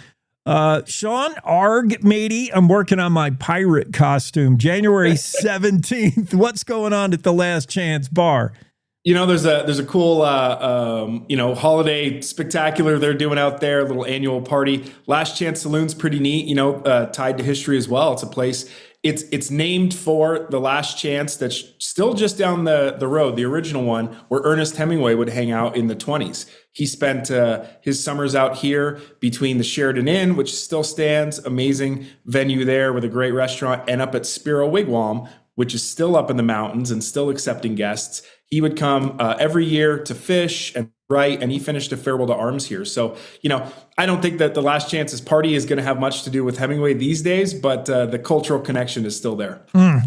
Sean, Arg, matey, I'm working on my pirate costume. January 17th. What's going on at the Last Chance Bar? There's a cool, holiday spectacular they're doing out there, a little annual party. Last Chance Saloon's pretty neat, tied to history as well. It's a place, it's named for the Last Chance that's still just down the road, the original one, where Ernest Hemingway would hang out in the 20s. He spent his summers out here between the Sheridan Inn, which still stands, amazing venue there with a great restaurant, and up at Spiro Wigwam, which is still up in the mountains and still accepting guests. He would come every year to fish and write, and he finished a Farewell to Arms here. So, I don't think that the Last Chance's party is going to have much to do with Hemingway these days, but the cultural connection is still there.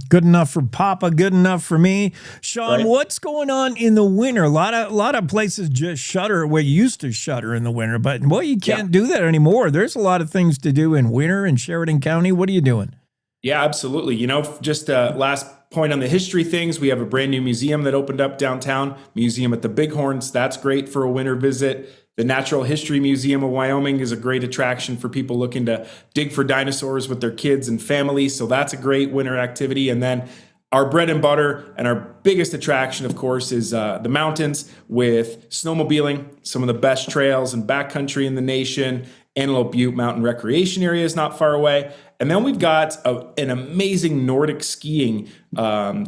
Good enough for Papa, good enough for me. Sean, Right. What's going on in the winter? A lot of places just shutter. Well, you used to shutter in the winter, but you can't do that anymore. There's a lot of things to do in winter in Sheridan County. What are you doing? Yeah, absolutely. Just last point on the history things, we have a brand new museum that opened up downtown, Museum at the Bighorns. That's great for a winter visit. The Natural History Museum of Wyoming is a great attraction for people looking to dig for dinosaurs with their kids and families. So that's a great winter activity. And then our bread and butter and our biggest attraction, of course, is the mountains with snowmobiling, some of the best trails and backcountry in the nation. Antelope Butte Mountain Recreation Area is not far away. And then we've got an amazing Nordic skiing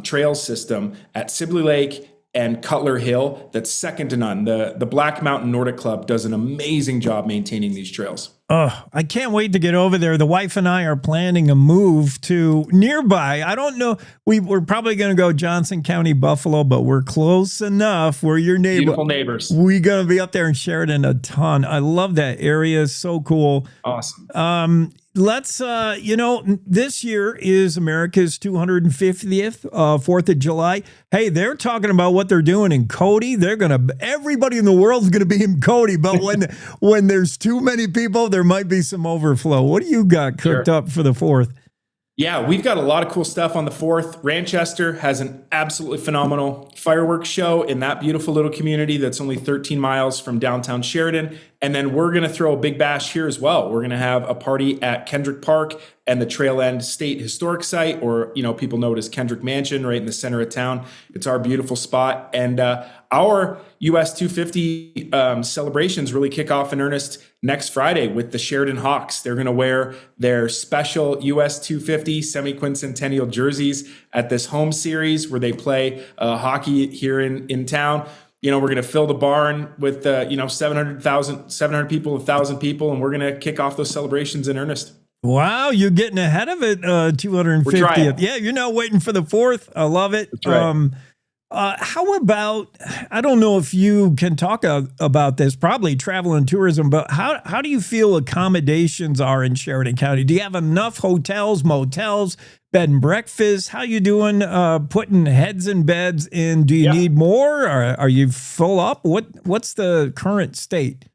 trail system at Sibley Lake and Cutler Hill that's second to none. The Black Mountain Nordic Club does an amazing job maintaining these trails. Oh, I can't wait to get over there. The wife and I are planning a move to nearby. I don't know. We're probably going to go Johnson County, Buffalo, but we're close enough. We're your neighbor. Beautiful neighbors. We're going to be up there in Sheridan a ton. I love that area. So cool. Awesome. Let's, this year is America's 250th, 4th of July. Hey, they're talking about what they're doing in Cody. Everybody in the world's going to be in Cody, but when there's too many people, there might be some overflow. What do you got cooked up for the 4th? Yeah, we've got a lot of cool stuff on the 4th. Ranchester has an absolutely phenomenal fireworks show in that beautiful little community that's only 13 miles from downtown Sheridan. And then we're going to throw a big bash here as well. We're going to have a party at Kendrick Park and the Trail End State Historic Site, or, people know it as Kendrick Mansion, right in the center of town. It's our beautiful spot. And our US 250 celebrations really kick off in earnest next Friday with the Sheridan Hawks. They're going to wear their special US 250 semi-quincentennial jerseys at this home series where they play hockey here in town. We're going to fill the barn with 700 people, 1,000 people, and we're going to kick off those celebrations in earnest. Wow, you're getting ahead of it, 250th. Yeah, you're not waiting for the 4th. I love it. That's right. How about, I don't know if you can talk about this, probably travel and tourism, but how do you feel accommodations are in Sheridan County? Do you have enough hotels, motels, bed and breakfast? How you doing putting heads in beds in? Do you need more? Or are you full up? What's the current state?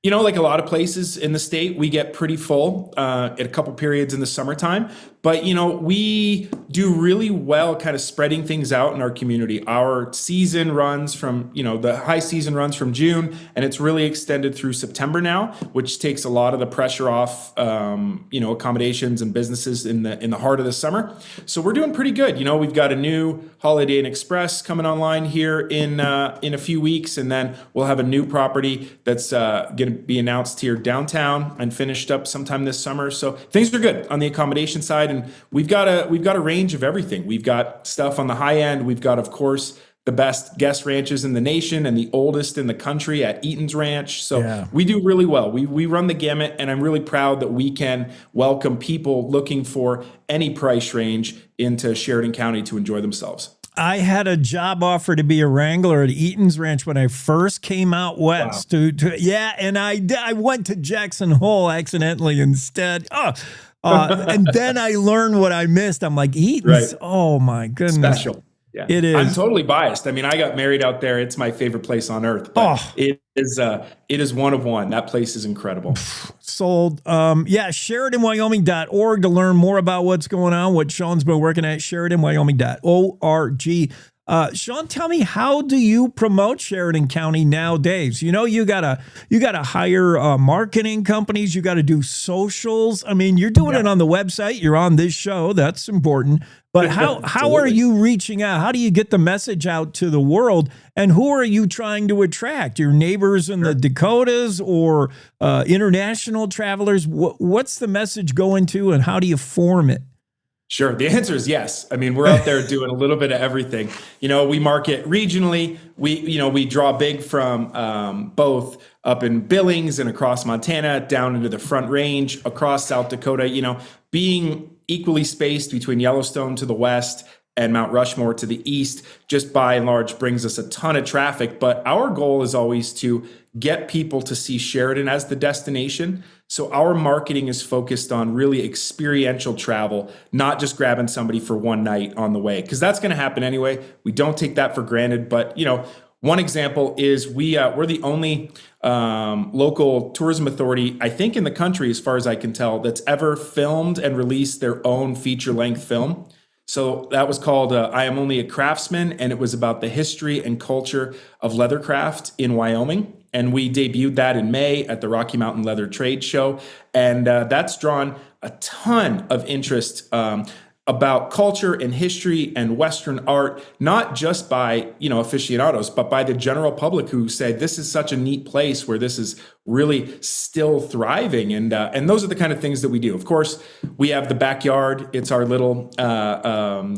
Like a lot of places in the state, we get pretty full at a couple periods in the summertime. But, we do really well kind of spreading things out in our community. Our season runs from, the high season runs from June, and it's really extended through September now, which takes a lot of the pressure off, accommodations and businesses in the heart of the summer. So we're doing pretty good. We've got a new Holiday Inn Express coming online here in a few weeks, and then we'll have a new property that's going to be announced here downtown and finished up sometime this summer. So things are good on the accommodation side, and we've got a range of everything. We've got stuff on the high end. We've got, of course, the best guest ranches in the nation and the oldest in the country at Eaton's Ranch. So we do really well. We run the gamut, and I'm really proud that we can welcome people looking for any price range into Sheridan County to enjoy themselves. I had a job offer to be a wrangler at Eaton's Ranch when I first came out west. Wow. And I went to Jackson Hole accidentally instead. And then I learned what I missed. I'm like, Eaton's, oh my goodness. Special. Yeah. It is. I'm totally biased. I mean, I got married out there. It's my favorite place on earth. But it is one of one. That place is incredible. Sold. SheridanWyoming.org to learn more about what's going on, what Sean's been working at, SheridanWyoming.org. Sean, tell me, how do you promote Sheridan County nowadays? You know, you gotta hire marketing companies. You got to do socials. I mean, you're doing it on the website. You're on this show. That's important. But how are you reaching out? How do you get the message out to the world? And who are you trying to attract? Your neighbors in the Dakotas or international travelers? What's the message going to, and how do you form it? Sure. The answer is yes. I mean, we're out there doing a little bit of everything. You know, we market regionally. We draw big from both up in Billings and across Montana, down into the Front Range, across South Dakota, you know, being equally spaced between Yellowstone to the west and Mount Rushmore to the east, just by and large brings us a ton of traffic. But our goal is always to get people to see Sheridan as the destination. So our marketing is focused on really experiential travel, not just grabbing somebody for one night on the way, because that's going to happen anyway. We don't take that for granted. But, you know, one example is we're the only local tourism authority, I think, in the country, as far as I can tell, that's ever filmed and released their own feature-length film. So that was called I Am Only a Craftsman, and it was about the history and culture of leathercraft in Wyoming. And we debuted that in May at the Rocky Mountain Leather Trade Show. And that's drawn a ton of interest about culture and history and Western art, not just by, you know, aficionados, but by the general public, who say this is such a neat place where this is really still thriving. And those are the kind of things that we do. Of course, we have the backyard. It's our little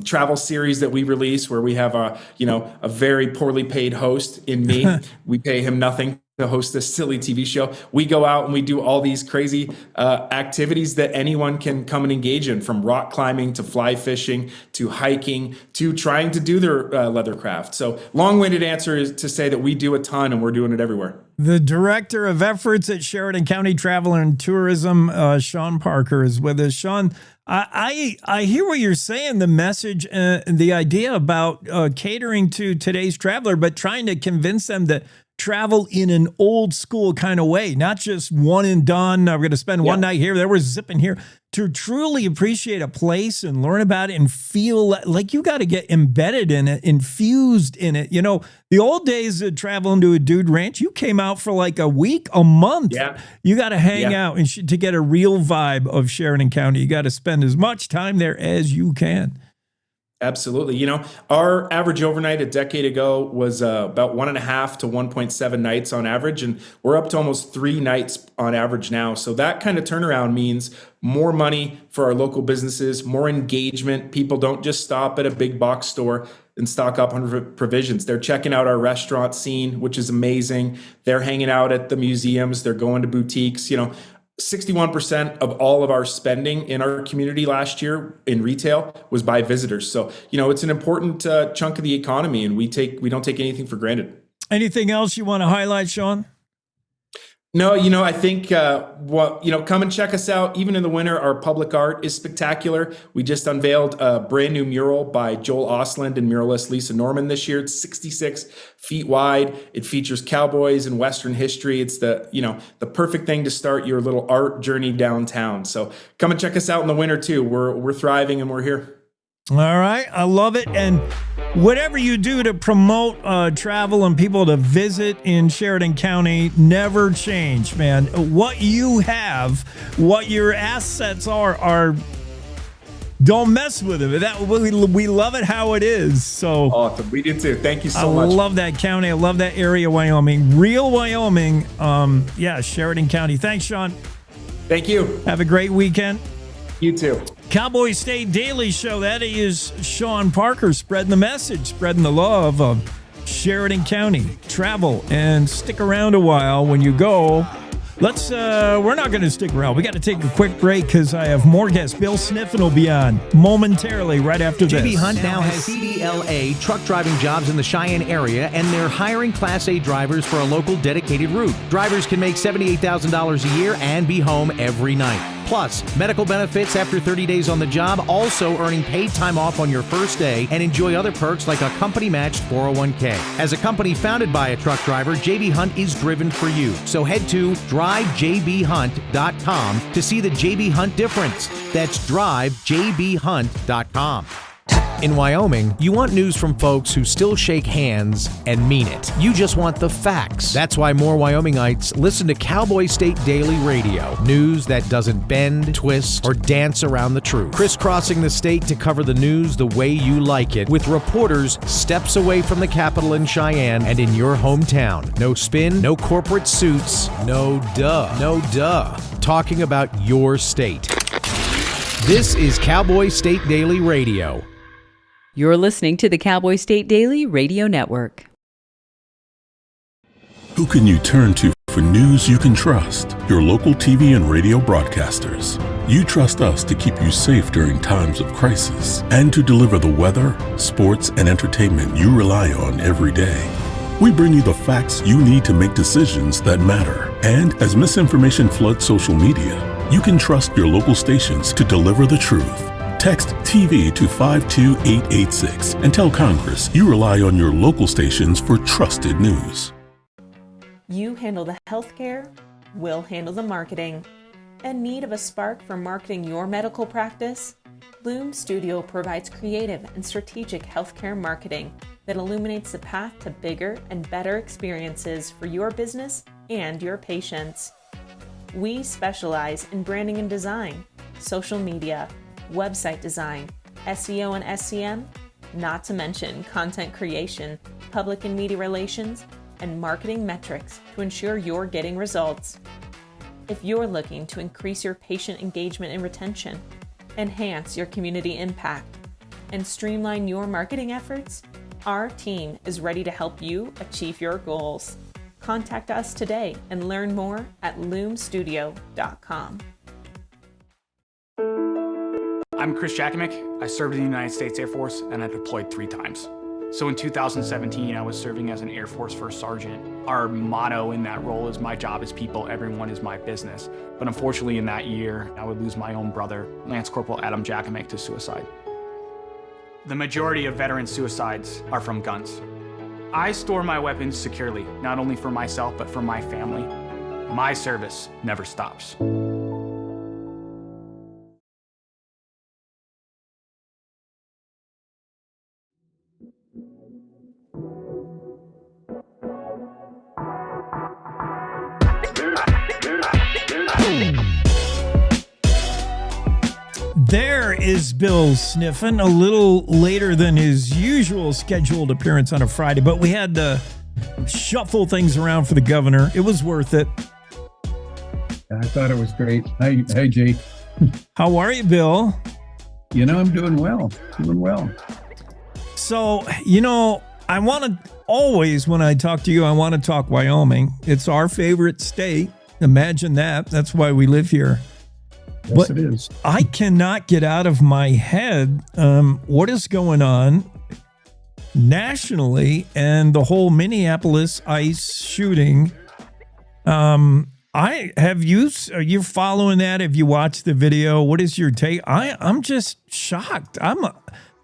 travel series that we release, where we have a very poorly paid host in me. We pay him nothing to host this silly TV show. We go out and we do all these crazy activities that anyone can come and engage in, from rock climbing to fly fishing to hiking to trying to do their leathercraft. So long-winded answer is to say that we do a ton, and we're doing it everywhere. The Director of Efforts at Sheridan County Travel and Tourism, Sean Parker, is with us. Sean, I hear what you're saying, the message, the idea about catering to today's traveler, but trying to convince them that travel in an old school kind of way, not just one and done. We're going to spend one night here, there we're zipping here. To truly appreciate a place and learn about it and feel like you got to get embedded in it, infused in it. You know, the old days of traveling to a dude ranch, you came out for like a week, a month. Yeah. You got to hang out and to get a real vibe of Sheridan County. You got to spend as much time there as you can. Absolutely. You know, our average overnight a decade ago was about 1.5 to 1.7 nights on average, and we're up to almost 3 nights on average now. So that kind of turnaround means more money for our local businesses, more engagement. People don't just stop at a big box store and stock up on provisions. They're checking out our restaurant scene, which is amazing. They're hanging out at the museums. They're going to boutiques. You know, 61% of all of our spending in our community last year in retail was by visitors. So, you know, it's an important chunk of the economy, and we don't take anything for granted. Anything else you want to highlight, Sean? No, you know, I think, come and check us out. Even in the winter, our public art is spectacular. We just unveiled a brand new mural by Joel Osland and muralist Lisa Norman this year. It's 66 feet wide. It features cowboys and Western history. It's the perfect thing to start your little art journey downtown. So come and check us out in the winter too. We're thriving and we're here. All right. I love it. And whatever you do to promote travel and people to visit in Sheridan County, never change, man. What you have, what your assets are don't mess with it. We love it how it is. So awesome. We do too. Thank you so much. I love that county. I love that area of Wyoming. Real Wyoming. Sheridan County. Thanks, Sean. Thank you. Have a great weekend. You too. Cowboy State Daily Show. That is Sean Parker spreading the message, spreading the love of Sheridan County. Travel and stick around a while when you go. We're not going to stick around. We got to take a quick break because I have more guests. Bill Sniffin will be on momentarily right after this. JB Hunt now has CDLA truck driving jobs in the Cheyenne area, and they're hiring Class A drivers for a local dedicated route. Drivers can make $78,000 a year and be home every night. Plus, medical benefits after 30 days on the job, also earning paid time off on your first day, and enjoy other perks like a company-matched 401k. As a company founded by a truck driver, JB Hunt is driven for you. So head to drivejbhunt.com to see the JB Hunt difference. That's drivejbhunt.com. In Wyoming, you want news from folks who still shake hands and mean it. You just want the facts. That's why more Wyomingites listen to Cowboy State Daily Radio. News that doesn't bend, twist, or dance around the truth. Crisscrossing the state to cover the news the way you like it, with reporters steps away from the Capitol in Cheyenne and in your hometown. No spin, no corporate suits, no duh. Talking about your state. This is Cowboy State Daily Radio. You're listening to the Cowboy State Daily Radio Network. Who can you turn to for news you can trust? Your local TV and radio broadcasters. You trust us to keep you safe during times of crisis and to deliver the weather, sports, and entertainment you rely on every day. We bring you the facts you need to make decisions that matter. And as misinformation floods social media, you can trust your local stations to deliver the truth. Text TV to 52886 and tell Congress you rely on your local stations for trusted news. You handle the healthcare, we'll handle the marketing. In need of a spark for marketing your medical practice? Loom Studio provides creative and strategic healthcare marketing that illuminates the path to bigger and better experiences for your business and your patients. We specialize in branding and design, social media, website design, SEO and SEM, not to mention content creation, public and media relations, and marketing metrics to ensure you're getting results. If you're looking to increase your patient engagement and retention, enhance your community impact, and streamline your marketing efforts, our team is ready to help you achieve your goals. Contact us today and learn more at loomstudio.com. I'm Chris Jakovic. I served in the United States Air Force and I deployed 3 times. So in 2017, I was serving as an Air Force First Sergeant. Our motto in that role is my job is people, everyone is my business. But unfortunately in that year, I would lose my own brother, Lance Corporal Adam Jakovic, to suicide. The majority of veteran suicides are from guns. I store my weapons securely, not only for myself, but for my family. My service never stops. There is Bill Sniffin, a little later than his usual scheduled appearance on a Friday, but we had to shuffle things around for the governor. It was worth it. I thought it was great. Hi, Jake. How are you, Bill? You know, I'm doing well. So, I want to always, when I talk to you, I want to talk Wyoming. It's our favorite state. Imagine that. That's why we live here. Yes, but it is. I cannot get out of my head what is going on nationally and the whole Minneapolis ICE shooting. Are you following that? Have you watched the video? What is your take? I'm just shocked. I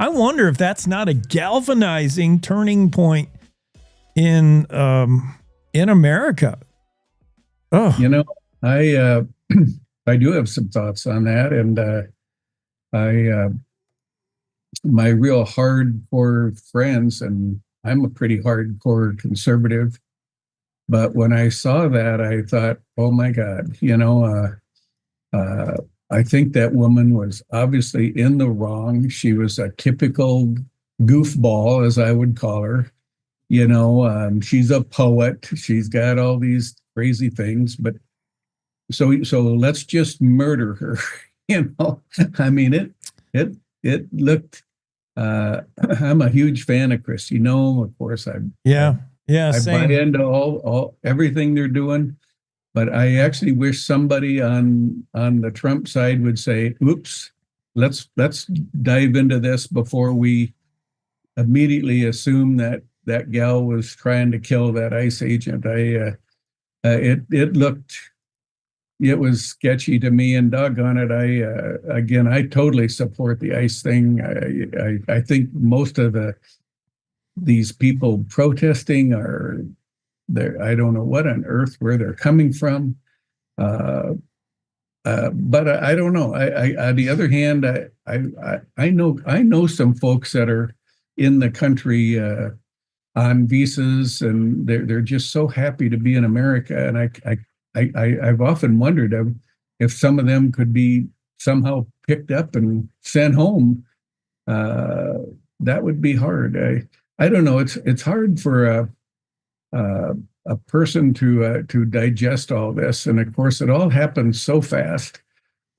wonder if that's not a galvanizing turning point in America. Oh, I do have some thoughts on that, and my real hardcore friends, and I'm a pretty hardcore conservative, but when I saw that, I thought, oh my God, I think that woman was obviously in the wrong. She was a typical goofball, as I would call her. She's a poet. She's got all these crazy things, but so let's just murder her. I mean, it looked. I'm a huge fan of Christy Noem, of course. I same. buy into all everything they're doing, but I actually wish somebody on the Trump side would say, "Oops, let's dive into this before we immediately assume that gal was trying to kill that ICE agent." It was sketchy to me, and doggone it, I totally support the ICE thing. I think most of these people protesting are there. I don't know what on earth where they're coming from. But I don't know. On the other hand, I know some folks that are in the country on visas, and they're just so happy to be in America. And I've often wondered if some of them could be somehow picked up and sent home. That would be hard. I don't know. It's hard for a person to digest all this, and of course, it all happens so fast.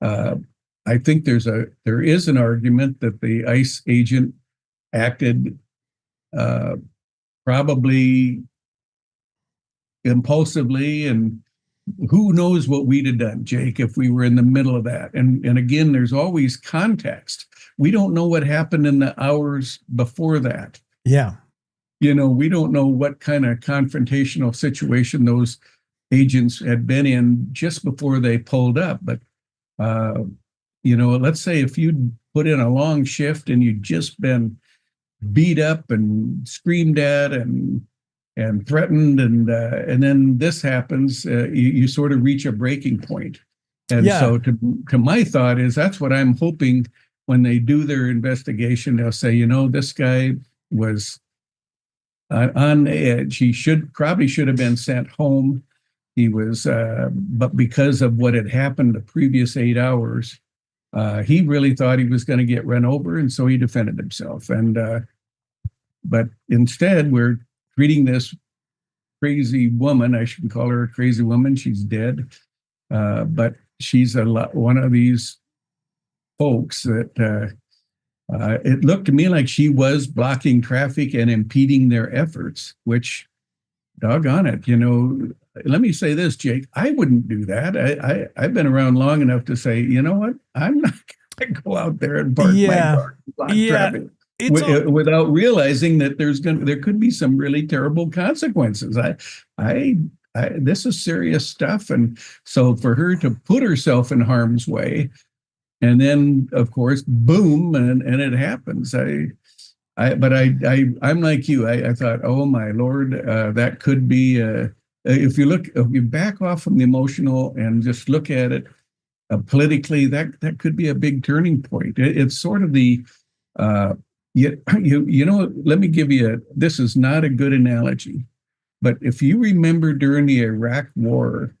I think there is an argument that the ICE agent acted probably impulsively, and who knows what we'd have done, Jake, if we were in the middle of that. And again, there's always context. We don't know what happened in the hours before that. Yeah. We don't know what kind of confrontational situation those agents had been in just before they pulled up. But, let's say if you'd put in a long shift and you'd just been beat up and screamed at and threatened, and then this happens, you sort of reach a breaking point. And so to my thought is that's what I'm hoping when they do their investigation. They'll say, this guy was on the edge. He probably should have been sent home. He was, but because of what had happened the previous 8 hours, he really thought he was going to get run over, and so he defended himself. And but instead, we're treating this crazy woman. I shouldn't call her a crazy woman. She's dead, but she's one of these folks that. It looked to me like she was blocking traffic and impeding their efforts, which, doggone it, let me say this, Jake, I wouldn't do that. I've been around long enough to say, you know what, I'm not going to go out there and park my car and block traffic without realizing that there could be some really terrible consequences. This is serious stuff. And so for her to put herself in harm's way, and then, of course, boom, and it happens. I'm like you. I thought, oh my Lord, that could be. If you back off from the emotional and just look at it politically, that could be a big turning point. It's sort of the, let me give you this is not a good analogy, but if you remember during the Iraq War,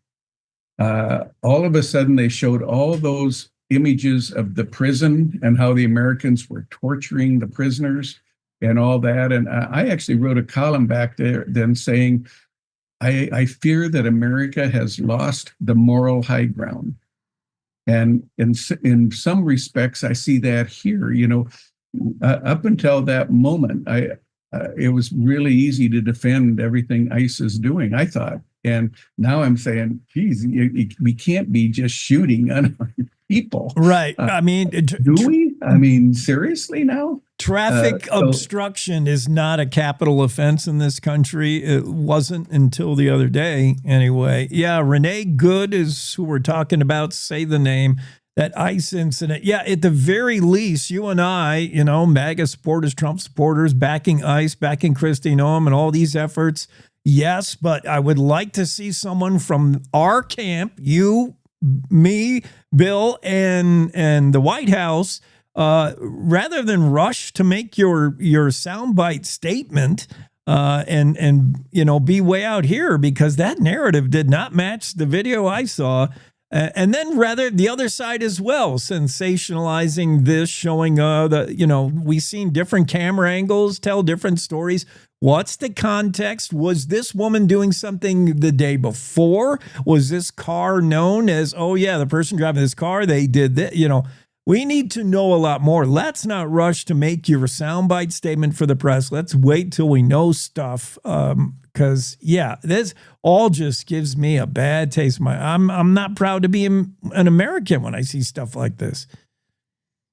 all of a sudden they showed all those images of the prison and how the Americans were torturing the prisoners and all that. And I actually wrote a column back there then saying, I fear that America has lost the moral high ground. And in some respects, I see that here. Up until that moment, it was really easy to defend everything ICE is doing, I thought. And now I'm saying, geez, we can't be just shooting unarmed people. Right. I mean, do we? I mean, seriously now? Traffic obstruction is not a capital offense in this country. It wasn't until the other day, anyway. Yeah, Renee Good is who we're talking about. Say the name. That ICE incident. Yeah, at the very least, you and I, MAGA supporters, Trump supporters, backing ICE, backing Kristi Noem and all these efforts. Yes, but I would like to see someone from our camp, you, me, Bill, and the White House, rather than rush to make your soundbite statement and be way out here, because that narrative did not match the video I saw. And then rather the other side as well, sensationalizing this, showing we've seen different camera angles, tell different stories. What's the context? Was this woman doing something the day before? Was this car known as, oh yeah, the person driving this car, they did that? We need to know a lot more. Let's not rush to make your soundbite statement for the press. Let's wait till we know stuff. Because this all just gives me a bad taste. I'm not proud to be an American when I see stuff like this.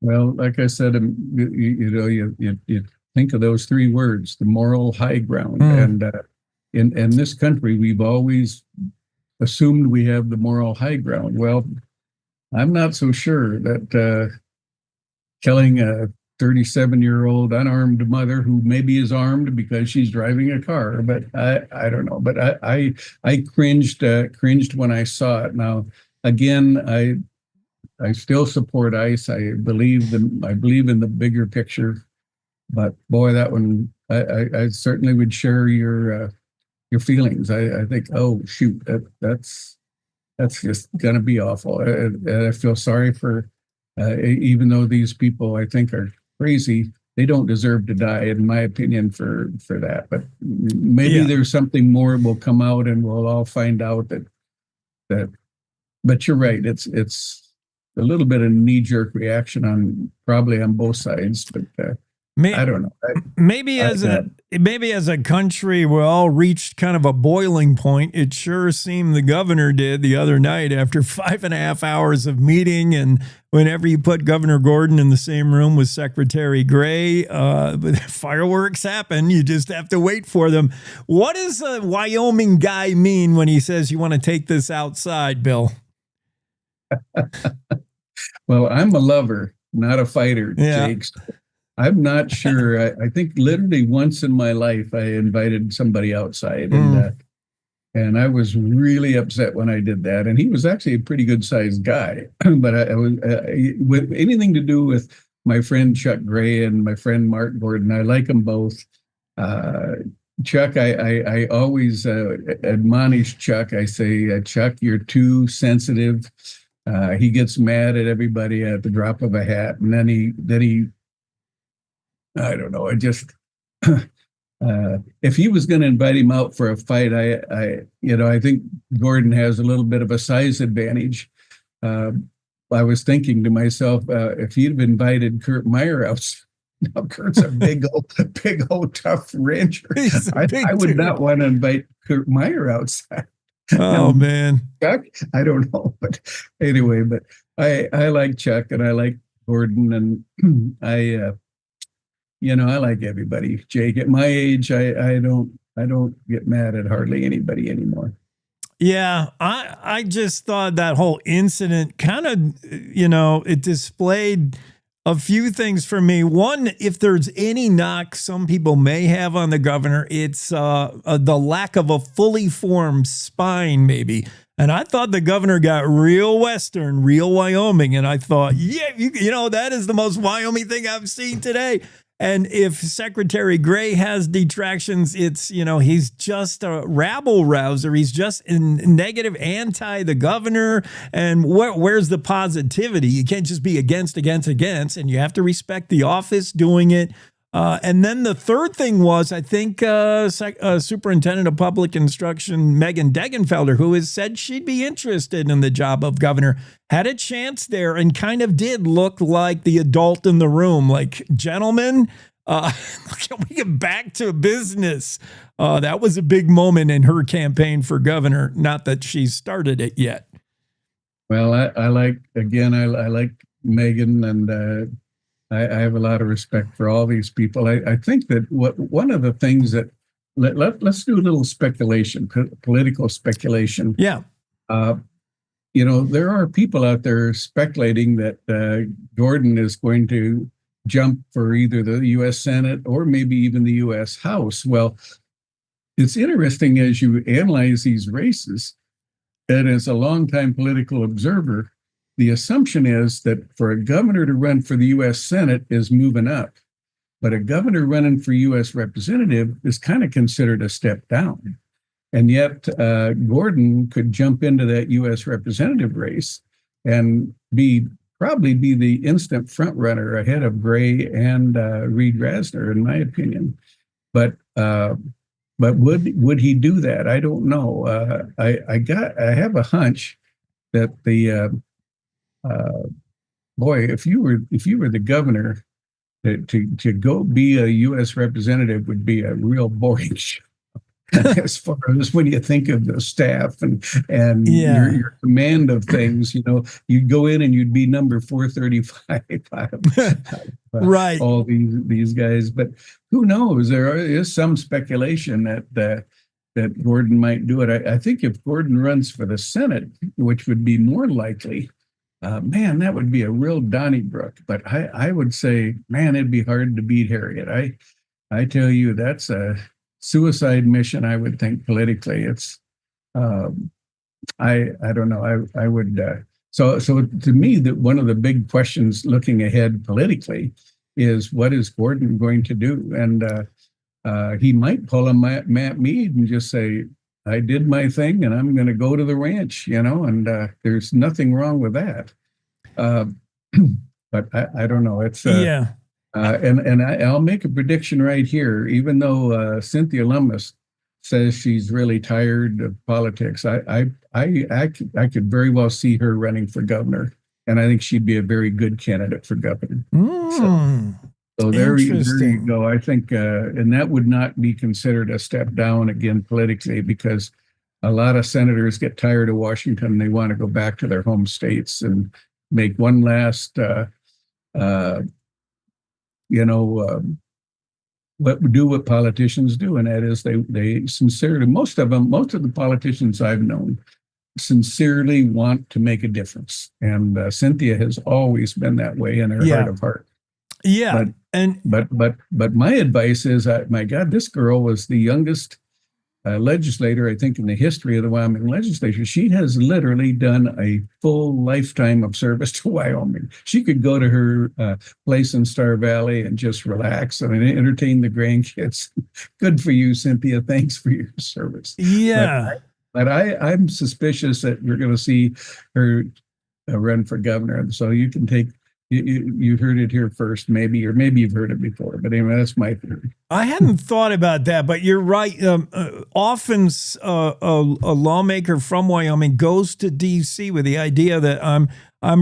Well, like I said, you think of those three words, the moral high ground. And in this country, we've always assumed we have the moral high ground. Well, I'm not so sure that killing a 37-year-old unarmed mother who maybe is armed because she's driving a car, but I don't know. But I cringed when I saw it. Now, again, I still support ICE. I believe in the bigger picture. But boy, that one, I certainly would share your feelings. I think, oh shoot, that's just going to be awful. And I feel sorry for, even though these people I think are crazy, they don't deserve to die, in my opinion, for that. But maybe there's something more will come out, and we'll all find out that. But you're right. It's a little bit of knee-jerk reaction probably on both sides. But I don't know. Maybe as a country, we all reached kind of a boiling point. It sure seemed the governor did the other night after 5.5 hours of meeting. And whenever you put Governor Gordon in the same room with Secretary Gray, fireworks happen. You just have to wait for them. What does a Wyoming guy mean when he says you want to take this outside, Bill? Well, I'm a lover, not a fighter, Jake. I'm not sure. I think literally once in my life I invited somebody outside, and I was really upset when I did that. And he was actually a pretty good sized guy, but I was with anything to do with my friend Chuck Gray and my friend Mark Gordon. I like them both. Chuck, I always admonish Chuck. I say, Chuck, you're too sensitive. He gets mad at everybody at the drop of a hat, and then he. I don't know. I just, if he was going to invite him out for a fight, I think Gordon has a little bit of a size advantage. I was thinking to myself, if he'd have invited Kurt Meyer out, now Kurt's a big old tough rancher. I would not want to invite Kurt Meyer outside. Oh man, Chuck, I don't know, but anyway, but I like Chuck and I like Gordon, and I like everybody. Jake, at my age, I don't get mad at hardly anybody anymore. Yeah, I just thought that whole incident kind of, it displayed a few things for me. One, if there's any knock some people may have on the governor, it's the lack of a fully formed spine, maybe. And I thought the governor got real Western, real Wyoming. And I thought, that is the most Wyoming thing I've seen today. And if Secretary Gray has detractions, it's, he's just a rabble rouser. He's just negative, anti the governor. And where's the positivity? You can't just be against, and you have to respect the office doing it. And then the third thing was, I think, Superintendent of Public Instruction, Megan Degenfelder, who has said she'd be interested in the job of governor, had a chance there and kind of did look like the adult in the room. Like, gentlemen, can we get back to business? That was a big moment in her campaign for governor. Not that she's started it yet. Well, I like Megan, and I have a lot of respect for all these people. I think that one of the things that let's do a little speculation, political speculation. Yeah. There are people out there speculating that Gordon is going to jump for either the U.S. Senate or maybe even the U.S. House. Well, it's interesting as you analyze these races, and as a longtime political observer, the assumption is that for a governor to run for the U.S. Senate is moving up, but a governor running for U.S. representative is kind of considered a step down. And yet Gordon could jump into that U.S. representative race and probably be the instant front runner ahead of Gray and Reed Rasner, in my opinion. But would he do that? I don't know. I have a hunch that if you were the governor, to go be a U.S. representative would be a real boring show. As far as when you think of the staff and your command of things, you'd go in and you'd be number 435 out of right. all these guys. But who knows? There is some speculation that Gordon might do it. I think if Gordon runs for the Senate, which would be more likely, man, that would be a real Donnybrook. But I would say, man, it'd be hard to beat Harriet. I tell you, that's a suicide mission, I would think, politically. It's I don't know. I would So to me, that one of the big questions looking ahead politically is, what is Gordon going to do? And he might pull a Matt Mead and just say, I did my thing and I'm going to go to the ranch, and there's nothing wrong with that. But I don't know. It's yeah. And I'll make a prediction right here. Even though Cynthia Lummis says she's really tired of politics, I could very well see her running for governor, and I think she'd be a very good candidate for governor. So there you go. I think, and that would not be considered a step down again politically, because a lot of senators get tired of Washington. They want to go back to their home states and make one last, what politicians do, and that is they sincerely, most of the politicians I've known sincerely want to make a difference, and Cynthia has always been that way in her heart of heart. Yeah, but my advice is, my God, this girl was the youngest legislator, I think, in the history of the Wyoming legislature. She has literally done a full lifetime of service to Wyoming. She could go to her place in Star Valley and just relax and entertain the grandkids. Good for you, Cynthia. Thanks for your service. Yeah. But I'm suspicious that we're going to see her run for governor. So you can take, you heard it here first, maybe, or maybe you've heard it before. But anyway, that's my theory. I hadn't thought about that, but you're right. Often a lawmaker from Wyoming goes to D.C. with the idea that I'm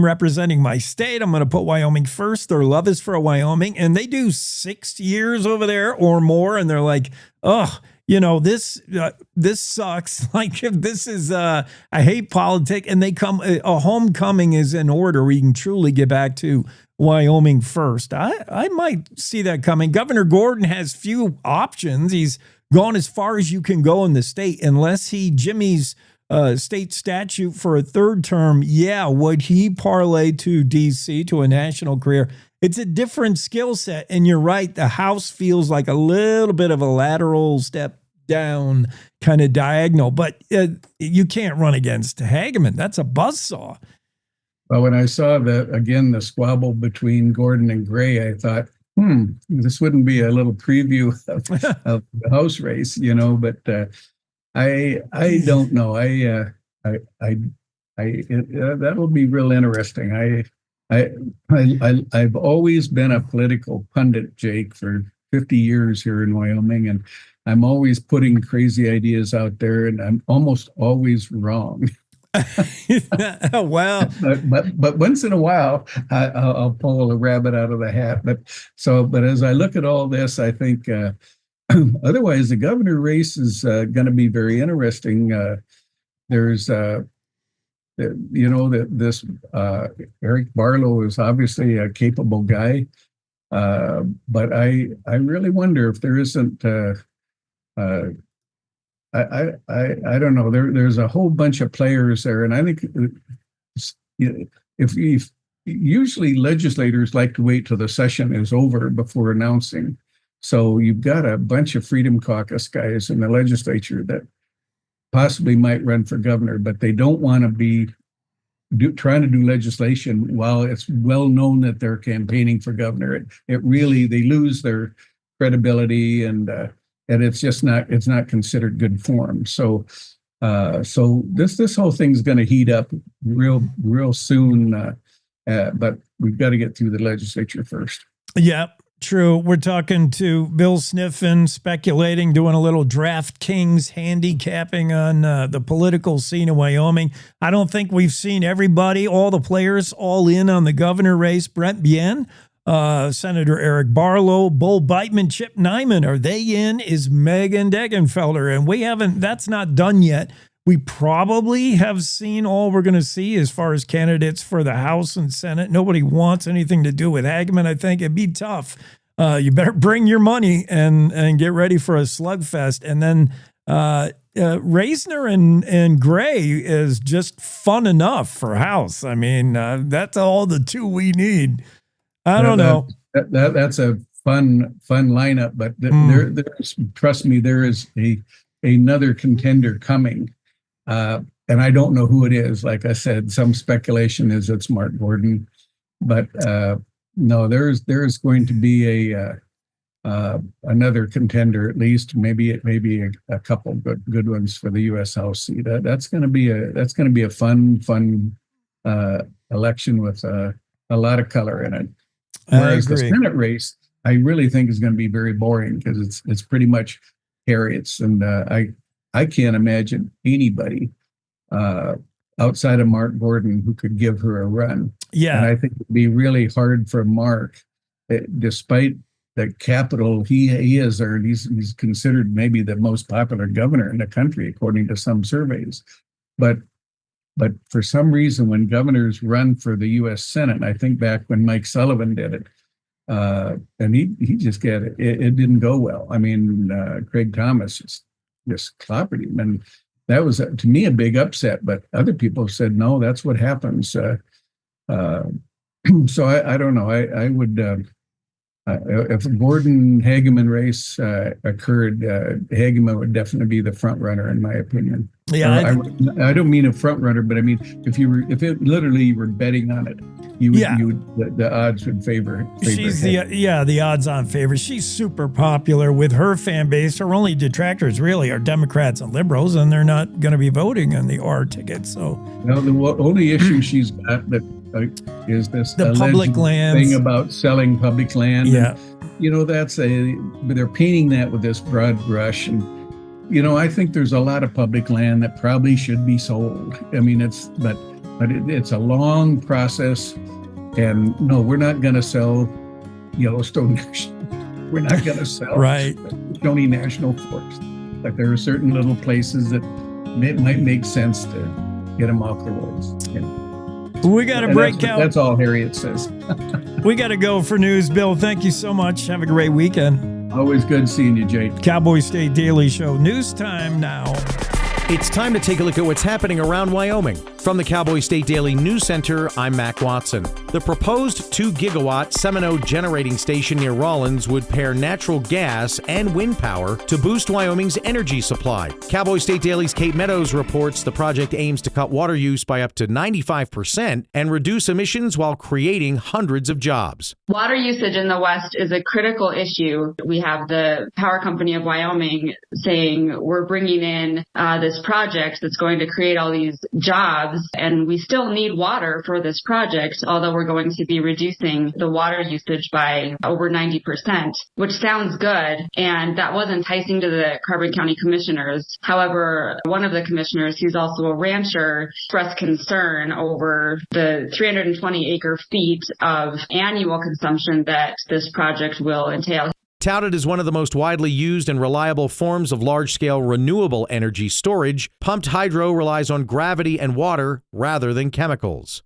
representing my state. I'm going to put Wyoming first. Their love is for Wyoming, and they do 6 years over there or more, and they're like, oh, this sucks. Like, if this is, I hate politics, and they come, a homecoming is in order. We can truly get back to Wyoming first. I might see that coming. Governor Gordon has few options. He's gone as far as you can go in the state, unless he jimmies state statute for a third term. Yeah, would he parlay to D.C. to a national career? It's a different skill set, and you're right. The House feels like a little bit of a lateral step down, kind of diagonal, but you can't run against Hageman. That's a buzzsaw. Well, when I saw the squabble between Gordon and Gray, I thought, this wouldn't be a little preview of the House race, but I don't know. That will be real interesting. I've always been a political pundit, Jake, for 50 years here in Wyoming, and I'm always putting crazy ideas out there, and I'm almost always wrong. Well, but once in a while, I'll pull a rabbit out of the hat. But as I look at all this, I think otherwise the governor race is going to be very interesting. There's this Eric Barlow is obviously a capable guy, but I really wonder if there isn't. I don't know. There's a whole bunch of players there, and I think if usually legislators like to wait till the session is over before announcing. So you've got a bunch of Freedom Caucus guys in the legislature that possibly might run for governor, but they don't want to be trying to do legislation while it's well known that they're campaigning for governor. It really, they lose their credibility, and it's not considered good form. So this whole thing's going to heat up real soon. But we've got to get through the legislature first. Yeah. True. We're talking to Bill Sniffin, speculating, doing a little DraftKings handicapping on the political scene in Wyoming. I don't think we've seen everybody, all the players, all in on the governor race. Brent Bien, Senator Eric Barlow, Bull Beitman, Chip Nyman. Are they in? Is Megan Degenfelder? And we haven't, that's not done yet. We probably have seen all we're going to see as far as candidates for the House and Senate. Nobody wants anything to do with Hageman. I think it'd be tough. You better bring your money and get ready for a slugfest. And then Reisner and Gray is just fun enough for House. I mean, that's all the two we need. I don't know. That's a fun lineup, but there's, trust me, there is another contender coming. and I don't know who it is. Like I said, some speculation is it's Mark Gordon, but no, there's going to be another contender, at least maybe a couple good ones for the U.S. House seat. That's going to be a fun election with a lot of color in it. Whereas the Senate race, I really think is going to be very boring because it's pretty much Harriet's, and I can't imagine anybody outside of Mark Gordon who could give her a run. Yeah, and I think it'd be really hard for Mark, despite the capital he is, or he's considered maybe the most popular governor in the country according to some surveys, but for some reason when governors run for the U.S. Senate, I think back when Mike Sullivan did it, and he just it didn't go well. I mean, Craig Thomas just clobbered him, and that was to me a big upset. But other people said no, that's what happens. So I don't know. I would. If a Gordon Hageman race occurred, Hageman would definitely be the front runner, in my opinion. Yeah, I don't mean a front runner, but I mean if it literally you were betting on it, the odds would favor. She's the odds-on favorite. She's super popular with her fan base. Her only detractors really are Democrats and liberals, and they're not going to be voting on the R ticket. So the only issue she's got is this the public lands thing about selling public land. Yeah, and, but they're painting that with this broad brush, and I think there's a lot of public land that probably should be sold. I mean, it's a long process, and no, we're not going to sell Yellowstone National. We're not going to sell Stony National Forest. Like there are certain little places that it might make sense to get them off the rolls. We got to break out. That's all Harriet says. We got to go for news. Bill, thank you so much. Have a great weekend. Always good seeing you, Jake. Cowboy State Daily Show. News time now. It's time to take a look at what's happening around Wyoming. From the Cowboy State Daily News Center, I'm Mac Watson. The proposed 2-gigawatt Seminole generating station near Rawlins would pair natural gas and wind power to boost Wyoming's energy supply. Cowboy State Daily's Kate Meadows reports the project aims to cut water use by up to 95% and reduce emissions while creating hundreds of jobs. Water usage in the West is a critical issue. We have the Power Company of Wyoming saying we're bringing in this project that's going to create all these jobs, and we still need water for this project, although we're going to be reducing the water usage by over 90%, which sounds good, and that was enticing to the Carbon County commissioners. However, one of the commissioners, who's also a rancher, expressed concern over the 320 acre feet of annual consumption that this project will entail. Touted as one of the most widely used and reliable forms of large-scale renewable energy storage, pumped hydro relies on gravity and water rather than chemicals.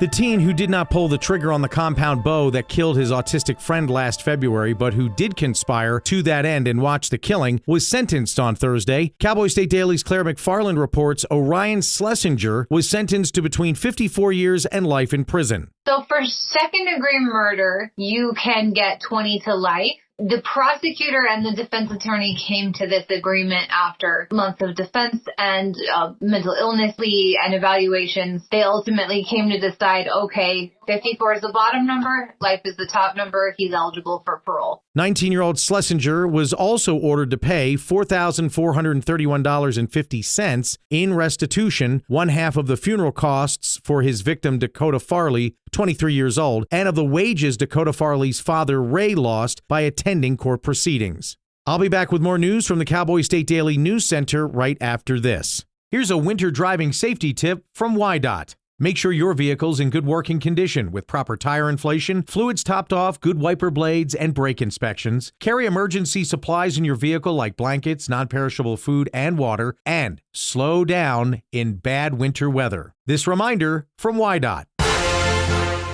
The teen who did not pull the trigger on the compound bow that killed his autistic friend last February, but who did conspire to that end and watch the killing, was sentenced on Thursday. Cowboy State Daily's Claire McFarland reports Orion Schlesinger was sentenced to between 54 years and life in prison. So for second-degree murder, you can get 20 to life. The prosecutor and the defense attorney came to this agreement after months of defense and mental illness plea and evaluations. They ultimately came to decide, okay, 54 is the bottom number, life is the top number, he's eligible for parole. 19-year-old Schlesinger was also ordered to pay $4,431.50 in restitution, one half of the funeral costs for his victim Dakota Farley, 23 years old, and of the wages Dakota Farley's father Ray lost by attending court proceedings. I'll be back with more news from the Cowboy State Daily News Center right after this. Here's a winter driving safety tip from WYDOT. Make sure your vehicle's in good working condition with proper tire inflation, fluids topped off, good wiper blades, and brake inspections. Carry emergency supplies in your vehicle like blankets, non-perishable food, and water, and slow down in bad winter weather. This reminder from WYDOT.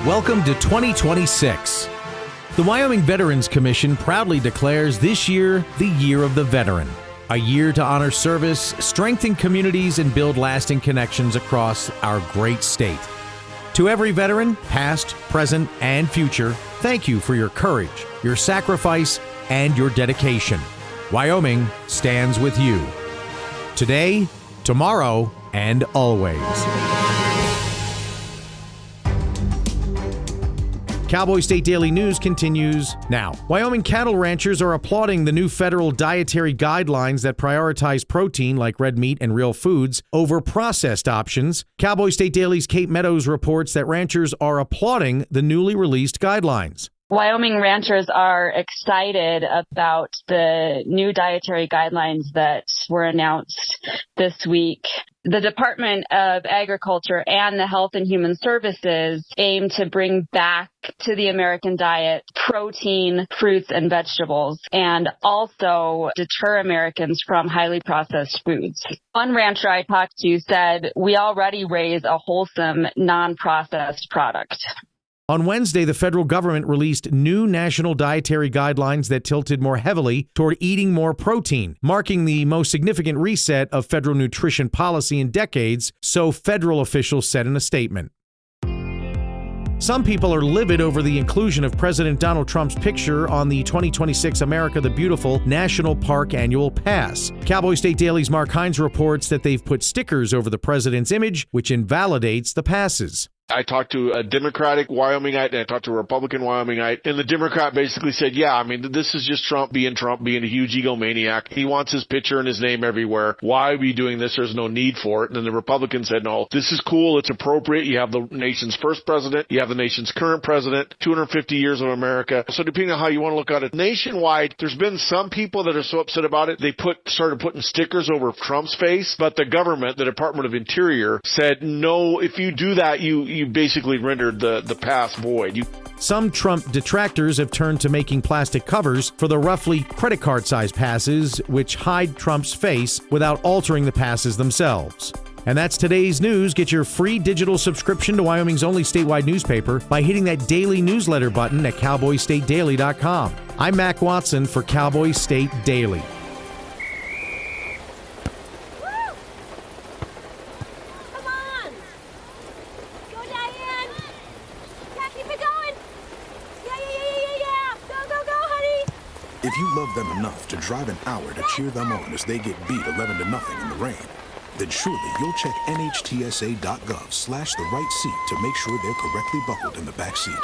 Welcome to 2026. The Wyoming Veterans Commission proudly declares this year the Year of the Veteran. A year to honor service, strengthen communities, and build lasting connections across our great state. To every veteran, past, present, and future, thank you for your courage, your sacrifice, and your dedication. Wyoming stands with you. Today, tomorrow and always. Cowboy State Daily News continues now. Wyoming cattle ranchers are applauding the new federal dietary guidelines that prioritize protein like red meat and real foods over processed options. Cowboy State Daily's Kate Meadows reports that ranchers are applauding the newly released guidelines. Wyoming ranchers are excited about the new dietary guidelines that were announced this week. The Department of Agriculture and the Health and Human Services aim to bring back to the American diet protein, fruits, and vegetables, and also deter Americans from highly processed foods. One rancher I talked to said, "We already raise a wholesome, non-processed product." On Wednesday, the federal government released new national dietary guidelines that tilted more heavily toward eating more protein, marking the most significant reset of federal nutrition policy in decades, so federal officials said in a statement. Some people are livid over the inclusion of President Donald Trump's picture on the 2026 America the Beautiful National Park Annual Pass. Cowboy State Daily's Mark Hines reports that they've put stickers over the president's image, which invalidates the passes. I talked to a Democratic Wyomingite and I talked to a Republican Wyomingite, and the Democrat basically said, yeah, I mean, this is just Trump being a huge egomaniac. He wants his picture and his name everywhere. Why are we doing this? There's no need for it. And then the Republican said, no, this is cool. It's appropriate. You have the nation's first president. You have the nation's current president, 250 years of America. So depending on how you want to look at it, nationwide, there's been some people that are so upset about it, they started putting stickers over Trump's face, but the government, the Department of Interior, said, no, if you do that, you basically rendered the pass void. Some Trump detractors have turned to making plastic covers for the roughly credit card-sized passes, which hide Trump's face without altering the passes themselves. And that's today's news. Get your free digital subscription to Wyoming's only statewide newspaper by hitting that daily newsletter button at cowboystatedaily.com. I'm Mac Watson for Cowboy State Daily. If you love them enough to drive an hour to cheer them on as they get beat 11-0 in the rain, then surely you'll check NHTSA.gov/the right seat to make sure they're correctly buckled in the back seat.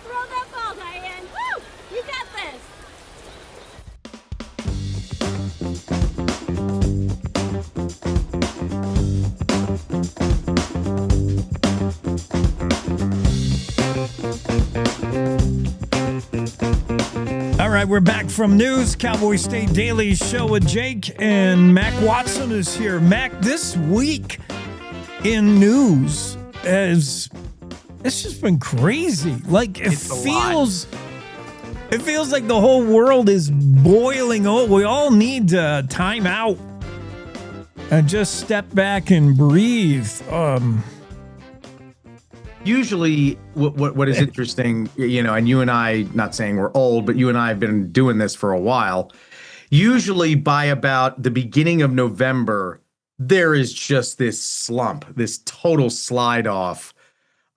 Throw that ball, Diane. Woo! You got this. All right, we're back from news. Cowboy State Daily Show with Jake, and Mac Watson is here. Mac, this week in news it's just been crazy. Like it feels like the whole world is boiling over. We all need to time out and just step back and breathe. Usually what is interesting, and you and I, not saying we're old, but you and I have been doing this for a while. Usually by about the beginning of November, there is just this slump, this total slide off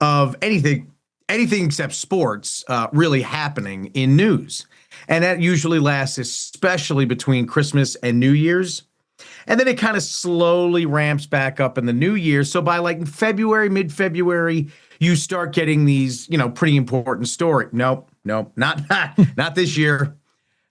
of anything except sports really happening in news. And that usually lasts especially between Christmas and New Year's. And then it kind of slowly ramps back up in the new year. So by like February, mid-February, you start getting these, pretty important story. Nope, not this year.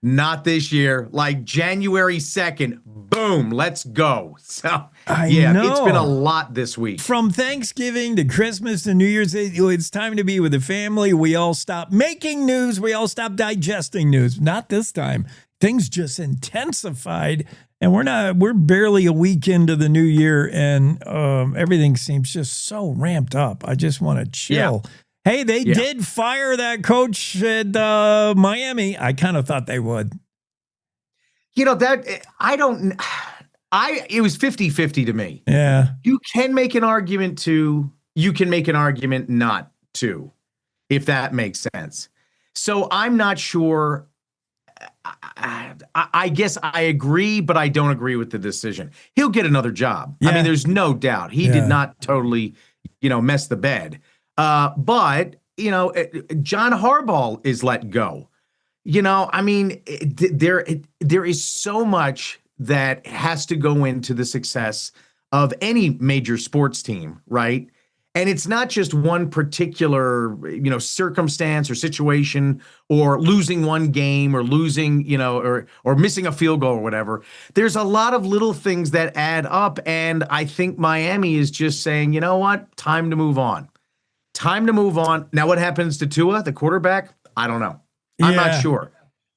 Not this year. Like January 2nd, boom, let's go. So, it's been a lot this week. From Thanksgiving to Christmas to New Year's, it's time to be with the family. We all stop making news. We all stop digesting news. Not this time. Things just intensified. And we're barely a week into the new year, and everything seems just so ramped up. I just want to chill. Yeah. Hey, they did fire that coach at Miami. I kind of thought they would. It was 50-50 to me. Yeah. You can make an argument to, you can make an argument not to, if that makes sense. So I'm not sure. I guess I agree, but I don't agree with the decision. He'll get another job. Yeah. I mean, there's no doubt. He did not totally, mess the bed. But, John Harbaugh is let go. There is so much that has to go into the success of any major sports team, right? And it's not just one particular, circumstance or situation, or losing one game, or losing, or missing a field goal or whatever. There's a lot of little things that add up. And I think Miami is just saying, you know what? Time to move on. Time to move on. Now, what happens to Tua, the quarterback? I don't know. I'm not sure.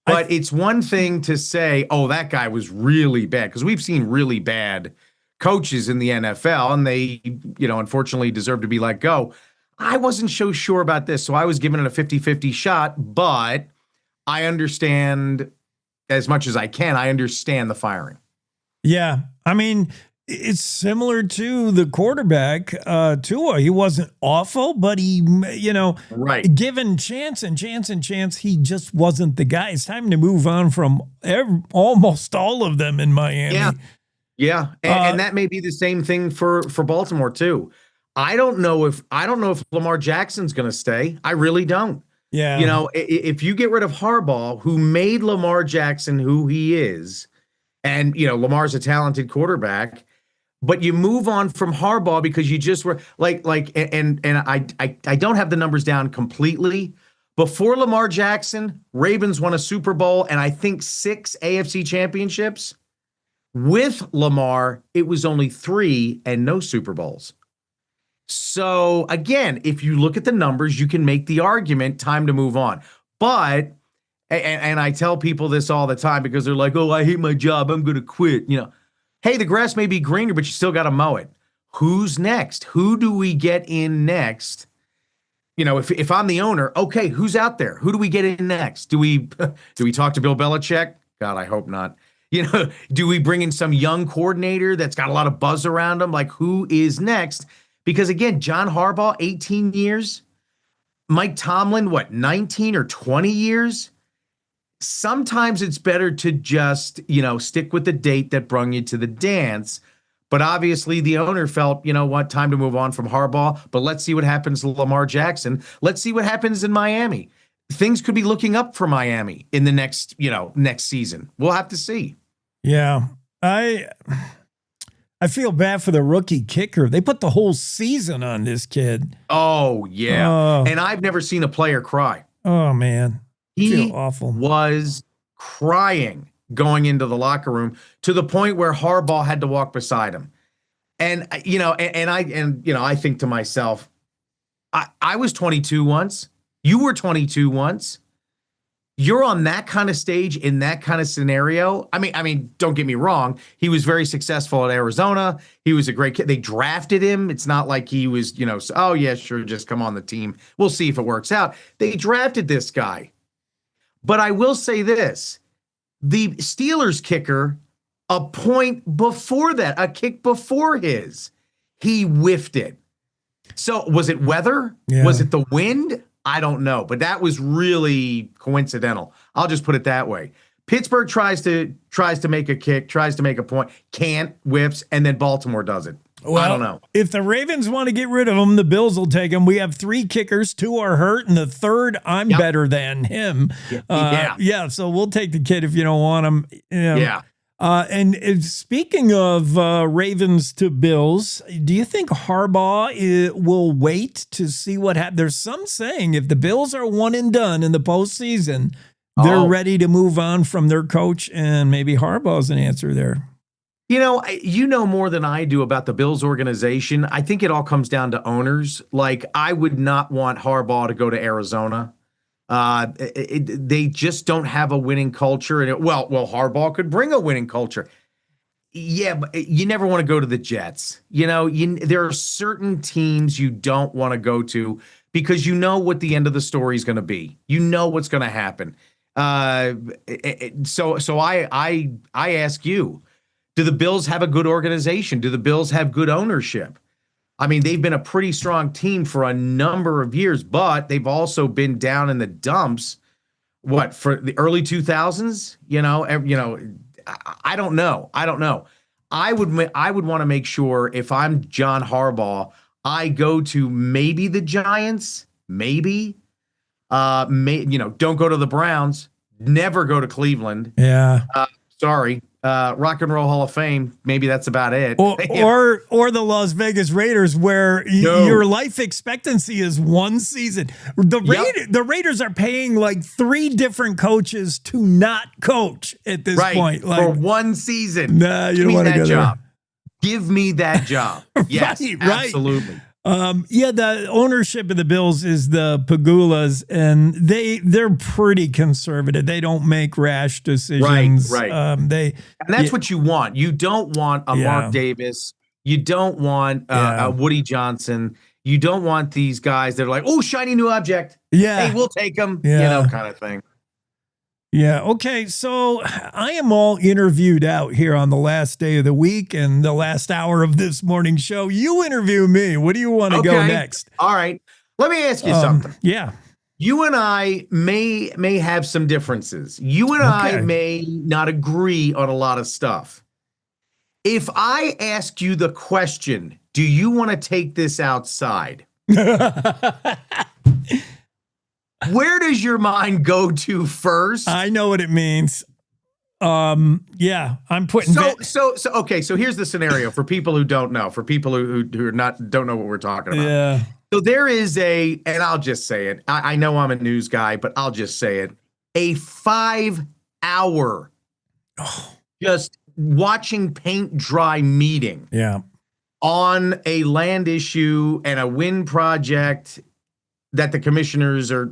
But it's one thing to say, oh, that guy was really bad, because we've seen really bad coaches in the NFL, and they, unfortunately deserve to be let go. I wasn't so sure about this, so I was giving it a 50-50 shot, but I understand as much as I can. I understand the firing. Yeah. I mean, it's similar to the quarterback, Tua. He wasn't awful, but he, right, given chance and chance and chance, he just wasn't the guy. It's time to move on from almost all of them in Miami. Yeah. Yeah, and that may be the same thing for Baltimore too. I don't know if Lamar Jackson's going to stay. I really don't. Yeah. If you get rid of Harbaugh, who made Lamar Jackson who he is, and Lamar's a talented quarterback, but you move on from Harbaugh because you just were and I don't have the numbers down completely. Before Lamar Jackson, Ravens won a Super Bowl and I think 6 AFC championships. With Lamar, it was only 3 and no Super Bowls. So again, if you look at the numbers, you can make the argument, time to move on. But, and I tell people this all the time because they're like, oh, I hate my job, I'm going to quit. Hey, the grass may be greener, but you still got to mow it. Who's next? Who do we get in next? If I'm the owner, okay, who's out there? Who do we get in next? Do we talk to Bill Belichick? God, I hope not. Do we bring in some young coordinator that's got a lot of buzz around him? Like, who is next? Because again, John Harbaugh, 18 years. Mike Tomlin, 19 or 20 years? Sometimes it's better to just, stick with the date that brung you to the dance. But obviously the owner felt, time to move on from Harbaugh. But let's see what happens to Lamar Jackson. Let's see what happens in Miami. Things could be looking up for Miami in the next season. We'll have to see. Yeah. I feel bad for the rookie kicker. They put the whole season on this kid. Oh, yeah. And I've never seen a player cry. Oh, man. He awful. Was crying going into the locker room to the point where Harbaugh had to walk beside him. And, I think to myself, I was 22 once. You were 22 once. You're on that kind of stage in that kind of scenario. I mean, don't get me wrong. He was very successful at Arizona. He was a great kid. They drafted him. It's not like he was, oh yeah, sure, just come on the team. We'll see if it works out. They drafted this guy. But I will say this, the Steelers kicker, a point before that, a kick before his, he whiffed it. So was it weather? Yeah. Was it the wind? I don't know, but that was really coincidental. I'll just put it that way. Pittsburgh tries to make a kick, tries to make a point, can't, whiffs, and then Baltimore does it. Well, I don't know. If the Ravens want to get rid of him, the Bills will take him. We have 3 kickers, 2 are hurt, and the third, I'm better than him. Yeah. So we'll take the kid if you don't want him. Yeah. And speaking of Ravens to Bills, do you think Harbaugh will wait to see what happens? There's some saying if the Bills are one and done in the postseason, they're ready to move on from their coach, and maybe Harbaugh's an answer there. You know more than I do about the Bills organization. I think it all comes down to owners. Like, I would not want Harbaugh to go to Arizona. They just don't have a winning culture. And well, Harbaugh could bring a winning culture. Yeah, but you never want to go to the Jets. There are certain teams you don't want to go to because you know what the end of the story is going to be. You know what's going to happen. So I ask you, do the Bills have a good organization? Do the Bills have good ownership? I mean, they've been a pretty strong team for a number of years, but they've also been down in the dumps. For the early 2000s? I don't know. I would want to make sure if I'm John Harbaugh, I go to maybe the Giants, maybe. Don't go to the Browns. Never go to Cleveland. Yeah. Sorry. Rock and Roll Hall of Fame. Maybe that's about it. Or the Las Vegas Raiders, where your life expectancy is one season. The Raiders are paying like 3 different coaches to not coach at this point. Like, for one season. Nah, you don't want to go job. there. Give me that job. Yes, absolutely. The ownership of the Bills is the Pagulas, and they're pretty conservative. They don't make rash decisions. Right. And that's what you want. You don't want a Mark Davis. You don't want a Woody Johnson. You don't want these guys that are like, oh, shiny new object. Yeah. Hey, we'll take them. Yeah. Kind of thing. Yeah. Okay. So I am all interviewed out here on the last day of the week and the last hour of this morning show. You interview me. What do you want to go next? All right. Let me ask you something. Yeah. You and I may have some differences. You and I may not agree on a lot of stuff. If I ask you the question, do you want to take this outside? Where does your mind go to first? I know what it means. I'm putting okay, so here's the scenario for people who don't know, for people who don't know what we're talking about. Yeah. So there is and I'll just say it. I know I'm a news guy, but I'll just say it. A 5-hour just watching paint dry meeting. Yeah. On a land issue and a wind project that the commissioners are,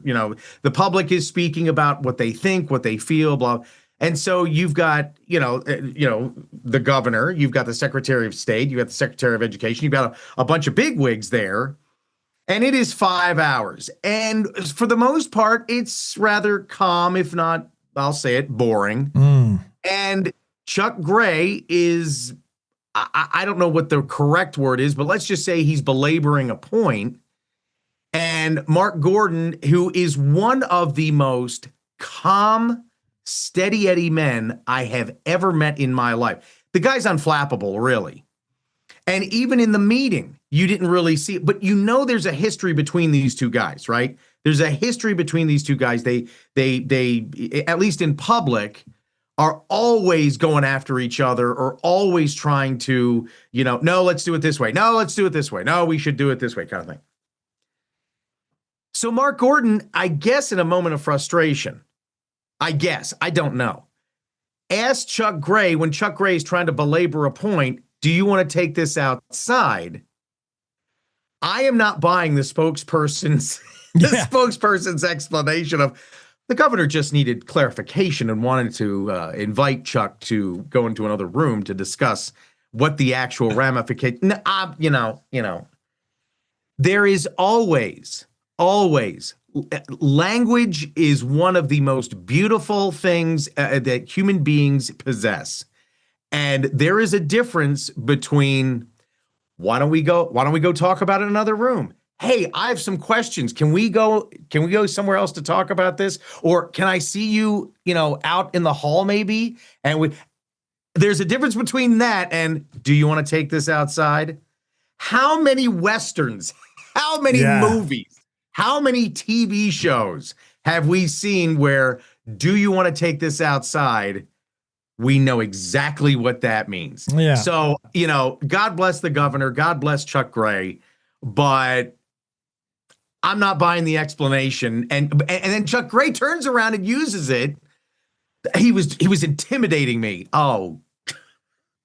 the public is speaking about what they think, what they feel, blah. And so you've got, the governor, you've got the Secretary of State, you've got the Secretary of Education, you've got a bunch of bigwigs there, and it is 5 hours. And for the most part, it's rather calm, if not, I'll say it, boring. And Chuck Gray is, I don't know what the correct word is, but let's just say he's belaboring a point. And Mark Gordon, who is one of the most calm, steady Eddie men I have ever met in my life. The guy's unflappable, really. And even in the meeting, you didn't really see it. But there's a history between these two guys, right? There's a history between these two guys. They at least in public, are always going after each other or always trying to, no, let's do it this way. No, let's do it this way. No, we should do it this way, kind of thing. So Mark Gordon, I guess in a moment of frustration, I don't know, asked Chuck Gray, when Chuck Gray is trying to belabor a point, do you want to take this outside? I am not buying the spokesperson's explanation of the governor just needed clarification and wanted to invite Chuck to go into another room to discuss what the actual ramification. There is always language is one of the most beautiful things that human beings possess. And there is a difference between why don't we go talk about it in another room? Hey, I have some questions. Can we go somewhere else to talk about this? Or can I see you, out in the hall maybe? And there's a difference between that and do you want to take this outside? How many Westerns, how many movies, how many TV shows have we seen where do you want to take this outside? We know exactly what that means. Yeah. So, God bless the governor, God bless Chuck Gray, but I'm not buying the explanation. And then Chuck Gray turns around and uses it. He was intimidating me. Oh,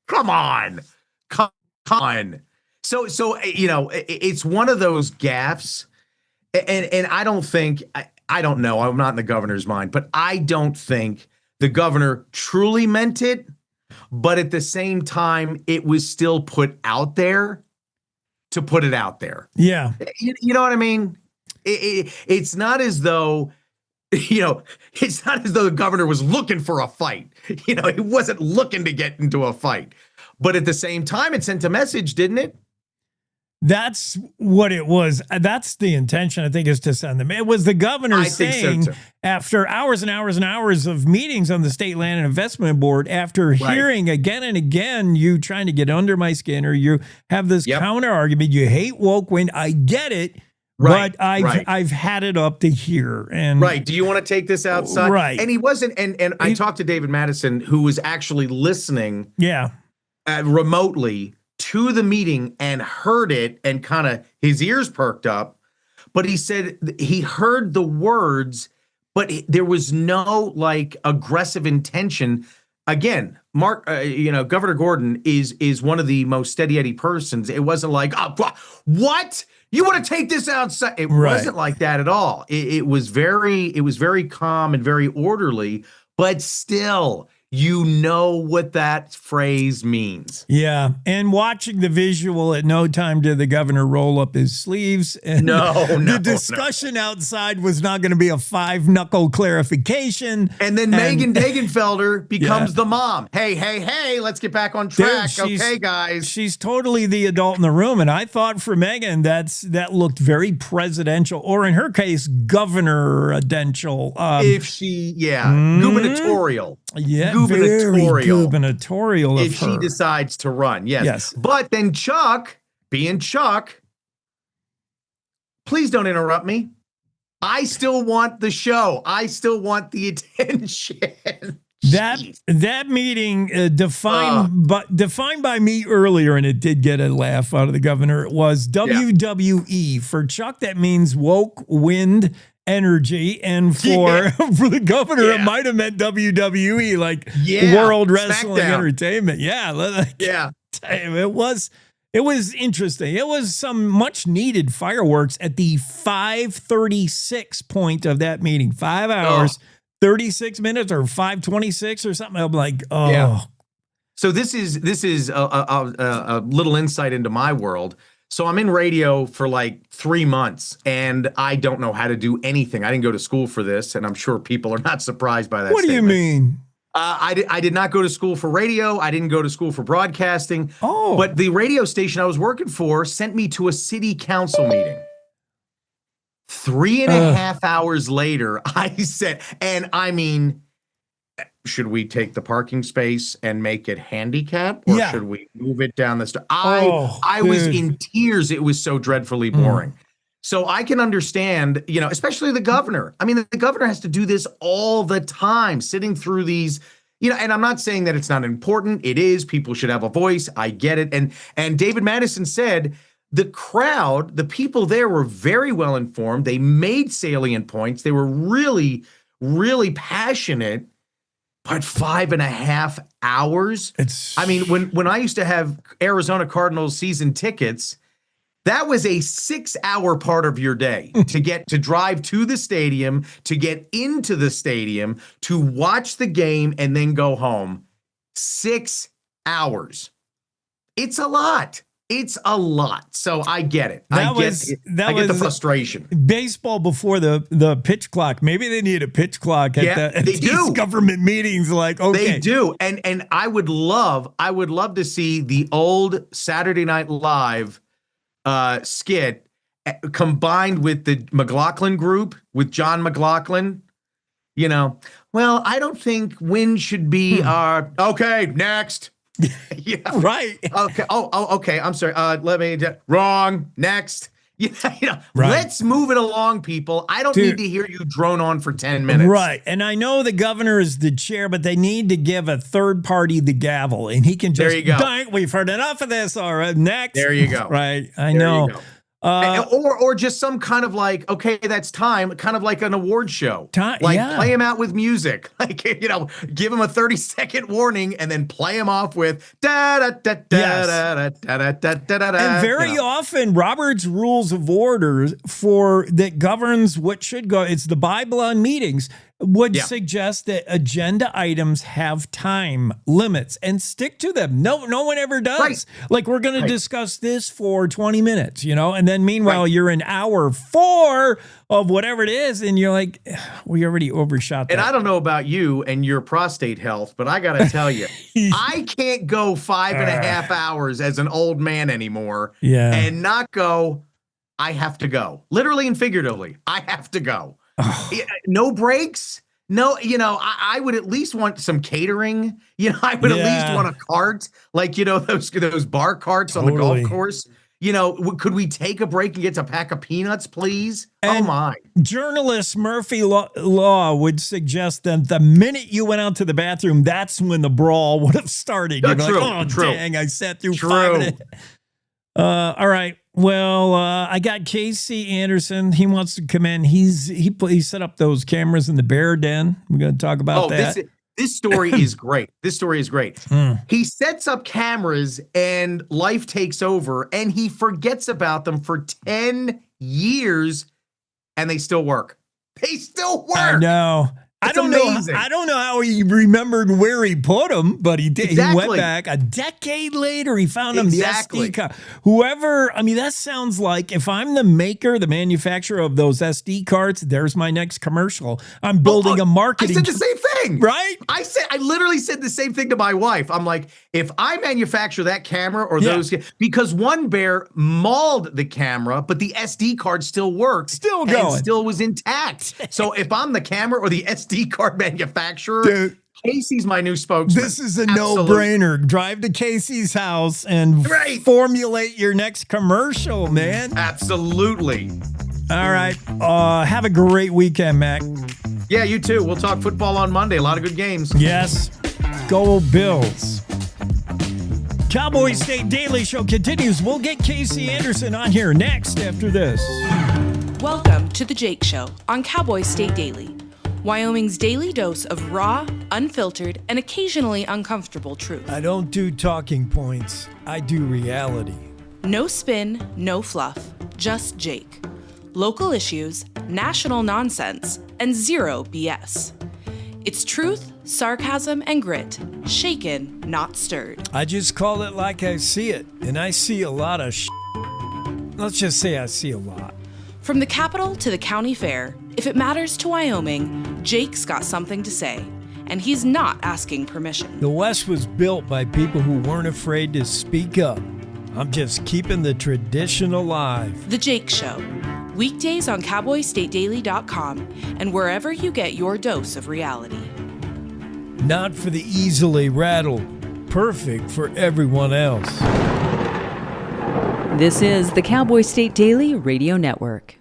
come on. So it's one of those gaffes. And I don't think, I don't know, I'm not in the governor's mind, but I don't think the governor truly meant it. But at the same time, it was still put out there to put it out there. Yeah. You know what I mean? It's not as though, it's not as though the governor was looking for a fight. He wasn't looking to get into a fight. But at the same time, it sent a message, didn't it? That's what it was. That's the intention, I think, is to send them. It was the governor saying, after hours and hours and hours of meetings on the State Land and Investment Board, after hearing again and again, you trying to get under my skin, or you have this counter argument, you hate woke wind. I get it. But I've had it up to here. And right. Do you want to take this outside? Right. And he wasn't. And I talked to David Madison, who was actually listening. Yeah. Remotely to the meeting and heard it, and kind of his ears perked up. But he said he heard the words, but there was no like aggressive intention. Again, Mark, Governor Gordon is one of the most steady Eddie persons. It wasn't like, oh, what? You want to take this outside? It wasn't like that at all. It was very calm and very orderly, but still, you know what that phrase means. Yeah. And watching the visual, at no time did the governor roll up his sleeves. And the discussion outside was not going to be a 5-knuckle clarification. And then Megan Degenfelder becomes the mom. Hey, let's get back on track. Okay, guys. She's totally the adult in the room. And I thought for Megan, that looked very presidential, or in her case, governor-adential. Gubernatorial. Yeah, very gubernatorial of if she decides to run. Yes. But then Chuck, being Chuck, please don't interrupt me. I still want the show. I still want the attention. That meeting defined by me earlier, and it did get a laugh out of the governor, was WWE. For Chuck, that means woke wind energy, and for the governor, it might have meant WWE, like World Wrestling Entertainment. It was interesting. It was some much needed fireworks at the 5:36 point of that meeting. 5 hours, 36 minutes, or 5:26 or something. I'm like, So this is a little insight into my world. So I'm in radio for like 3 months, and I don't know how to do anything. I didn't go to school for this, and I'm sure people are not surprised by that. What do you mean? I did not go to school for radio. I didn't go to school for broadcasting. But the radio station I was working for sent me to a city council meeting. 3.5 hours later, I said, and I mean, should we take the parking space and make it handicap, or should we move it down the street? I was in tears. It was so dreadfully boring. So I can understand, especially the governor. I mean, the governor has to do this all the time, sitting through these, and I'm not saying that it's not important. It is. People should have a voice. I get it. And David Madison said the crowd, the people there were very well informed. They made salient points. They were really, really passionate. But 5.5 hours? When I used to have Arizona Cardinals season tickets, that was a 6-hour part of your day to drive to the stadium, to get into the stadium, to watch the game, and then go home. 6 hours. It's a lot. It's a lot. So I get it. I get the frustration. Baseball before the pitch clock. Maybe they need a pitch clock at these government meetings. Like, okay. They do. And I would love to see the old Saturday Night Live skit combined with the McLaughlin group, with John McLaughlin. Well, I don't think win should be our okay, next. Right. Okay. Okay. I'm sorry. Wrong. Next. Let's move it along, people. I don't need to hear you drone on for 10 minutes. Right. And I know the governor is the chair, but they need to give a third party the gavel, and he can just, there you go. We've heard enough of this. All right. Next. There you go. Right. I know. Or just some kind of like, okay, that's time, kind of like an award show. Play him out with music. Like, give him a 30-second warning and then play him off with And very often, Robert's Rules of Order that governs what should go, it's the Bible on meetings, would suggest that agenda items have time limits and stick to them. No one ever does. Right. Like, we're going to discuss this for 20 minutes, and then meanwhile, you're in hour 4 of whatever it is, and you're like, we already overshot that. And I don't know about you and your prostate health, but I got to tell you, I can't go 5.5 hours as an old man anymore and not go, I have to go. Literally and figuratively, I have to go. No breaks. No, I would at least want some catering. I would at least want a cart, like, those bar carts on the golf course. Could we take a break and get a pack of peanuts, please? And oh, my. Journalist Murphy Law would suggest that the minute you went out to the bathroom, that's when the brawl would have started. You'd be like, dang, I sat through 5 minutes. All right. Well, I got Casey Anderson. He wants to come in. He set up those cameras in the bear den. We're going to talk about that. This story is great. He sets up cameras and life takes over, and he forgets about them for 10 years, and they still work. They still work. I know. It's amazing. I don't know how he remembered where he put them, but he did. Exactly. He went back a decade later. He found them. Exactly. The SD card. Whoever. I mean, that sounds like if I'm the manufacturer of those SD cards. There's my next commercial. I'm building a marketing. I said the same thing, right? I literally said the same thing to my wife. I'm like, if I manufacture that camera or those, because one bear mauled the camera, but the SD card still worked, still going, and still was intact. So if I'm the camera or the SD card manufacturer, dude, Casey's my new spokesman. This is a no-brainer. Drive to Casey's house and formulate your next commercial, man. Absolutely. All right. Have a great weekend, Mac. Yeah, you too. We'll talk football on Monday. A lot of good games. Yes. Go Bills. Cowboy State Daily Show continues. We'll get Casey Anderson on here next after this. Welcome to The Jake Show on Cowboy State Daily, Wyoming's daily dose of raw, unfiltered, and occasionally uncomfortable truth. I don't do talking points. I do reality. No spin, no fluff, just Jake. Local issues, national nonsense, and zero BS. It's truth, sarcasm, and grit, shaken, not stirred. I just call it like I see it, and I see a lot of Let's just say I see a lot. From the capital to the county fair, if it matters to Wyoming, Jake's got something to say, and he's not asking permission. The West was built by people who weren't afraid to speak up. I'm just keeping the tradition alive. The Jake Show, weekdays on CowboyStateDaily.com and wherever you get your dose of reality. Not for the easily rattled, perfect for everyone else. This is the Cowboy State Daily Radio Network.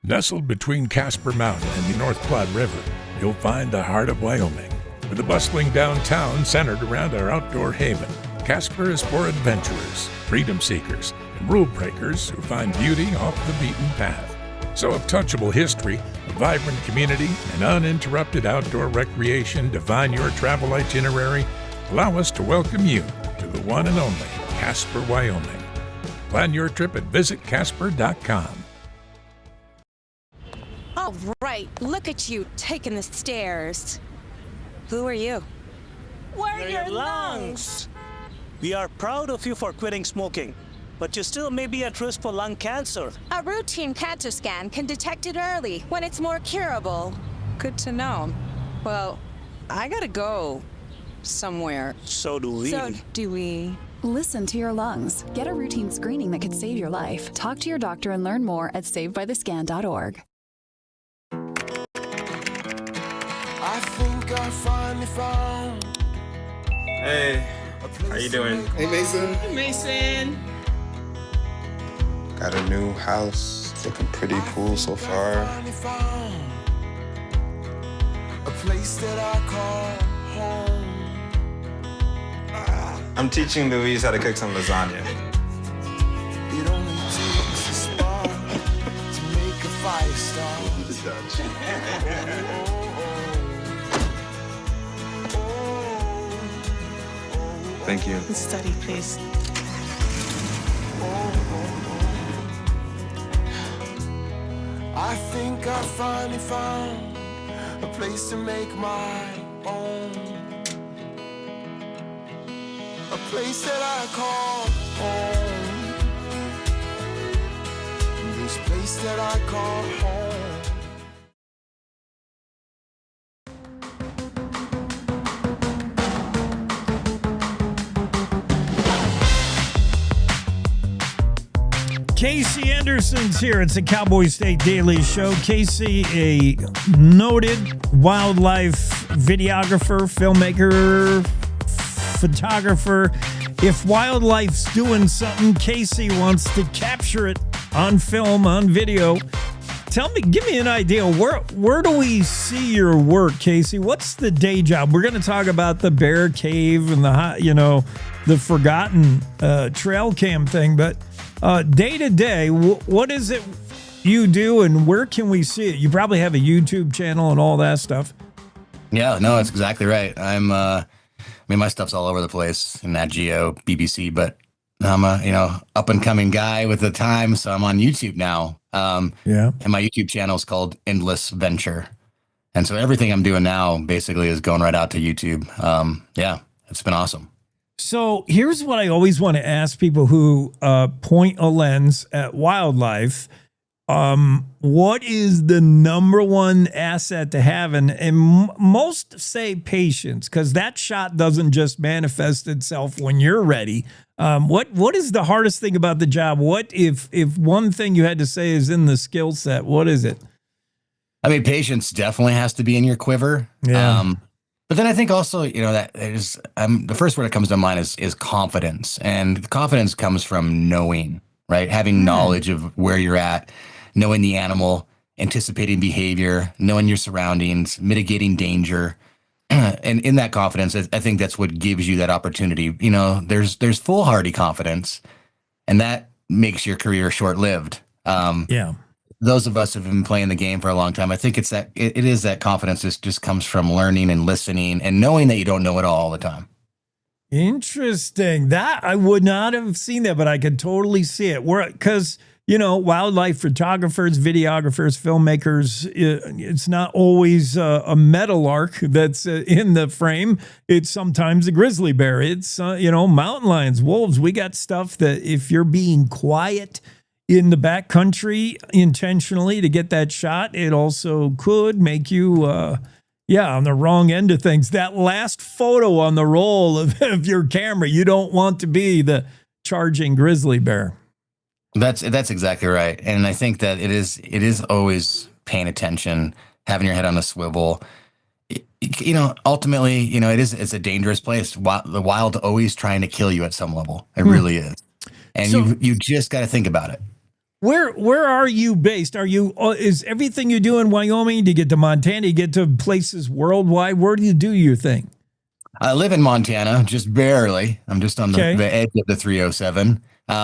Nestled between Casper Mountain and the North Platte River, you'll find the heart of Wyoming. With a bustling downtown centered around our outdoor haven, Casper is for adventurers, freedom seekers, and rule breakers who find beauty off the beaten path. So if touchable history, a vibrant community, and uninterrupted outdoor recreation define your travel itinerary, allow us to welcome you to the one and only Casper, Wyoming. Plan your trip at visitcasper.com. All right, look at you taking the stairs. Who are you? We're your lungs. We are proud of you for quitting smoking, but you still may be at risk for lung cancer. A routine cancer scan can detect it early when it's more curable. Good to know. Well, I gotta go somewhere. So do we. Listen to your lungs. Get a routine screening that could save your life. Talk to your doctor and learn more at savedbythescan.org. I think I finally found. Hey, how you doing? Hey, Mason. Hey, Mason. Got a new house. It's looking pretty cool so far. A place that I call home. I'm teaching Louise how to cook some lasagna. It only takes a spark to make a fire start. Thank you. Study, please. I think I finally found a place to make my own. A place that I call home. This place that I call home. Casey Anderson's here. It's a Cowboy State Daily Show. Casey, a noted wildlife videographer, filmmaker, photographer, if wildlife's doing something, Casey wants to capture it on film, on video. Give me an idea. Where do we see your work, Casey? What's the day job? We're going to talk about the bear cave and the forgotten trail cam thing, but day to day, what is it you do and where can we see it? You probably have a YouTube channel and all that stuff. Yeah, no, that's exactly right. My stuff's all over the place in Nat Geo, BBC, but I'm a, up and coming guy with the time. So I'm on YouTube now. And my YouTube channel is called Endless Venture. And so everything I'm doing now basically is going right out to YouTube. It's been awesome. So here's what I always want to ask people who point a lens at wildlife. What is the number one asset to have? And most say patience, because that shot doesn't just manifest itself when you're ready. What is the hardest thing about the job? What if one thing you had to say is in the skill set, what is it? I mean, patience definitely has to be in your quiver. Yeah. But then I think also, that there's the first word that comes to mind is confidence. And confidence comes from knowing, right? Having knowledge of where you're at, knowing the animal, anticipating behavior, knowing your surroundings, mitigating danger. And in that confidence, I think that's what gives you that opportunity. There's foolhardy confidence, and that makes your career short-lived. Those of us who have been playing the game for a long time, I think it is that confidence that just comes from learning and listening and knowing that you don't know it all the time. Interesting. That I would not have seen that, but I could totally see it. Because wildlife photographers, videographers, filmmakers, it's not always a meadowlark that's in the frame. It's sometimes a grizzly bear. It's, mountain lions, wolves. We got stuff that if you're being quiet in the backcountry intentionally to get that shot, it also could make you, on the wrong end of things. That last photo on the roll of your camera, you don't want to be the charging grizzly bear. That's exactly right. And I think that it is always paying attention, having your head on a swivel. Ultimately, it's a dangerous place. The wild always trying to kill you at some level. It really is. And you just got to think about it. Where are you based? Is everything you do in Wyoming? Do you get to Montana? Do you get to places worldwide? Where do you do your thing? I live in Montana, just barely. I'm just on the edge of the 307.